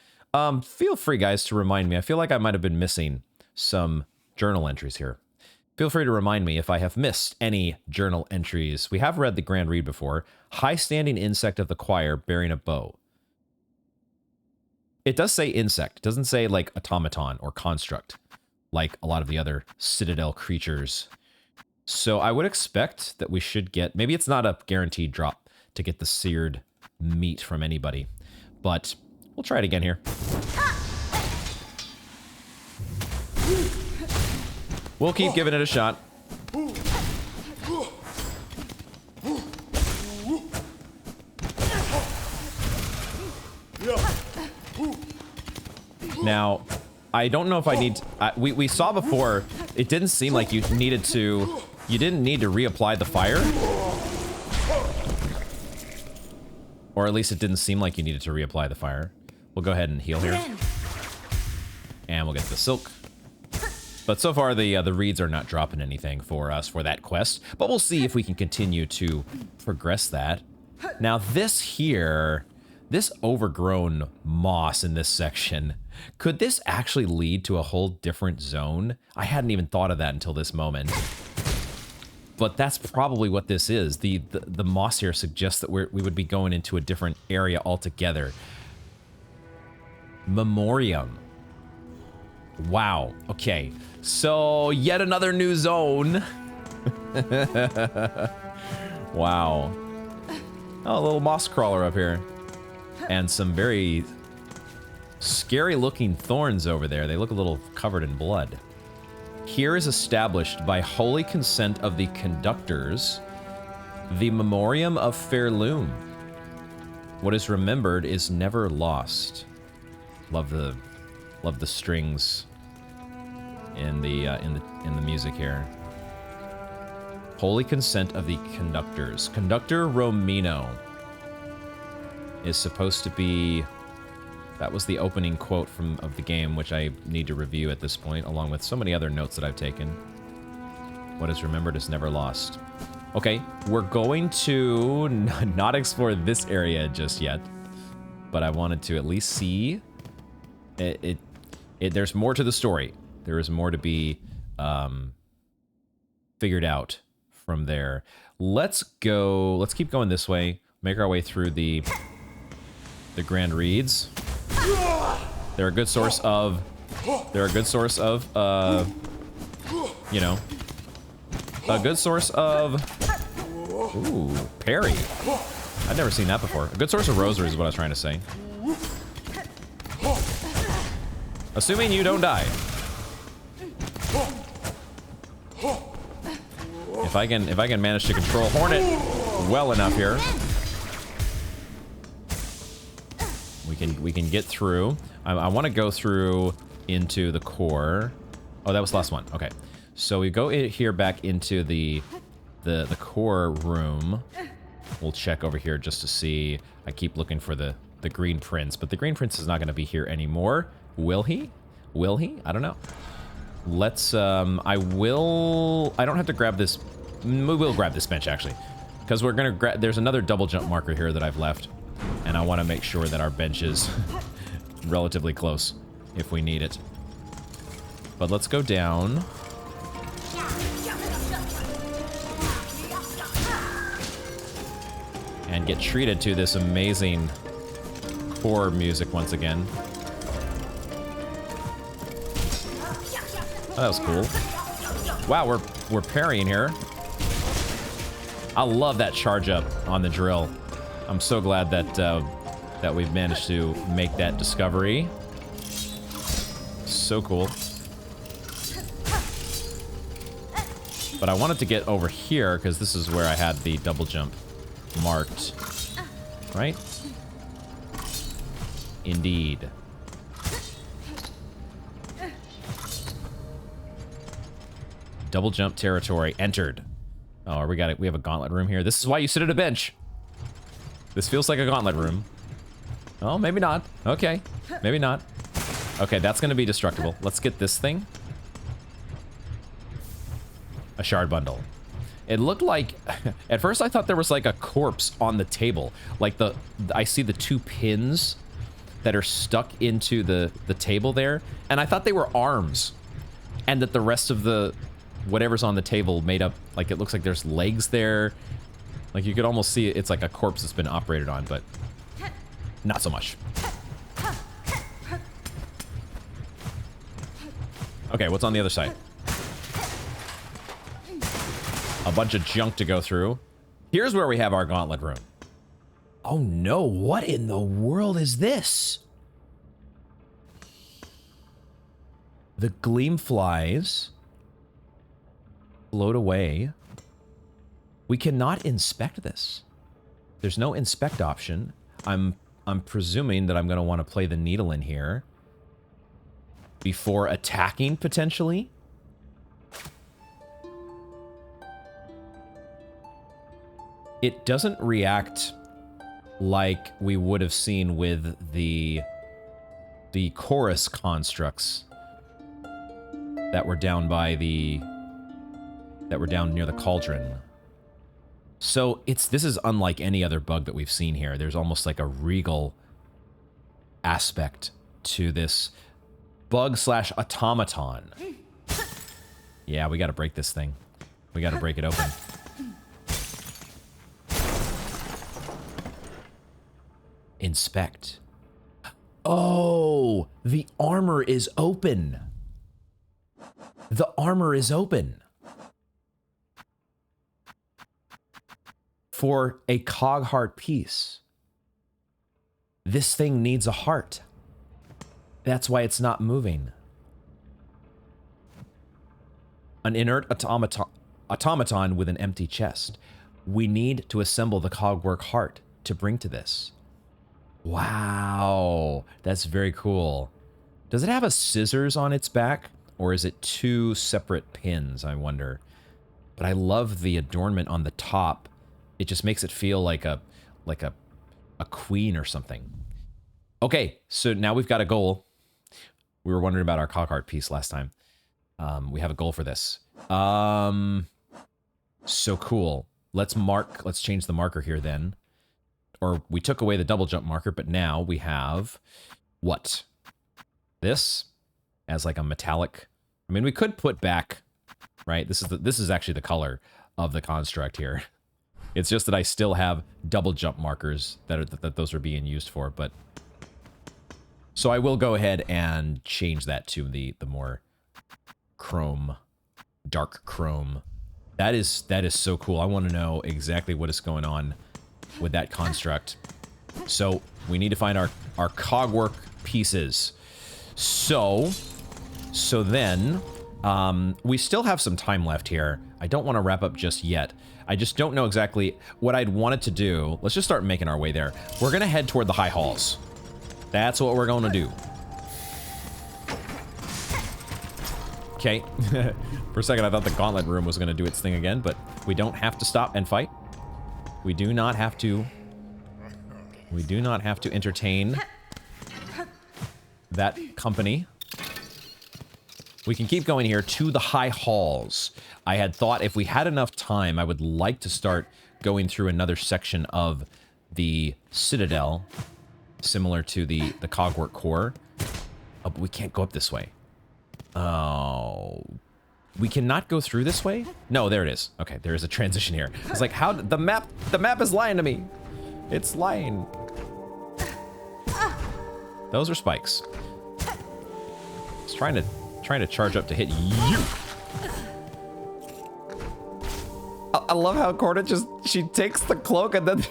Feel free, guys, to remind me. I feel like I might have been missing some journal entries here. Feel free to remind me if I have missed any journal entries. We have read the Grand Read before. High-standing insect of the choir bearing a bow. It does say insect. It doesn't say, like, automaton or construct, like a lot of the other Citadel creatures. So I would expect that we should get... Maybe it's not a guaranteed drop to get the seared meat from anybody, but we'll try it again here. We'll keep giving it a shot. Now, I don't know if I need... we saw before, it didn't seem like you needed to... You didn't need to reapply the fire. Or at least it didn't seem like you needed to reapply the fire. We'll go ahead and heal here. And we'll get the silk. But so far, the reeds are not dropping anything for us for that quest. But we'll see if we can continue to progress that. Now, this here... This overgrown moss in this section, could this actually lead to a whole different zone? I hadn't even thought of that until this moment. But that's probably what this is. The moss here suggests that we would be going into a different area altogether. Memoriam. Wow. Okay. So, yet another new zone. Wow. Oh, a little moss crawler up here. And some very scary looking thorns over there. They look a little covered in blood. Here is established by holy consent of the conductors the memoriam of Pharloom. What is remembered is never lost. Love the strings in the music here. Holy consent of the conductors. Conductor Romino is supposed to be. That was the opening quote of the game, which I need to review at this point, along with so many other notes that I've taken. What is remembered is never lost. Okay, we're going to not explore this area just yet, but I wanted to at least see it. There's more to the story. There is more to be figured out from there. Let's keep going this way. Make our way through the Grand Reeds. They're a good source of, you know, a good source of, ooh, parry. I've never seen that before. A good source of rosaries is what I was trying to say. Assuming you don't die. If I can manage to control Hornet well enough here, we can get through. I want to go through into the core. Oh, that was the last one. Okay, so we go here back into the core room. We'll check over here just to see. I keep looking for the Green Prince, but the Green Prince is not going to be here anymore. Will he? Will he? I don't know. Let's, I don't have to grab this. We will grab this bench, actually. Because we're going to grab, there's another double jump marker here that I've left. And I want to make sure that our bench is relatively close if we need it. But let's go down. And get treated to this amazing core music once again. Oh, that was cool. Wow, we're parrying here. I love that charge up on the drill. I'm so glad that that we've managed to make that discovery. So cool. But I wanted to get over here because this is where I had the double jump marked. Right? Indeed. Double jump territory entered. Oh, we got it. We have a gauntlet room here. This is why you sit at a bench. This feels like a gauntlet room. Oh, maybe not. Okay. Maybe not. Okay, that's going to be destructible. Let's get this thing. A shard bundle. It looked like... At first, I thought there was like a corpse on the table. Like I see the two pins that are stuck into the table there. And I thought they were arms. And that the rest of the... whatever's on the table made up... Like, it looks like there's legs there. Like, you could almost see it's like a corpse that's been operated on, but not so much. Okay, what's on the other side? A bunch of junk to go through. Here's where we have our gauntlet room. Oh no, what in the world is this? The gleam flies float away. We cannot inspect this. There's no inspect option. I'm presuming that I'm going to want to play the needle in here before attacking, potentially. It doesn't react like we would have seen with the chorus constructs that were down by that were down near the cauldron. So this is unlike any other bug that we've seen here. There's almost like a regal aspect to this bug/automaton. Yeah, we got to break this thing. We got to break it open. Inspect. Oh, the armor is open. The armor is open. For a Cogheart piece. This thing needs a heart. That's why it's not moving. An inert automaton with an empty chest. We need to assemble the cogwork heart to bring to this. Wow, that's very cool. Does it have a scissors on its back, or is it two separate pins, I wonder? But I love the adornment on the top. It just makes it feel like a queen or something. Okay, so now we've got a goal. We were wondering about our cog heart piece last time. We have a goal for this. So cool. Let's change the marker here then. Or we took away the double jump marker, but now we have what? This as like a metallic. I mean, we could put back, right? This is actually the color of the construct here. It's just that I still have double jump markers that those are being used for, but so I will go ahead and change that to the more chrome, dark chrome. That is so cool. I want to know exactly what is going on with that construct. So we need to find our cogwork pieces. So then we still have some time left here. I don't want to wrap up just yet. I just don't know exactly what I'd wanted to do. Let's just start making our way there. We're gonna head toward the high halls. That's what we're gonna do. Okay. For a second I thought the gauntlet room was gonna do its thing again, but we don't have to stop and fight. We do not have to entertain that company. We can keep going here to the high halls. I had thought if we had enough time, I would like to start going through another section of the Citadel, similar to the cogwork core. Oh, but we can't go up this way. Oh, we cannot go through this way? No, there it is. Okay, there is a transition here. It's like, how the map is lying to me. It's lying. Those are spikes. It's trying to charge up to hit you. I love how Corda she takes the cloak and then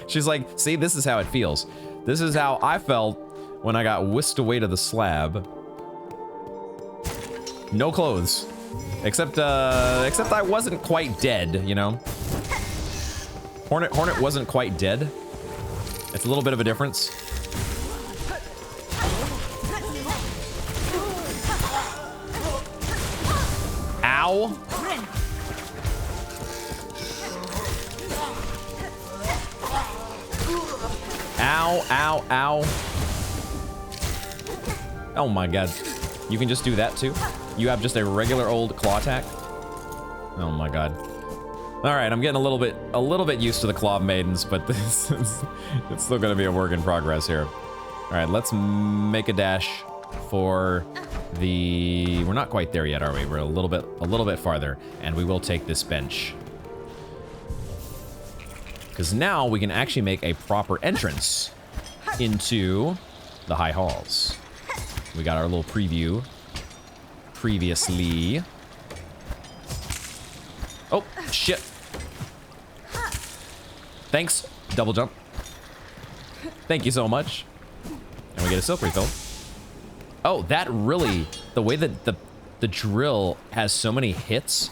she's like, see, this is how it feels. This is how I felt when I got whisked away to the slab. No clothes. Except I wasn't quite dead, you know? Hornet wasn't quite dead. It's a little bit of a difference. Ow! Ow, ow, ow. Oh my god. You can just do that too? You have just a regular old claw attack? Oh my god. Alright, I'm getting a little bit used to the claw maidens, but this is, it's still gonna be a work in progress here. Alright, let's make a dash for the... We're not quite there yet, are we? We're a little bit farther, and we will take this bench. Because now we can actually make a proper entrance into the high halls. We got our little preview previously. Oh, shit. Thanks, double jump. Thank you so much. And we get a silk refill. Oh, that really, the way that the drill has so many hits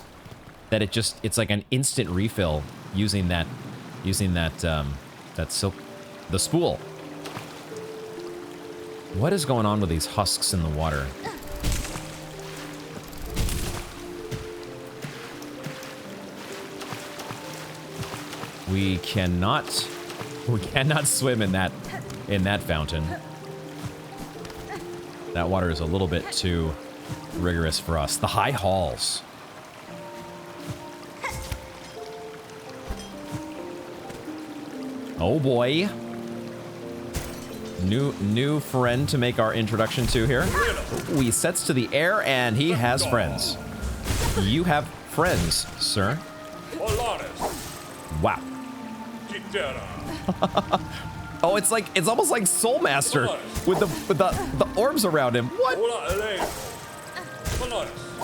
that it's like an instant refill using that silk, the spool. What is going on with these husks in the water? We cannot swim in that fountain. That water is a little bit too rigorous for us. The high halls. Oh boy. New friend to make our introduction to here. He sets to the air and he has friends. You have friends, sir. Wow. Oh, it's almost like Soul Master with the orbs around him. What?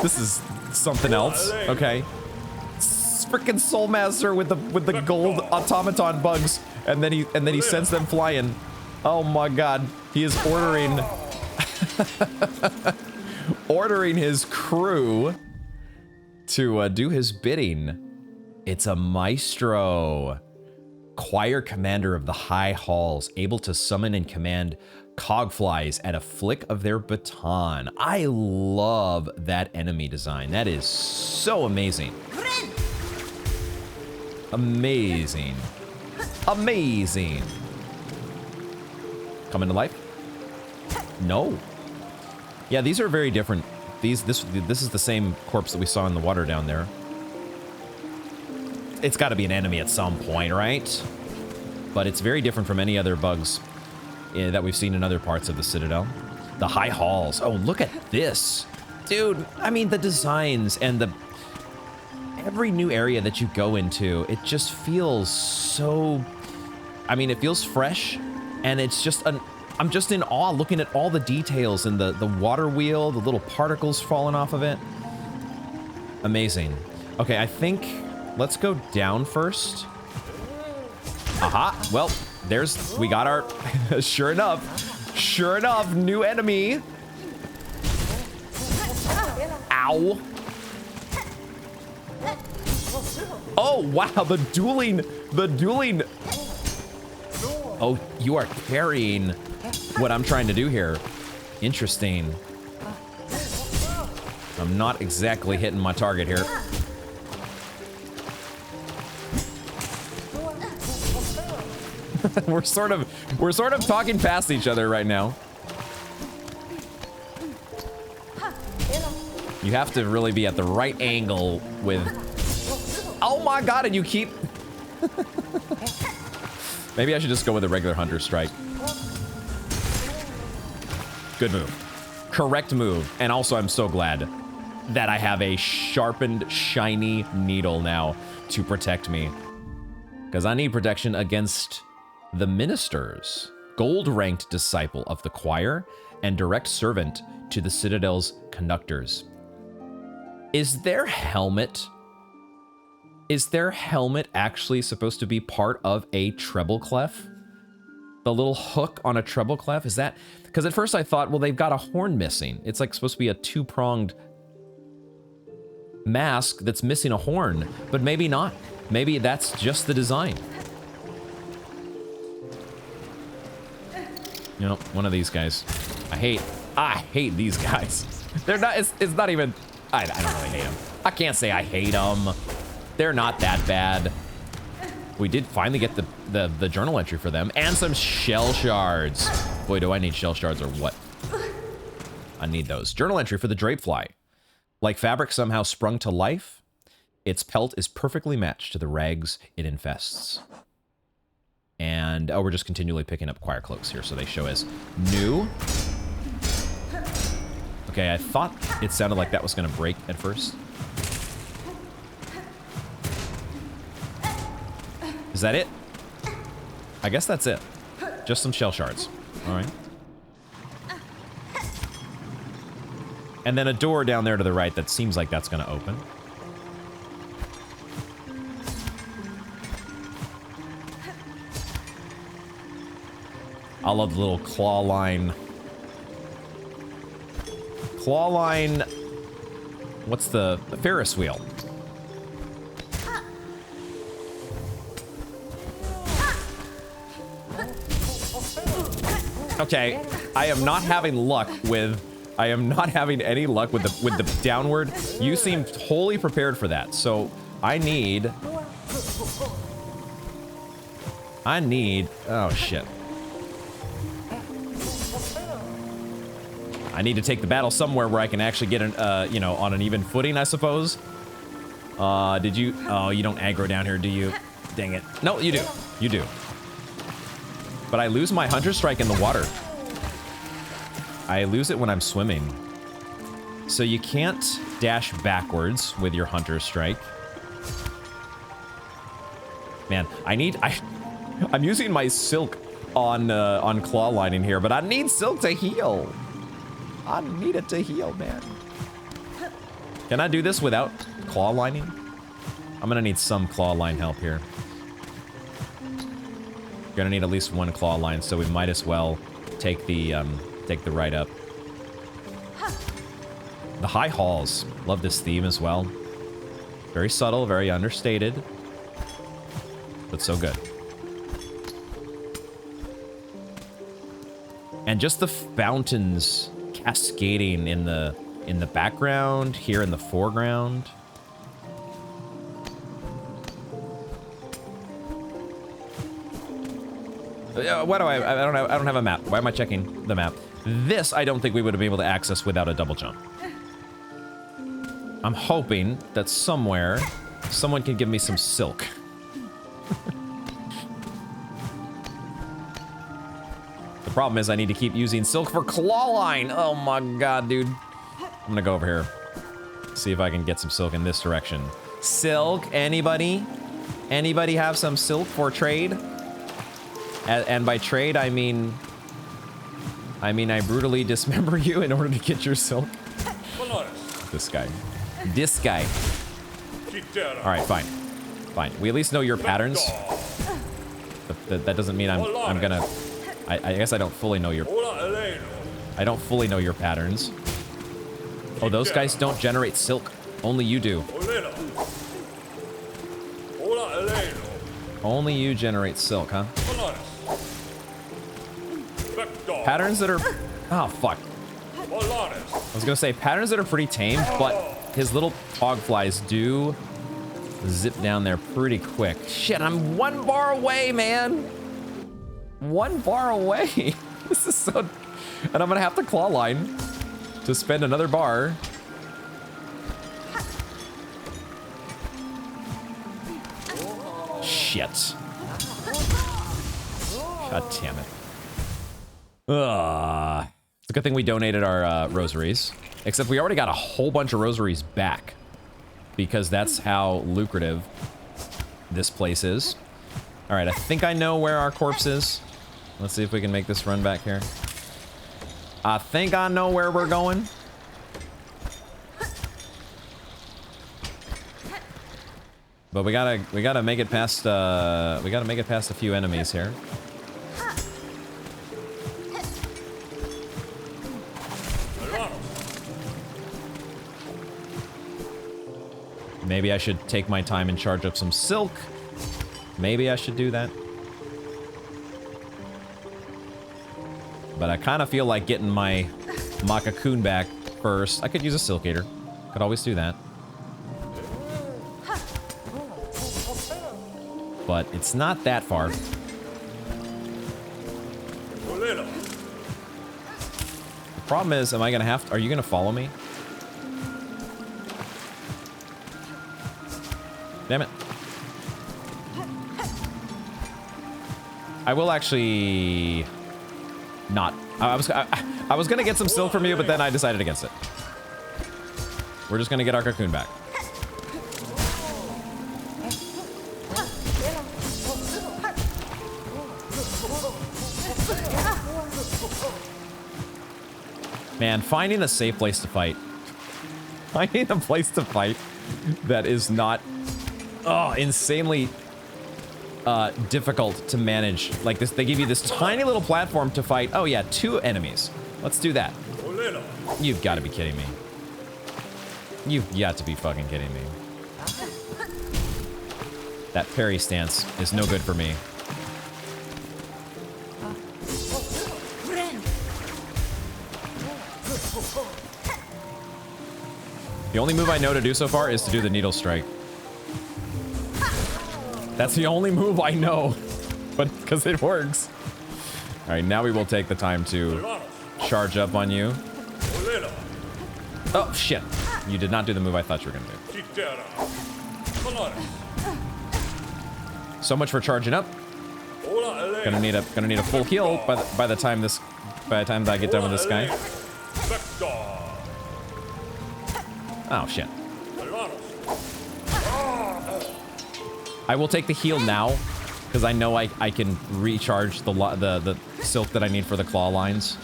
This is something else. Okay. Frickin' Soul Master with the gold automaton bugs, and then he sends them flying. Oh my god. He is ordering... ordering his crew to do his bidding. It's a maestro. Choir commander of the high halls, able to summon and command cogflies at a flick of their baton. I love that enemy design. That is so amazing. Amazing. Amazing. Coming to life? No. Yeah, these are very different. This is the same corpse that we saw in the water down there. It's got to be an enemy at some point, right? But it's very different from any other bugs that we've seen in other parts of the Citadel. The high halls. Oh, look at this. Dude, I mean, the designs and every new area that you go into, it just feels so... I mean, it feels fresh, and it's just I'm just in awe looking at all the details and the water wheel, the little particles falling off of it. Amazing. Okay, I think let's go down first. Aha. Well, we got our, sure enough, new enemy. Ow. Oh, wow, the dueling. Oh, you are carrying what I'm trying to do here. Interesting. I'm not exactly hitting my target here. We're sort of talking past each other right now. You have to really be at the right angle with... Oh my god, and you keep... Maybe I should just go with a regular Hunter Strike. Good move. Correct move. And also, I'm so glad that I have a sharpened, shiny needle now to protect me. Because I need protection against the ministers. Gold-ranked disciple of the choir and direct servant to the Citadel's conductors. Is their helmet actually supposed to be part of a treble clef? The little hook on a treble clef? Is that... Because at first I thought, well, they've got a horn missing. It's like supposed to be a two-pronged mask that's missing a horn, but maybe not. Maybe that's just the design. You know, one of these guys. I hate these guys. They're not, it's not even... I don't really hate them. I can't say I hate them. They're not that bad. We did finally get the journal entry for them and some shell shards. Boy, do I need shell shards or what? I need those. Journal entry for the drapefly. Like fabric somehow sprung to life, its pelt is perfectly matched to the rags it infests. And, oh, we're just continually picking up choir cloaks here, so they show as new. Okay, I thought it sounded like that was going to break at first. Is that it? I guess that's it. Just some shell shards. All right. And then a door down there to the right that seems like that's going to open. I love the little claw line. Claw line. What's the Ferris wheel? Okay, I am not having luck with... I am not having any luck with the downward. You seem wholly prepared for that, so I need... Oh, shit. I need to take the battle somewhere where I can actually get an, you know, on an even footing, I suppose. Did you... Oh, you don't aggro down here, do you? Dang it. No, you do. You do. But I lose my Hunter Strike in the water. I lose it when I'm swimming. So you can't dash backwards with your Hunter Strike. Man, I'm using my Silk on claw lining here, but I need Silk to heal. I need it to heal, man. Can I do this without claw lining? I'm gonna need some claw line help here. Gonna need at least one claw line, so we might as well take the right up. The high halls. Love this theme as well. Very subtle, very understated, but so good. And just the fountains cascading in the background, here in the foreground. Why do I don't have a map. Why am I checking the map? This I don't think we would have been able to access without a double jump. I'm hoping that somewhere someone can give me some silk. The problem is I need to keep using silk for claw line. Oh my god, dude. I'm gonna go over here. See if I can get some silk in this direction. Silk, anybody? Anybody have some silk for trade? And by trade, I mean I brutally dismember you in order to get your silk. This guy. This guy. Alright, fine. Fine. We at least know your patterns. That doesn't mean I'm gonna... I guess I don't fully know your... I don't fully know your patterns. Oh, those guys don't generate silk. Only you do. Only you generate silk, huh? Patterns that are... Oh, fuck. I was gonna say, patterns that are pretty tame, but his little hogflies do zip down there pretty quick. Shit, I'm 1 bar away, man! 1 bar away! This is so... And I'm gonna have to claw line to spend another bar. Shit. God damn it. It's a good thing we donated our rosaries. Except we already got a whole bunch of rosaries back. Because that's how lucrative this place is. Alright, I think I know where our corpse is. Let's see if we can make this run back here. I think I know where we're going. But we gotta make it past a few enemies here. Maybe I should take my time and charge up some silk. Maybe I should do that. But I kind of feel like getting my cocoon back first. I could use a silkator. Could always do that. But it's not that far. The problem is, am I gonna have to, are you gonna follow me? Damn it. I will actually not. I was gonna get some silk from you, but then I decided against it. We're just gonna get our cocoon back. Man, finding a safe place to fight. Finding a place to fight that is not insanely difficult to manage. Like this, they give you this tiny little platform to fight. Oh yeah, 2 enemies. Let's do that. You've got to be kidding me. You've got to be fucking kidding me. That parry stance is no good for me. The only move I know to do so far is to do the needle strike. That's the only move I know, but because it works. All right, now we will take the time to charge up on you. Oh shit! You did not do the move I thought you were gonna do. So much for charging up. Gonna need a full heal by the time that I get done with this guy. Oh shit. I will take the heal now, because I know I can recharge the silk that I need for the claw lines.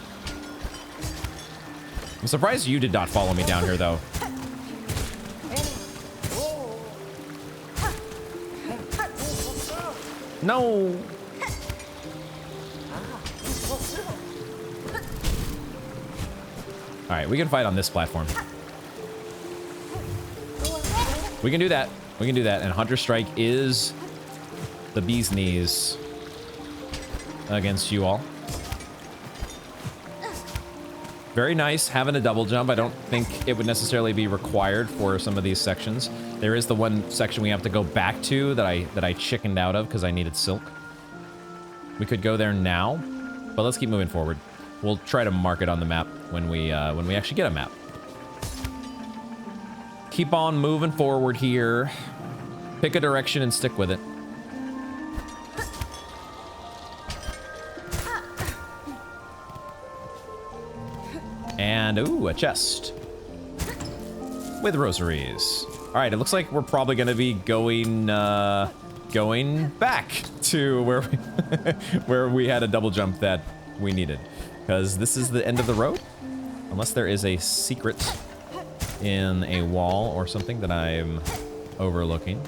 I'm surprised you did not follow me down here, though. No! All right, we can fight on this platform. We can do that. We can do that. And Hunter Strike is the bee's knees against you all. Very nice having a double jump. I don't think it would necessarily be required for some of these sections. There is the one section we have to go back to that I chickened out of because I needed silk. We could go there now, but let's keep moving forward. We'll try to mark it on the map when we actually get a map. Keep on moving forward here. Pick a direction and stick with it. And, ooh, a chest. With rosaries. Alright, it looks like we're probably gonna be going back to where we, where we had a double jump that we needed. Because this is the end of the road. Unless there is a secret in a wall or something that I'm overlooking.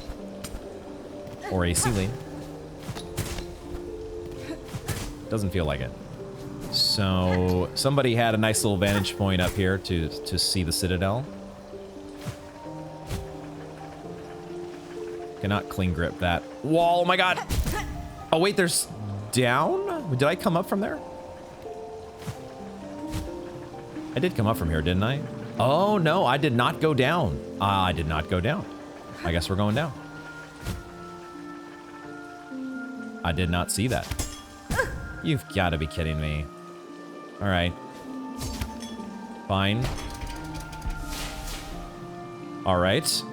Or a ceiling. Doesn't feel like it. So, somebody had a nice little vantage point up here to see the Citadel. Cannot clean grip that wall. Oh my god! Oh wait, there's down? Did I come up from there? I did come up from here, didn't I? Oh no, I did not go down. I did not go down. I guess we're going down. I did not see that. You've got to be kidding me. All right. Fine. All right.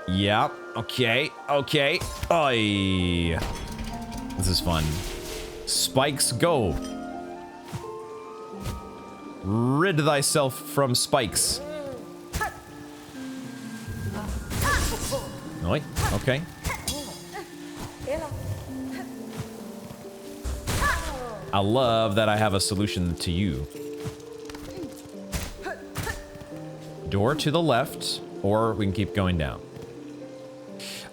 Yep. Okay. Okay. Oy. This is fun. Spikes go. Rid thyself from spikes. Oi. Okay. I love that I have a solution to you. Door to the left, or we can keep going down.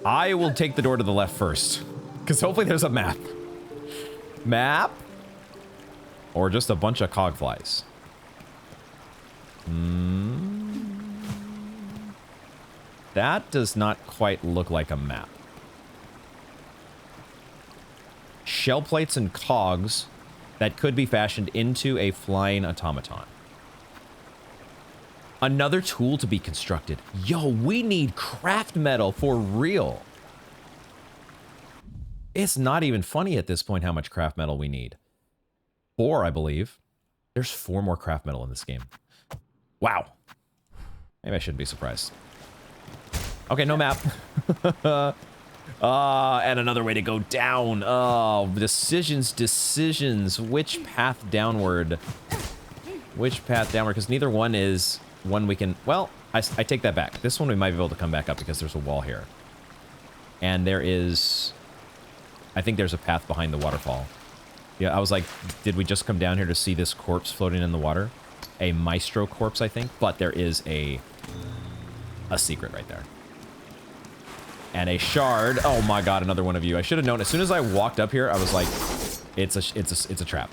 I will take the door to the left first, because hopefully there's a map. Map? Or just a bunch of cogflies. That does not quite look like a map. Shell plates and cogs that could be fashioned into a flying automaton. Another tool to be constructed. Yo, we need craft metal for real. It's not even funny at this point how much craft metal we need. 4, I believe. There's 4 more craft metal in this game. Wow. Maybe I shouldn't be surprised. Okay, no map. And another way to go down. Oh, decisions. Which path downward? Which path downward? Because neither one is one we can... Well, I take that back. This one we might be able to come back up because there's a wall here. And there is... I think there's a path behind the waterfall. Yeah, I was like, did we just come down here to see this corpse floating in the water? A maestro corpse, I think. But there is a secret right there. And a shard. Oh my god, another one of you. I should have known. As soon as I walked up here, I was like, it's a trap.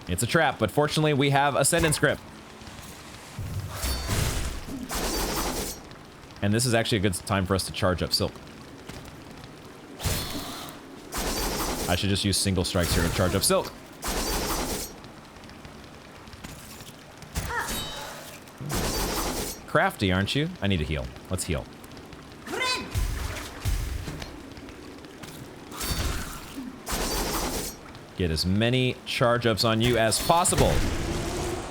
It's a trap, but fortunately we have Ascendance Grip. And this is actually a good time for us to charge up Silk. I should just use single strikes here to charge up Silk. Crafty, aren't you? I need to heal. Let's heal. Get as many charge ups on you as possible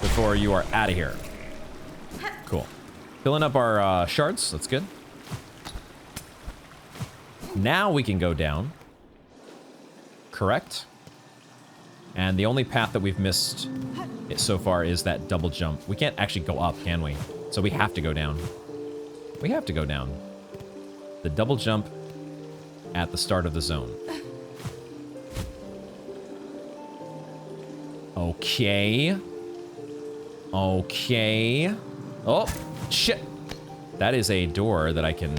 before you are out of here. Cool. Filling up our shards. That's good. Now we can go down. Correct. And the only path that we've missed so far is that double jump. We can't actually go up, can we? So we have to go down. We have to go down. The double jump at the start of the zone. Okay. Okay. Oh, shit. That is a door that I can...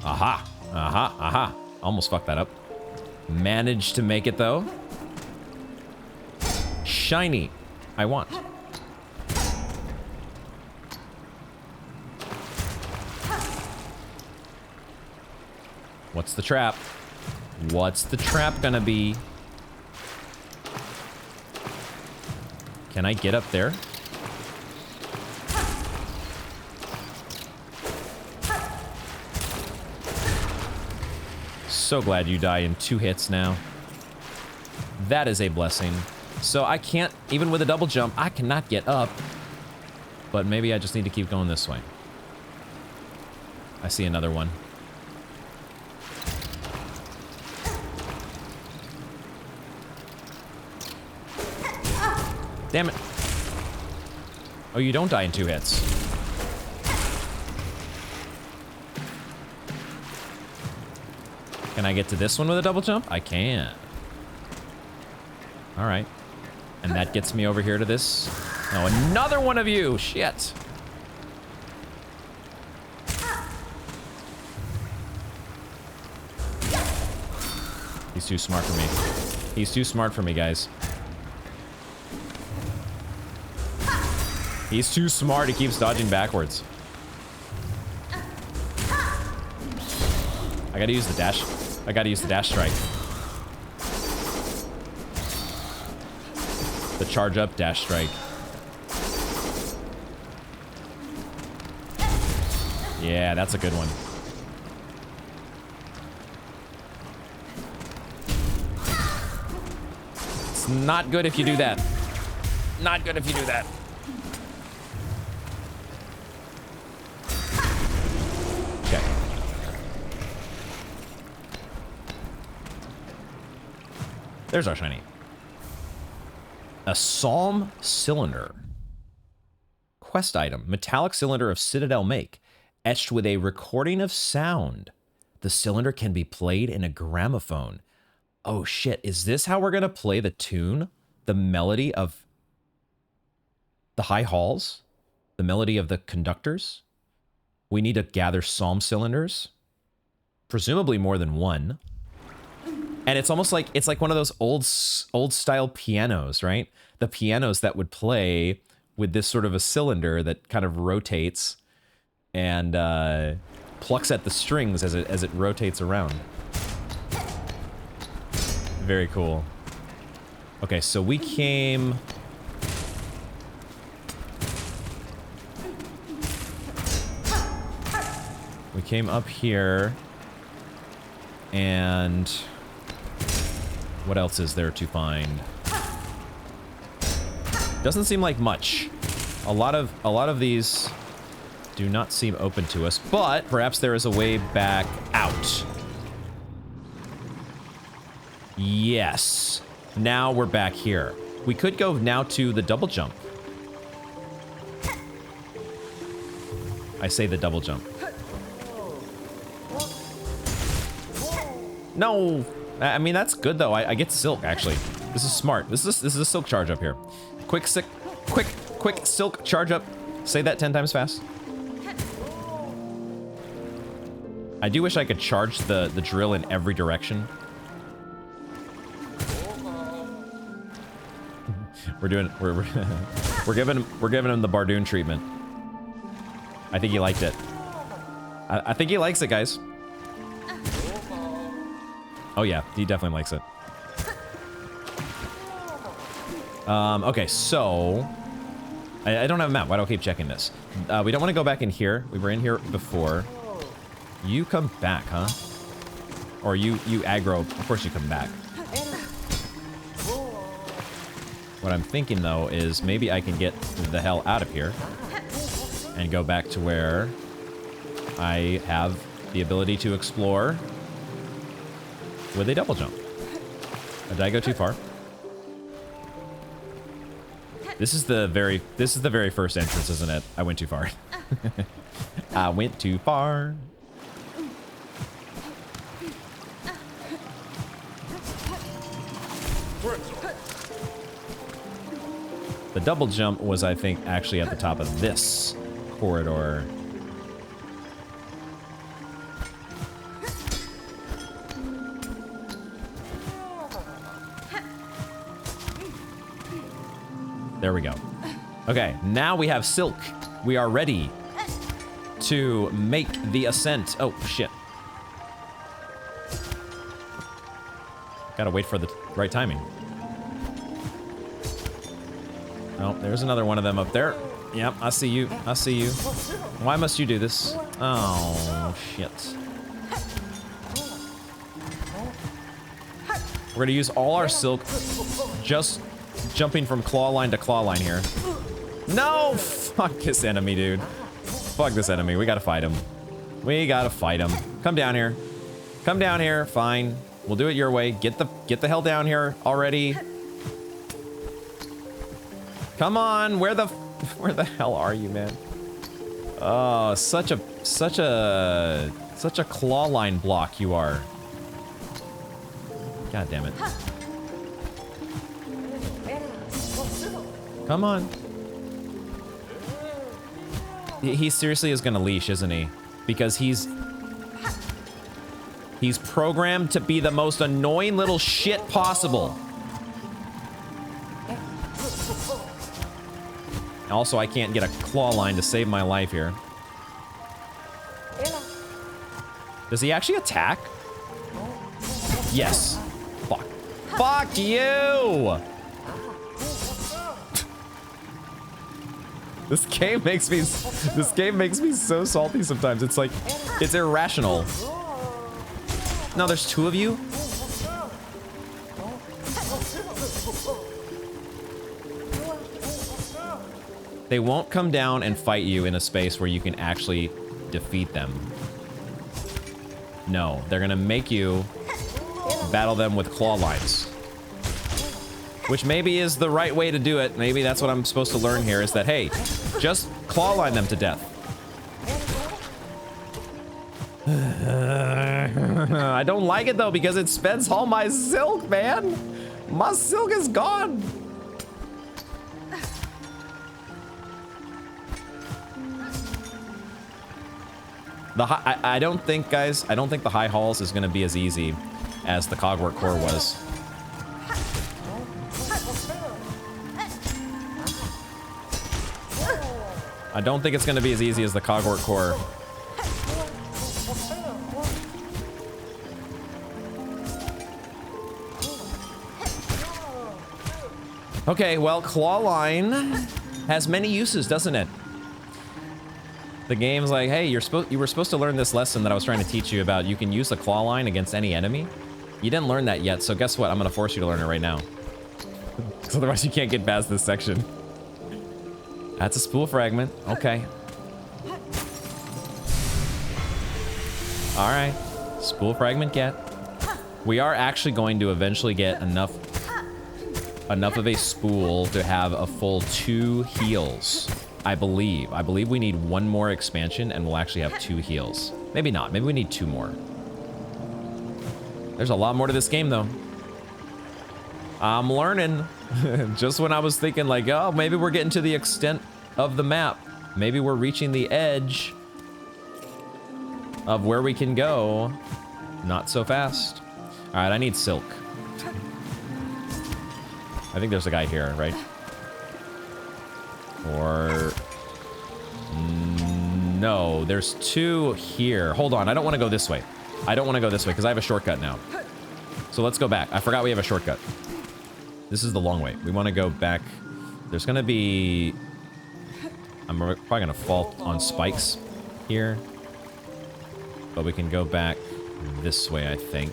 Aha! Aha! Aha! Almost fucked that up. Managed to make it, though. Shiny. I want. What's the trap? What's the trap gonna be? Can I get up there? So glad you die in 2 hits now. That is a blessing. So I can't, even with a double jump, I cannot get up. But maybe I just need to keep going this way. I see another one. Damn it. Oh, you don't die in 2 hits. Can I get to this one with a double jump? I can. All right. And that gets me over here to this. Oh, another one of you. Shit. He's too smart for me. He's too smart for me, guys. He's too smart. He keeps dodging backwards. I gotta use the dash. I gotta use the dash strike. The charge up dash strike. Yeah, that's a good one. It's not good if you do that. Not good if you do that. Okay. There's our shiny. A Psalm cylinder. Quest item. Metallic cylinder of Citadel make. Etched with a recording of sound. The cylinder can be played in a gramophone. Oh shit, is this how we're gonna play the tune? The melody of the high halls? The melody of the conductors? We need to gather psalm cylinders. Presumably more than one. And it's almost like, it's like one of those old style pianos, right? The pianos that would play with this sort of a cylinder that kind of rotates and plucks at the strings as it rotates around. Very cool. Okay, so we came... We came up here, and what else is there to find? Doesn't seem like much. A lot of these do not seem open to us, but perhaps there is a way back out. Yes. Now we're back here. We could go now to the double jump. I say the double jump. No! I mean, that's good, though. I get silk, actually. This is smart. This is a silk charge up here. Quick silk charge up. Say that 10 times fast. I do wish I could charge the drill in every direction. we're giving him the Bardoon treatment. I think he liked it. I think he likes it, guys. Oh yeah, he definitely likes it. Okay, so I don't have a map. Why do I keep checking this? We don't want to go back in here. We were in here before. You come back, huh? Or you aggro. Of course you come back. What I'm thinking, though, is maybe I can get the hell out of here and go back to where I have the ability to explore with a double jump. Did I go too far? This is the very first entrance, isn't it? I went too far. I went too far. The double jump was, I think, actually at the top of this corridor. There we go. Okay, now we have Silk. We are ready to make the ascent. Oh, shit. Gotta wait for the right timing. Oh, there's another one of them up there. Yep, I see you. I see you. Why must you do this? Oh, shit. We're gonna use all our Silk just jumping from claw line to claw line here. No! Fuck this enemy, dude. Fuck this enemy. We gotta fight him. We gotta fight him. Come down here. Come down here. Fine. We'll do it your way. Get the hell down here already. Come on. Where the hell are you, man? Oh, such a claw line block you are. God damn it. Come on. He seriously is gonna leash, isn't he? Because he's programmed to be the most annoying little shit possible. Also, I can't get a claw line to save my life here. Does he actually attack? Yes. Fuck. Fuck you! This game makes me so salty sometimes. It's like, it's irrational. No, there's two of you? They won't come down and fight you in a space where you can actually defeat them. No, they're gonna make you battle them with claw lines. Which maybe is the right way to do it. Maybe that's what I'm supposed to learn here, is that, hey, just claw line them to death. I don't like it, though, because it spends all my Silk, man. My Silk is gone. I don't think, guys, I don't think the High Halls is going to be as easy as the Cogwork Core was. I don't think it's going to be as easy as the Cogwork Core. Okay, well, Claw Line has many uses, doesn't it? The game's like, hey, you were supposed to learn this lesson that I was trying to teach you about. You can use the Claw Line against any enemy. You didn't learn that yet, so guess what? I'm going to force you to learn it right now. Because otherwise you can't get past this section. That's a spool fragment. Okay. Alright. Spool fragment get. We are actually going to eventually get enough of a spool to have a full 2 heals. I believe we need 1 more expansion and we'll actually have 2 heals. Maybe not. Maybe we need 2 more. There's a lot more to this game, though. I'm learning. Just when I was thinking, like, oh, maybe we're getting to the extent of the map. Maybe we're reaching the edge of where we can go. Not so fast. All right, I need Silk. I think there's a guy here, right? Or... no, there's 2 here. Hold on, I don't want to go this way. I don't want to go this way because I have a shortcut now. So let's go back. I forgot we have a shortcut. This is the long way. We want to go back. There's going to be... I'm probably going to fall on spikes here. But we can go back this way, I think.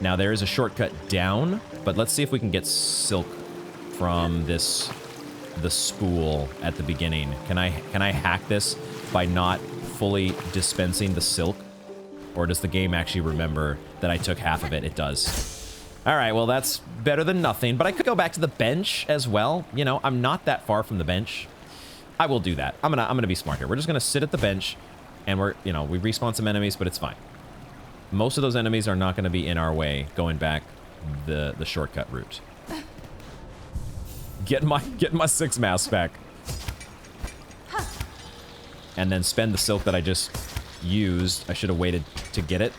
Now, there is a shortcut down, but let's see if we can get Silk from the spool at the beginning. Can I hack this by not fully dispensing the Silk? Or does the game actually remember that I took half of it? It does. All right, well, that's better than nothing. But I could go back to the bench as well. You know, I'm not that far from the bench. I will do that. I'm gonna be smart here. We're just gonna sit at the bench, and we respawn some enemies, but it's fine. Most of those enemies are not gonna be in our way going back the shortcut route. Get my 6 masks back. And then spend the silk that I just used. I should have waited to get it.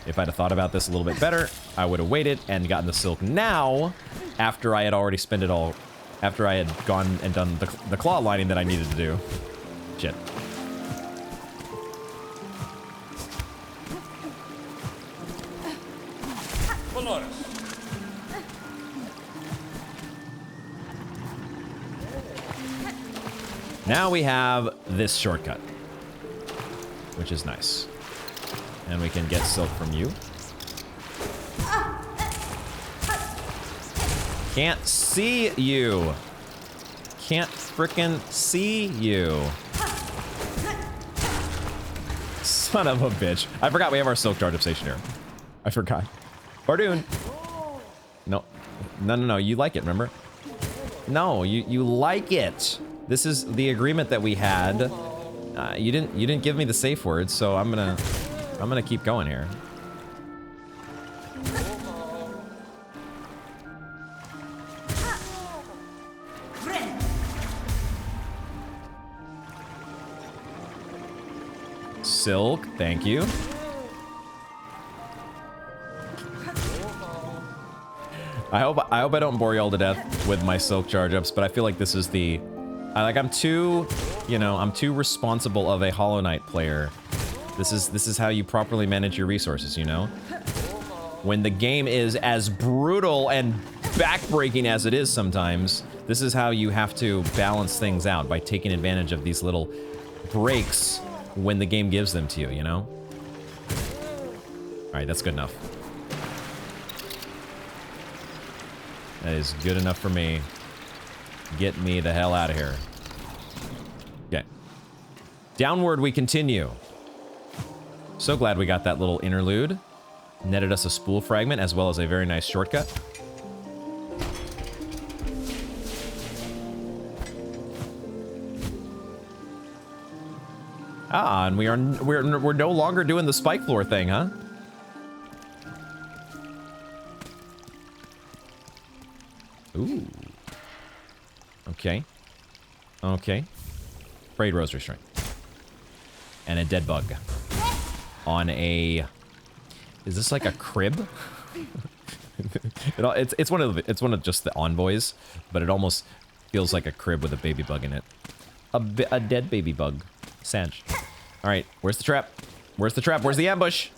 If I'd have thought about this a little bit better, I would have waited and gotten the silk now, after I had already spent it all, after I had gone and done the claw lining that I needed to do. Shit. Now we have this shortcut, which is nice. And we can get silk from you. Can't see you. Can't frickin' see you. Son of a bitch. I forgot we have our silk charge up station here. I forgot. Bardoon. No. No. You like it, remember? No, you like it. This is the agreement that we had. You didn't give me the safe word, so I'm gonna keep going here. Silk, thank you. I hope I don't bore you all to death with my silk charge ups, but I feel like this is the I'm too, I'm too responsible of a Hollow Knight player. This is how you properly manage your resources, you know? When the game is as brutal and backbreaking as it is sometimes, this is how you have to balance things out, by taking advantage of these little breaks when the game gives them to you, you know? Alright, that's good enough. That is good enough for me. Get me the hell out of here. Okay. Downward we continue. So glad we got that little interlude. Netted us a spool fragment as well as a very nice shortcut. Ah, and we're no longer doing the spike floor thing, huh? Ooh. Okay. Okay. Frayed rosary string. And a dead bug. On a... Is this like a crib? It's one of just the envoys, but it almost feels like a crib with a baby bug in it. A dead baby bug. Sanj. All right, where's the trap? Where's the trap? Where's the ambush?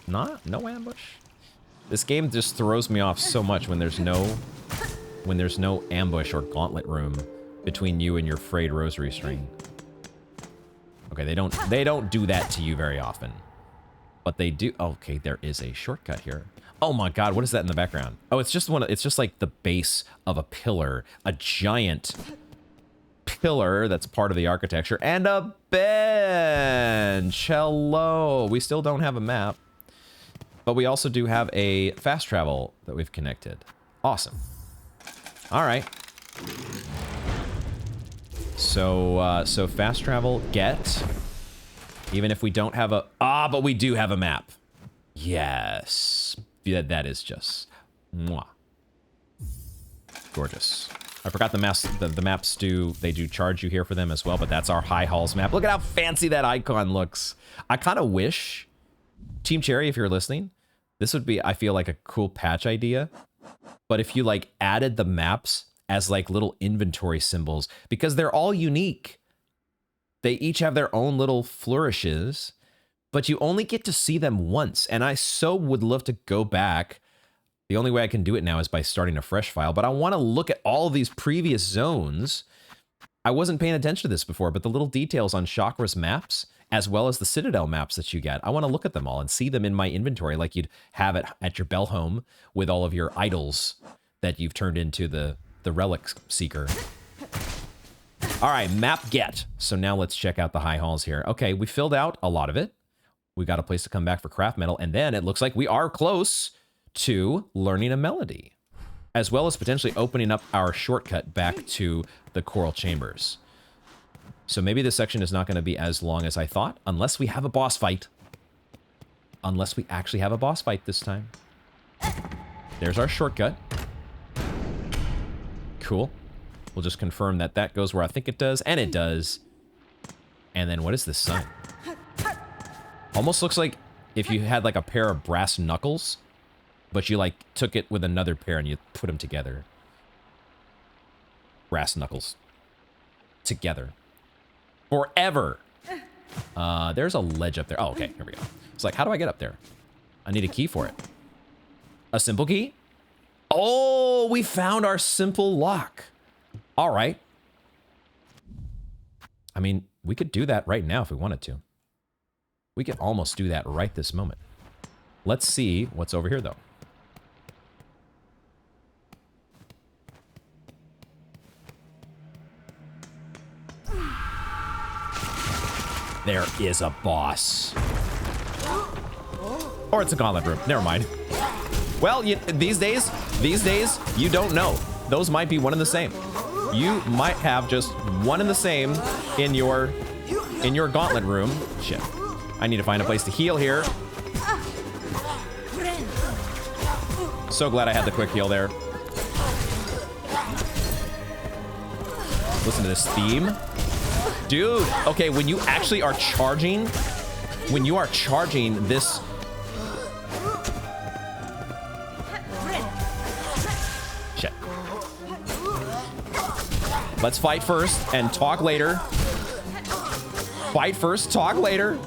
No ambush. This game just throws me off so much when there's no ambush or gauntlet room between you and your frayed rosary string. Okay, they don't do that to you very often. But they do. Okay, there is a shortcut here. Oh my god, what is that in the background? Oh, it's just like the base of a pillar, a giant pillar that's part of the architecture, and a bench. Hello. We still don't have a map, but we also do have a fast travel that we've connected. Awesome. All right. So fast travel get, even if we don't have a, but we do have a map. Yes. That is just mwah. Gorgeous. I forgot the maps they do charge you here for them as well, but that's our High Halls map. Look at how fancy that icon looks. I kind of wish, Team Cherry, if you're listening, this would be, I feel like, a cool patch idea. But if you like added the maps as like little inventory symbols, because they're all unique. They each have their own little flourishes, but you only get to see them once. And I so would love to go back. The only way I can do it now is by starting a fresh file, but I want to look at all of these previous zones. I wasn't paying attention to this before, but the little details on Chakra's maps, as well as the Citadel maps that you get, I want to look at them all and see them in my inventory like you'd have it at your bell home with all of your idols that you've turned into the relic seeker. All right, map get. So now let's check out the High Halls here. Okay, we filled out a lot of it. We got a place to come back for craft metal, and then it looks like we are close to learning a melody, as well as potentially opening up our shortcut back to the Coral Chambers. So maybe this section is not going to be as long as I thought, unless we have a boss fight. Unless we actually have a boss fight this time. There's our shortcut. Cool. We'll just confirm that that goes where I think it does, and it does. And then what is this sign? Almost looks like if you had like a pair of brass knuckles, but you like took it with another pair and you put them together. Brass knuckles. Together. Forever. There's a ledge up there. Oh, okay. Here we go. It's like, how do I get up there? I need a key for it. A simple key? Oh, we found our simple lock. All right. I mean, we could do that right now if we wanted to. We could almost do that right this moment. Let's see what's over here, though. There is a boss. Or it's a gauntlet room. Never mind. Well, these days, you don't know. Those might be one and the same. You might have just one and the same in your gauntlet room. Shit. I need to find a place to heal here. So glad I had the quick heal there. Listen to this theme. Dude, okay, when you actually are charging, this... Shit. Let's fight first and talk later. Fight first, talk later.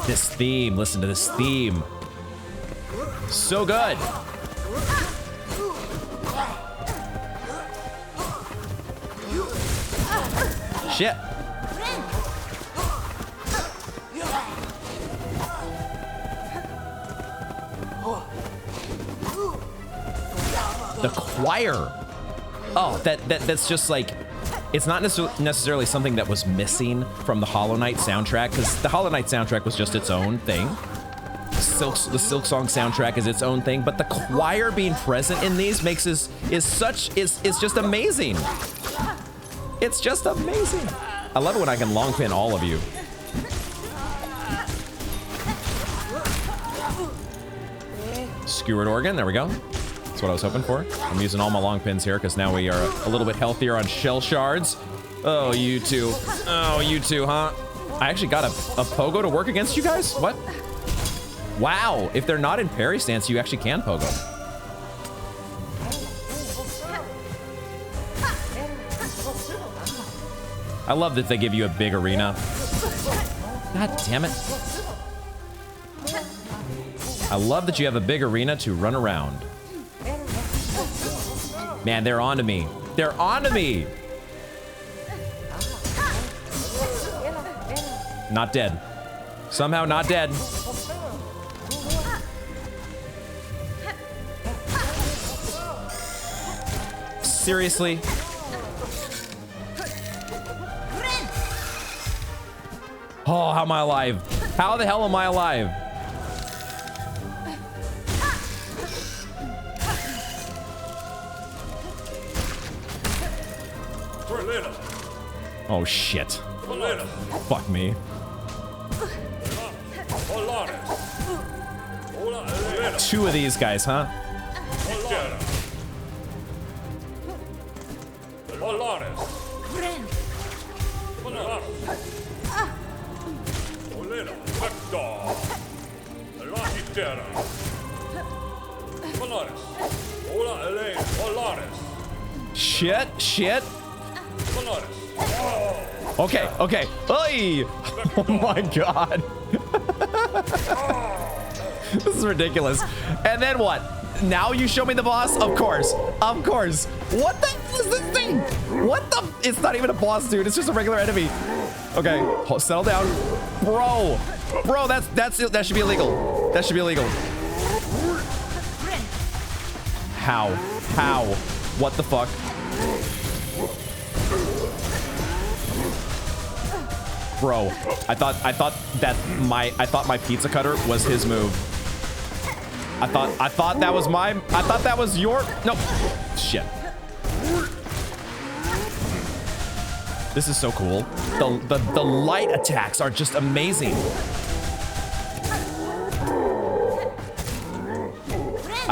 This theme, listen to this theme. So good. Shit. The choir. Oh, that's just like, it's not necessarily something that was missing from the Hollow Knight soundtrack, because the Hollow Knight soundtrack was just its own thing. The Silksong soundtrack is its own thing, but the choir being present in these makes is just amazing. It's just amazing. I love it when I can long pin all of you. Skewered organ, there we go. That's what I was hoping for. I'm using all my long pins here because now we are a little bit healthier on shell shards. Oh, you two. Oh, you two, huh? I actually got a pogo to work against you guys? What? Wow, if they're not in parry stance, you actually can pogo. I love that they give you a big arena. God damn it. I love that you have a big arena to run around. Man, they're onto me. They're onto me. Not dead. Somehow not dead. Seriously? Oh, how am I alive? How the hell am I alive? Oh shit. Fuck me. Two of these guys, huh? Shit, shit. Okay, okay. Oy! Oh my god. This is ridiculous. And then what? Now you show me the boss? Of course. Of course. What the is this thing? What the? It's not even a boss, dude. It's just a regular enemy. Okay, settle down. Bro. Bro, that should be illegal. That should be illegal. How? How? What the fuck? Bro, I thought my pizza cutter was his move. I thought that was mine. I thought that was your. Nope. Shit. This is so cool. The light attacks are just amazing.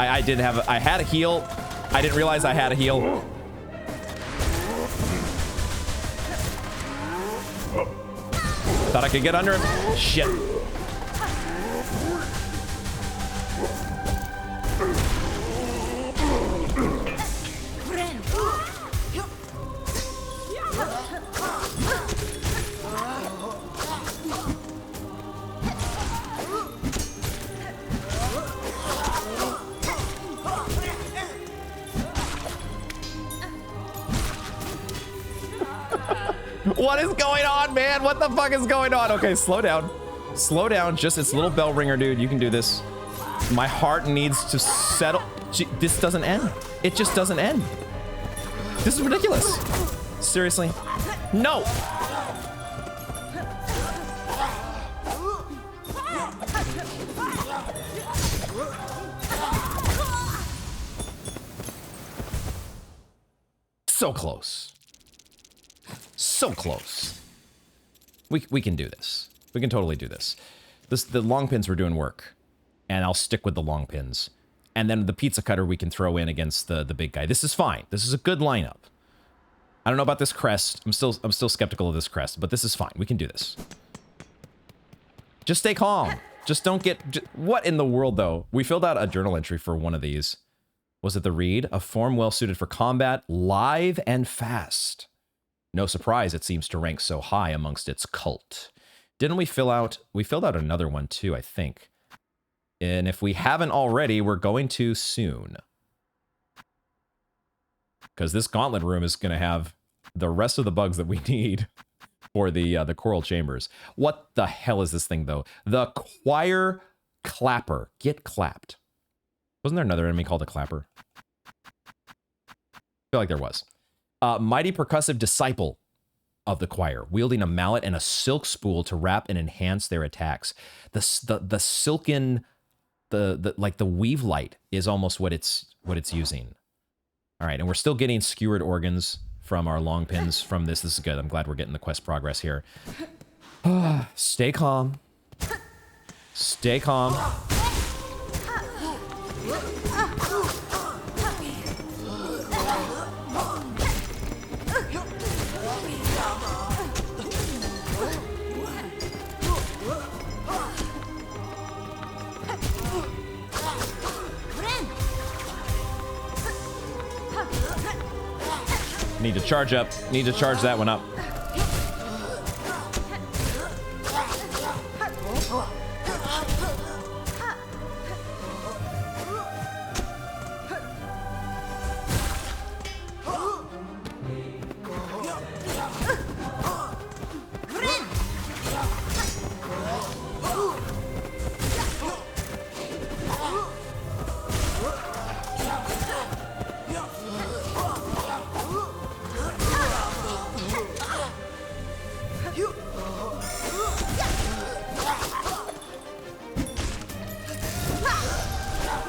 I didn't have, I had a heal. I didn't realize I had a heal. Thought I could get under him. Shit. What is going on, man? What the fuck is going on? Okay, slow down. Slow down. Just, it's a little bell ringer, dude. You can do this. My heart needs to settle. This doesn't end. It just doesn't end. This is ridiculous. Seriously. No. So close. So close. We can do this. We can totally do this. The long pins were doing work, and I'll stick with the long pins. And then the pizza cutter we can throw in against the big guy. This is fine. This is a good lineup. I don't know about this crest. I'm still skeptical of this crest, but this is fine. We can do this. Just stay calm. Just don't get... What in the world, though? We filled out a journal entry for one of these. Was it the read? A form well suited for combat, live and fast. No surprise it seems to rank so high amongst its cult. Didn't we fill out... We filled out another one too, I think. And if we haven't already, we're going to soon. Because this gauntlet room is going to have the rest of the bugs that we need for the coral chambers. What the hell is this thing, though? The choir clapper. Get clapped. Wasn't there another enemy called a clapper? I feel like there was. Mighty percussive disciple of the choir, wielding a mallet and a silk spool to wrap and enhance their attacks. The silken, like the weave light is almost what it's using. All right, and we're still getting skewered organs from our long pins from this. This is good. I'm glad we're getting the quest progress here. Stay calm. Stay calm. Need to charge up. Need to charge that one up.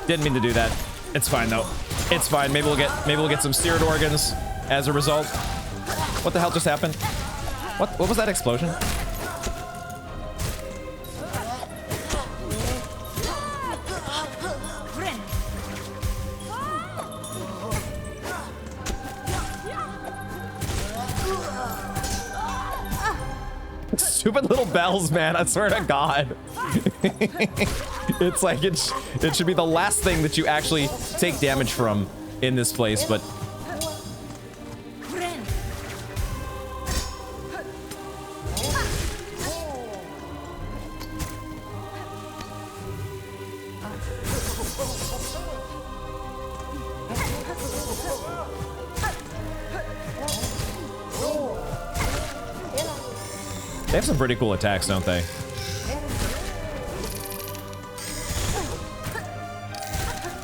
Didn't mean to do that. It's fine though. It's fine. Maybe we'll get some seared organs as a result. What the hell just happened? What was that explosion? Stupid little bells, man. I swear to God. It's like it should be the last thing that you actually take damage from in this place, but they have some pretty cool attacks, don't they?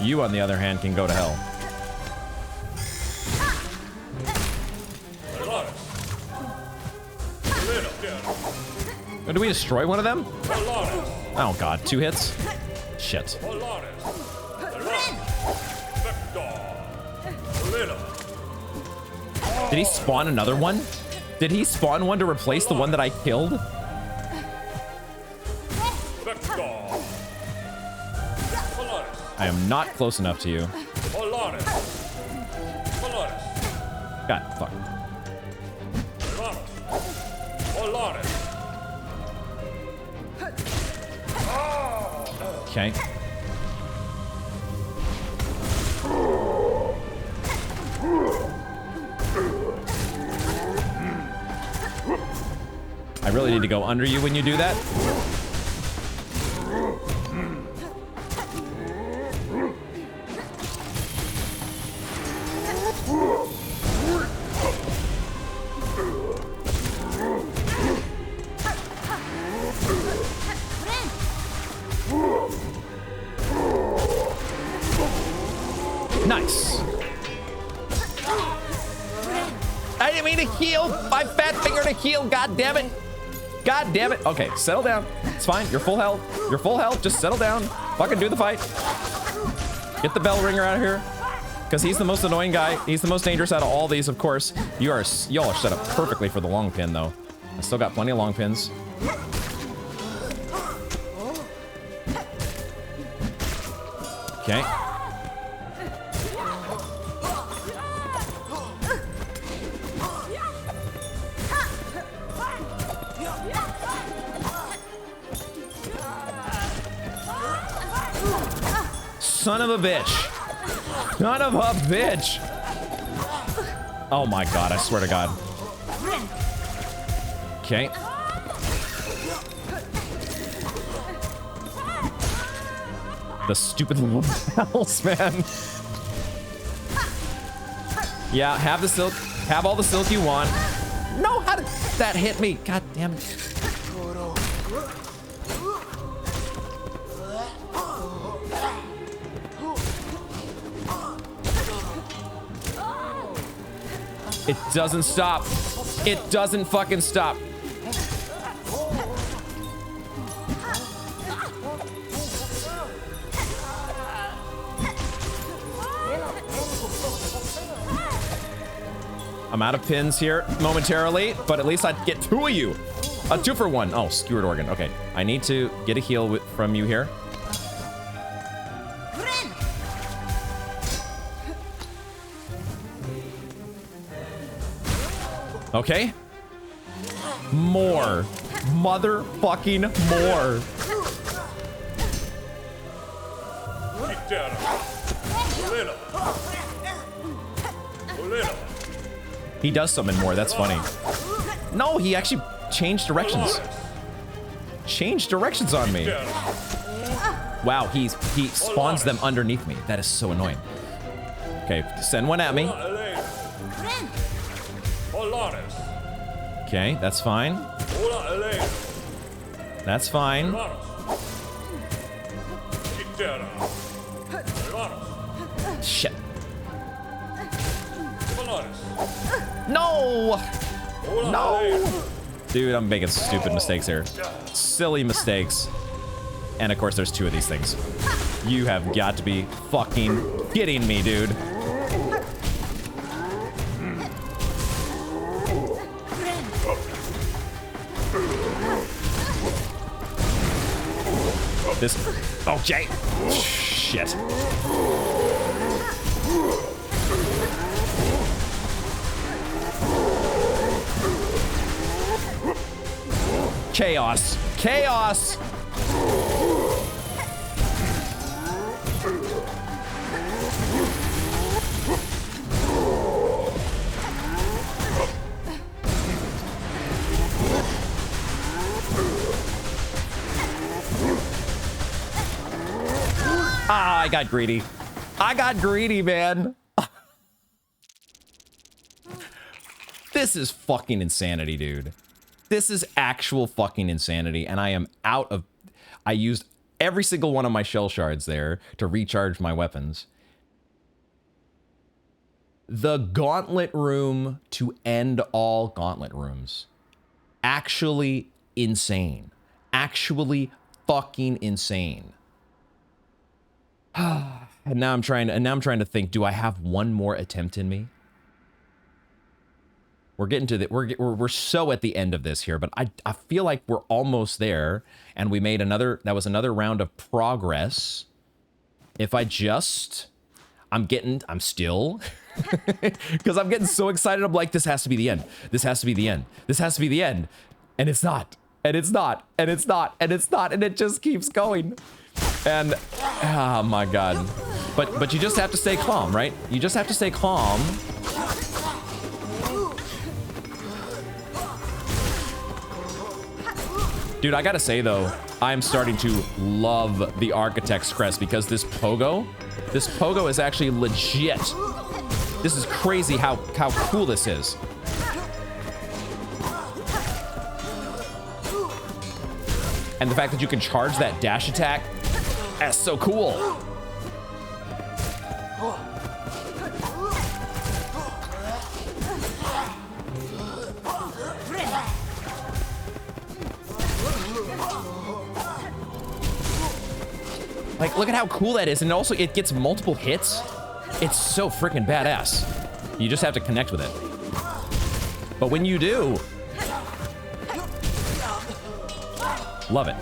You, on the other hand, can go to hell. Oh, did we destroy one of them? Oh god, 2 hits? Shit. Did he spawn another one? Did he spawn one to replace the one that I killed? I am not close enough to you. God, fuck. Okay. I really need to go under you when you do that. Nice. I didn't mean to heal. My fat finger to heal. God damn it. God damn it. Okay, settle down. It's fine. You're full health. You're full health. Just settle down. Fucking do the fight. Get the bell ringer out of here. Because he's the most annoying guy. He's the most dangerous out of all these, of course. Y'all are set up perfectly for the long pin, though. I still got plenty of long pins. Okay. Son of a bitch. Son of a bitch. Oh my god, I swear to god. Okay. The stupid little bells, man. Yeah, have the silk. Have all the silk you want. No, how did that hit me? God damn it. It doesn't stop. It doesn't fucking stop. I'm out of pins here momentarily, but at least I get two of you. A 2-for-1. Oh, skewered organ. Okay, I need to get a heal from you here. Okay. More. Motherfucking more. He does summon more. That's funny. No, he actually changed directions. Changed directions on me. Wow, he spawns them underneath me. That is so annoying. Okay, send one at me. Okay, that's fine. That's fine. Shit. No! No! Dude, I'm making stupid mistakes here. Silly mistakes. And of course, there's two of these things. You have got to be fucking kidding me, dude. This. Okay. Shit. Chaos. Chaos. Ah, I got greedy. I got greedy, man. This is fucking insanity, dude. This is actual fucking insanity, and I am out of... I used every single one of my shell shards there to recharge my weapons. The gauntlet room to end all gauntlet rooms. Actually insane. Actually fucking insane. And now I'm trying to think, do I have one more attempt in me? We're getting to the we're so at the end of this here, but I feel like we're almost there, and we made another, that was another round of progress. If I just... I'm still... Because I'm getting so excited. I'm like, this has to be the end. This has to be the end. This has to be the end. And it's not. And it's not. And it's not. And it's not. And it just keeps going. And... oh my god. But you just have to stay calm, right? You just have to stay calm. Dude, I gotta say though, I'm starting to love the Architect's Crest because this pogo is actually legit. This is crazy how cool this is. And the fact that you can charge that dash attack, that's so cool. Like, look at how cool that is. And also, it gets multiple hits. It's so freaking badass. You just have to connect with it. But when you do... love it.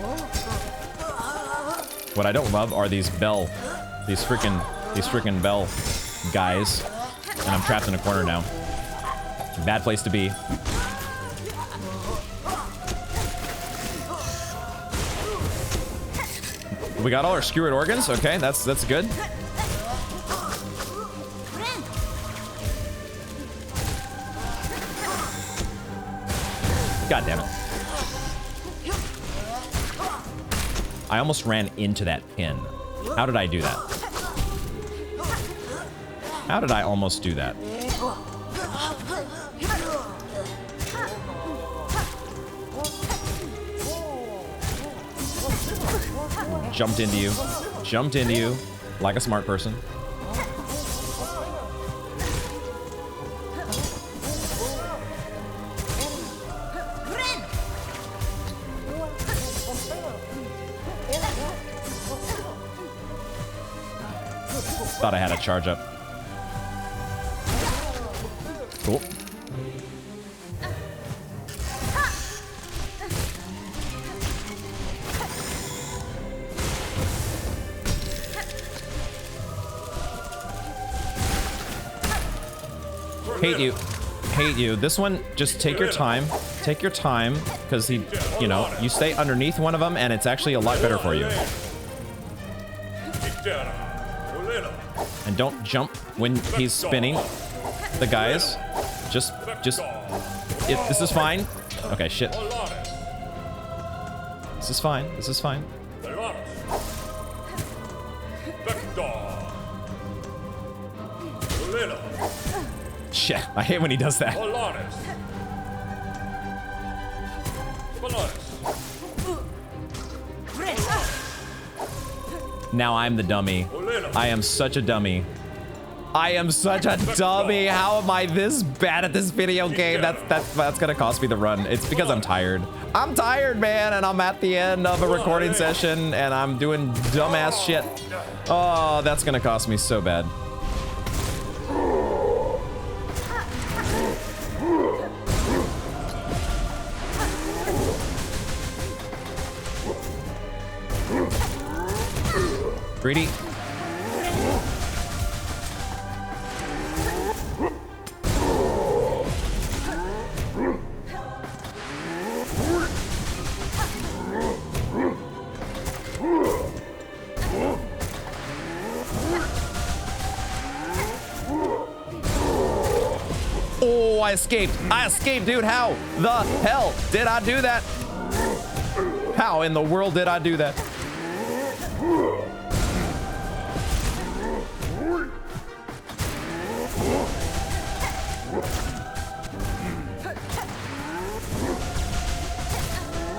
What I don't love are these freaking bell guys. And I'm trapped in a corner now. Bad place to be. We got all our skewered organs. Okay, that's good. God damn it. I almost ran into that pin. How did I do that? How did I almost do that? Jumped into you. Jumped into you like a smart person. Thought I had a charge up. Cool. Hate you. Hate you. This one, just take your time. Take your time, because he, you know, you stay underneath one of them, and it's actually a lot better for you. And don't jump when he's spinning the guys. Just, this is fine. Okay, shit. This is fine. This is fine. Shit, I hate when he does that. Now I'm the dummy. I am such a dummy. I am such a dummy. How am I this bad at this video game? That's gonna cost me the run. It's because I'm tired. I'm tired, man, and I'm at the end of a recording session and I'm doing dumbass shit. Oh, that's gonna cost me so bad. Greedy. Oh, I escaped. I escaped, dude. How the hell did I do that? How in the world did I do that?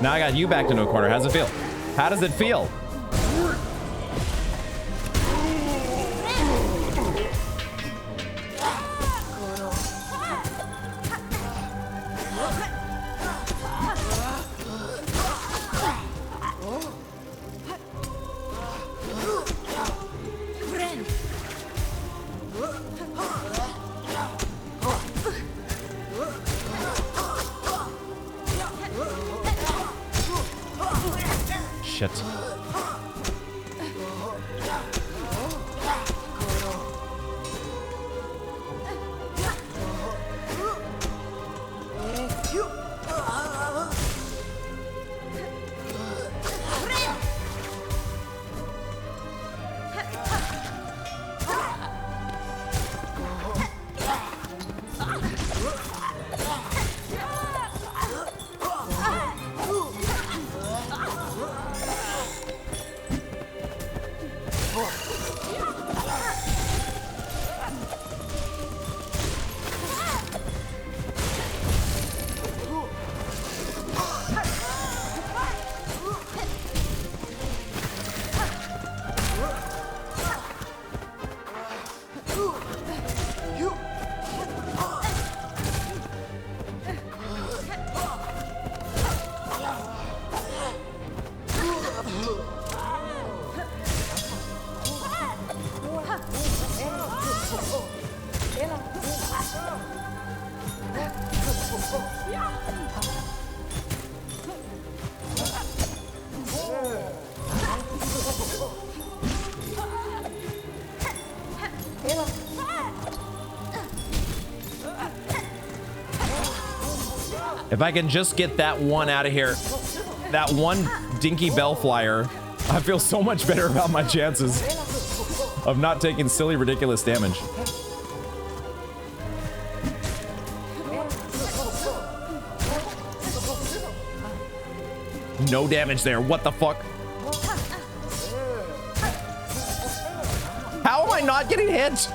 Now I got you backed into a corner. How's it feel? How does it feel? Shit. If I can just get that one out of here, that one dinky bell flyer, I feel so much better about my chances of not taking silly, ridiculous damage. No damage there. What the fuck? How am I not getting hit?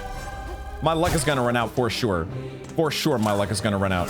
My luck is gonna run out for sure. For sure, my luck is gonna run out.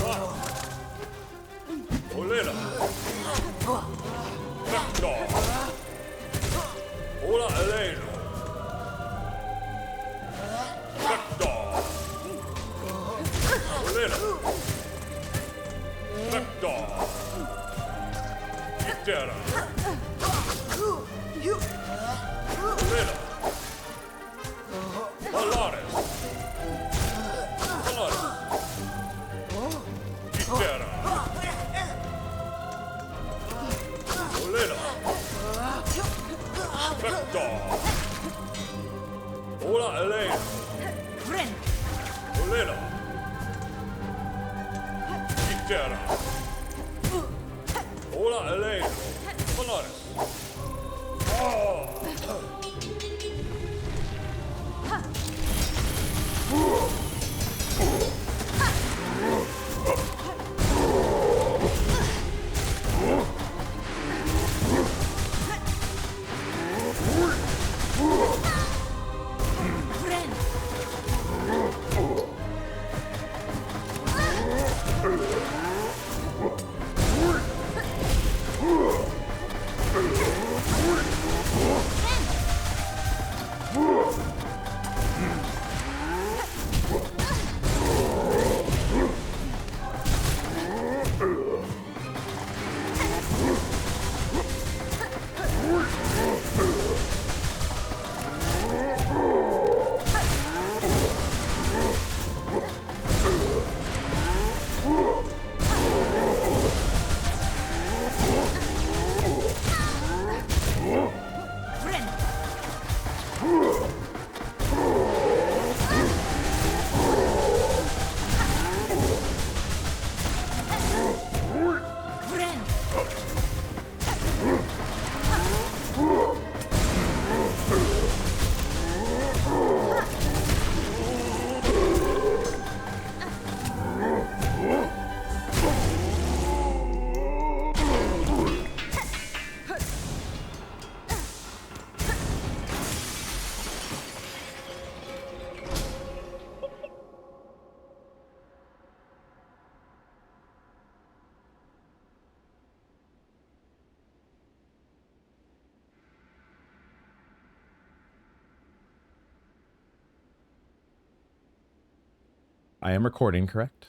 I am recording, correct?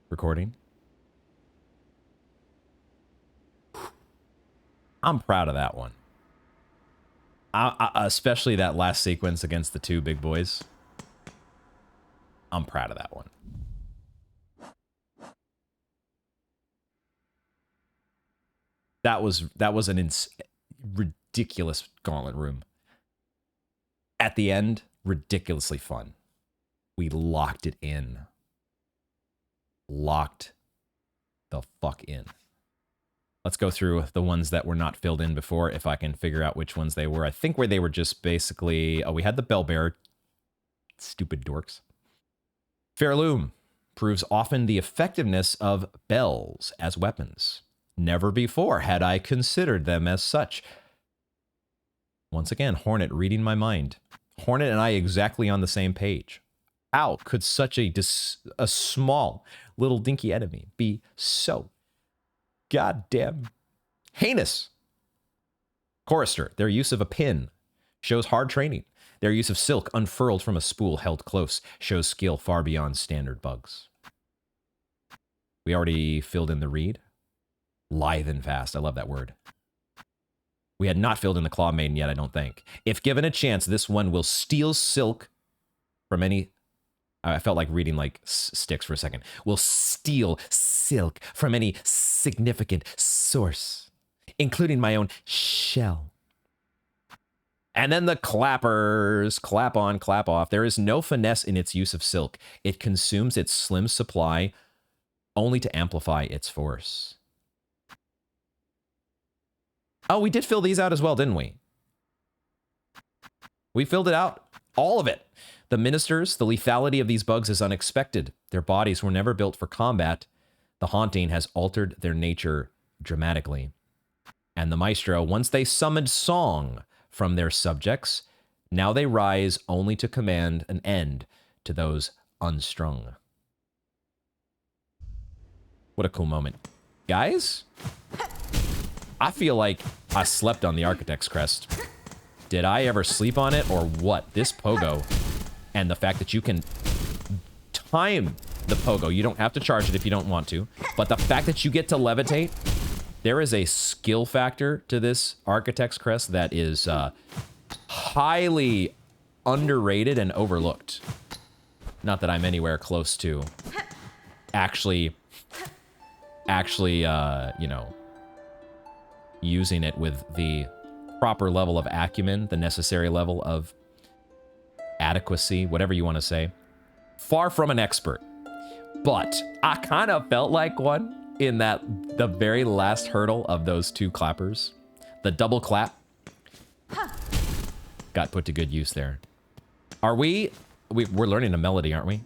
Recording. I'm proud of that one. Especially that last sequence against the two big boys. I'm proud of that one. That was an ridiculous gauntlet room. At the end, ridiculously fun. We locked it in. Locked the fuck in. Let's go through the ones that were not filled in before, if I can figure out which ones they were. I think where they were just basically... Oh, we had the bell bearer. Stupid dorks. Pharloom proves often the effectiveness of bells as weapons. Never before had I considered them as such. Once again, Hornet reading my mind. Hornet and I exactly on the same page. How could such a small little dinky enemy be so goddamn heinous? Chorister, their use of a pin shows hard training. Their use of silk unfurled from a spool held close shows skill far beyond standard bugs. We already filled in the reed. Lithe and fast. I love that word. We had not filled in the Claw Maiden yet, I don't think. If given a chance, this one will steal silk from any I felt like reading like sticks for a second. Will steal silk from any significant source, including my own shell. And then the clappers. Clap on, clap off. There is no finesse in its use of silk. It consumes its slim supply only to amplify its force. Oh, we did fill these out as well, didn't we? We filled it out. All of it. The ministers, the lethality of these bugs is unexpected. Their bodies were never built for combat. The haunting has altered their nature dramatically. And the maestro, once they summoned song from their subjects, now they rise only to command an end to those unstrung. What a cool moment. Guys, I feel like I slept on the Architect's Crest. Did I ever sleep on it or what? This pogo and the fact that you can time the pogo. You don't have to charge it if you don't want to, but the fact that you get to levitate, there is a skill factor to this Architect's Crest that is highly underrated and overlooked. Not that I'm anywhere close to actually, you know, using it with the proper level of acumen, the necessary level of adequacy, whatever you want to say. Far from an expert, but I kind of felt like one in that the very last hurdle of those two clappers, the double clap, got put to good use there. Are we're learning a melody, aren't we?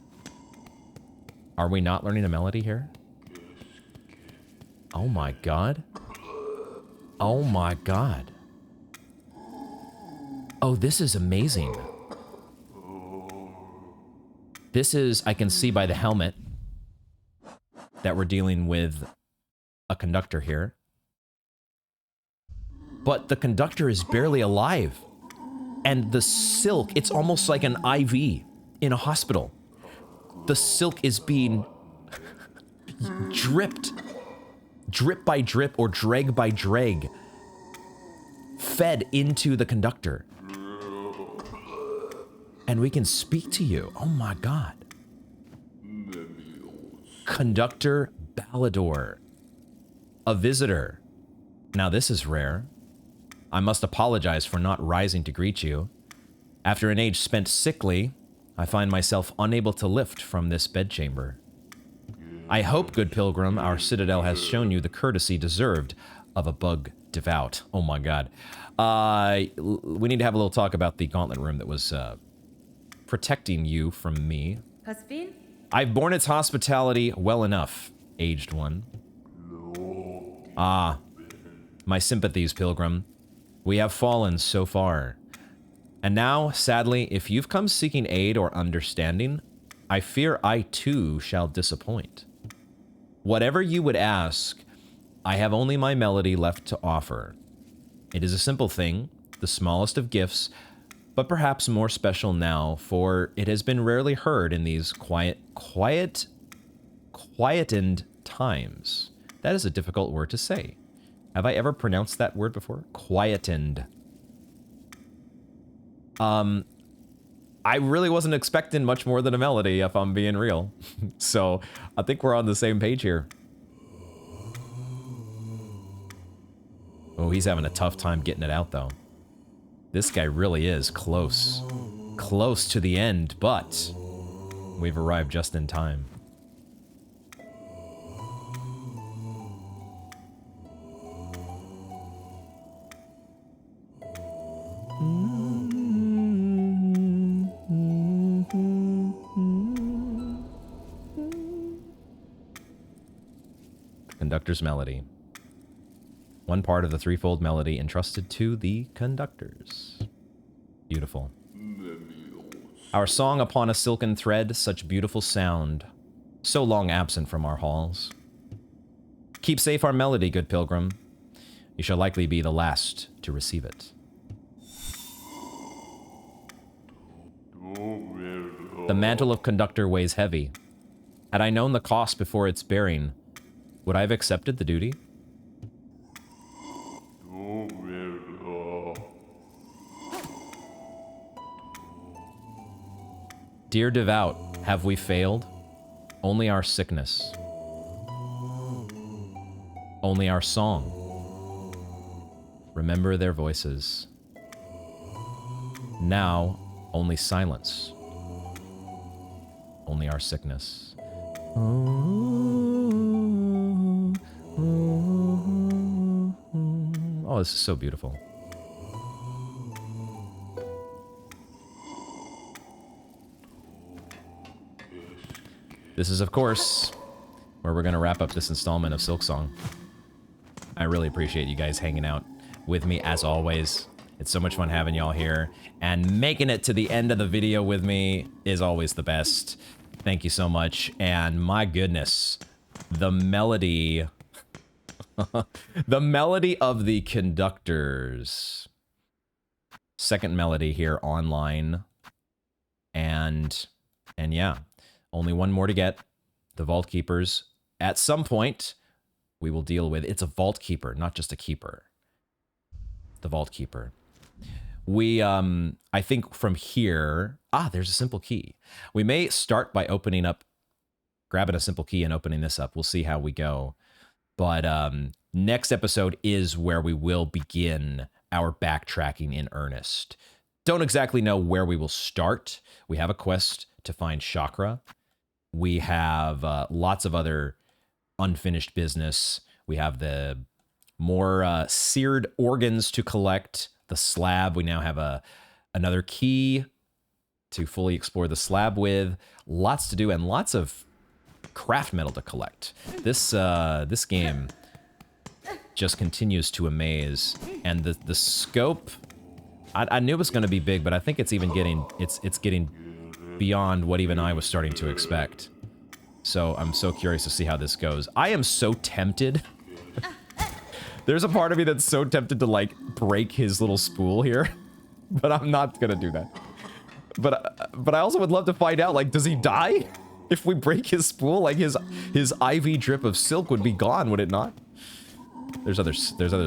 Are we not learning a melody here? Oh my god. Oh my god. Oh, this is amazing. This is, I can see by the helmet that we're dealing with a conductor here. But the conductor is barely alive. And the silk, it's almost like an IV in a hospital. The silk is being dripped, drip by drip or drag by drag, fed into the conductor. And we can speak to you. Oh my god. Conductor Ballador. A visitor. Now this is rare. I must apologize for not rising to greet you. After an age spent sickly, I find myself unable to lift from this bedchamber. I hope, good pilgrim, our citadel has shown you the courtesy deserved of a bug devout. Oh my god. We need to have a little talk about the gauntlet room that was protecting you from me. I've borne its hospitality well enough, aged one. Ah, my sympathies, pilgrim. We have fallen so far. And now, sadly, if you've come seeking aid or understanding, I fear I too shall disappoint. Whatever you would ask, I have only my melody left to offer. It is a simple thing, the smallest of gifts, but perhaps more special now, for it has been rarely heard in these quietened times. That is a difficult word to say. Have I ever pronounced that word before? Quietened. I really wasn't expecting much more than a melody, if I'm being real. So, I think we're on the same page here. Oh, he's having a tough time getting it out, though. This guy really is close. Close to the end, but we've arrived just in time. Conductor's melody. One part of the threefold melody entrusted to the conductors. Beautiful. Our song upon a silken thread, such beautiful sound, so long absent from our halls. Keep safe our melody, good pilgrim. You shall likely be the last to receive it. The mantle of conductor weighs heavy. Had I known the cost before its bearing, would I have accepted the duty? Dear devout, Have we failed? Only our sickness. Only our song. Remember their voices. Now, only silence. Only our sickness. Oh, this is so beautiful. This is, of course, where we're going to wrap up this installment of Silksong. I really appreciate you guys hanging out with me, as always. It's so much fun having y'all here. And making it to the end of the video with me is always the best. Thank you so much. And my goodness, the melody... the melody of the conductors. Second melody here online. And yeah, only one more to get. The Vault Keepers. At some point, we will deal with... It's a Vault Keeper, not just a keeper. The Vault Keeper. We, I think from here... Ah, there's a simple key. We may start by opening up... Grabbing a simple key and opening this up. We'll see how we go. But next episode is where we will begin our backtracking in earnest. Don't exactly know where we will start. We have a quest to find Chakra. We have lots of other unfinished business. We have the more seared organs to collect. The slab, we now have another key to fully explore the slab with. Lots to do and lots of craft metal to collect. This game just continues to amaze, and the scope. I knew it was going to be big, but I think it's even getting it's getting beyond what even I was starting to expect. So I'm so curious to see how this goes. I am so tempted. There's a part of me that's so tempted to like break his little spool here, but I'm not gonna do that. But I also would love to find out, like, does he die if we break his spool? Like his IV drip of silk would be gone, would it not? There's other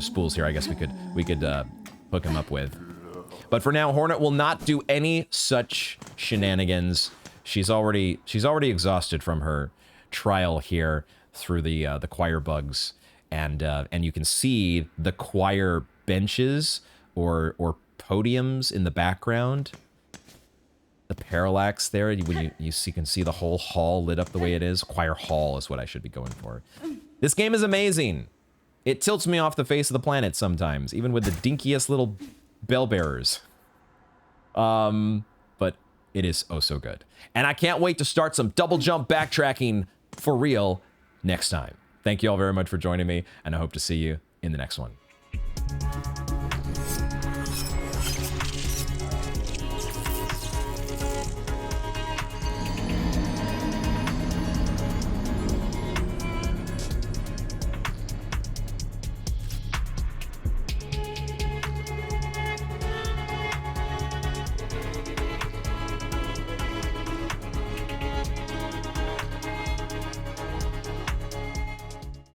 spools here. I guess we could hook him up with. But for now, Hornet will not do any such shenanigans. She's already exhausted from her trial here through the choir bugs, and you can see the choir benches or podiums in the background. The parallax there, when you can see the whole hall lit up the way it is. Choir hall is what I should be going for. This game is amazing. It tilts me off the face of the planet sometimes, even with the dinkiest little bell bearers. But it is oh so good. And I can't wait to start some double jump backtracking for real next time. Thank you all very much for joining me, and I hope to see you in the next one.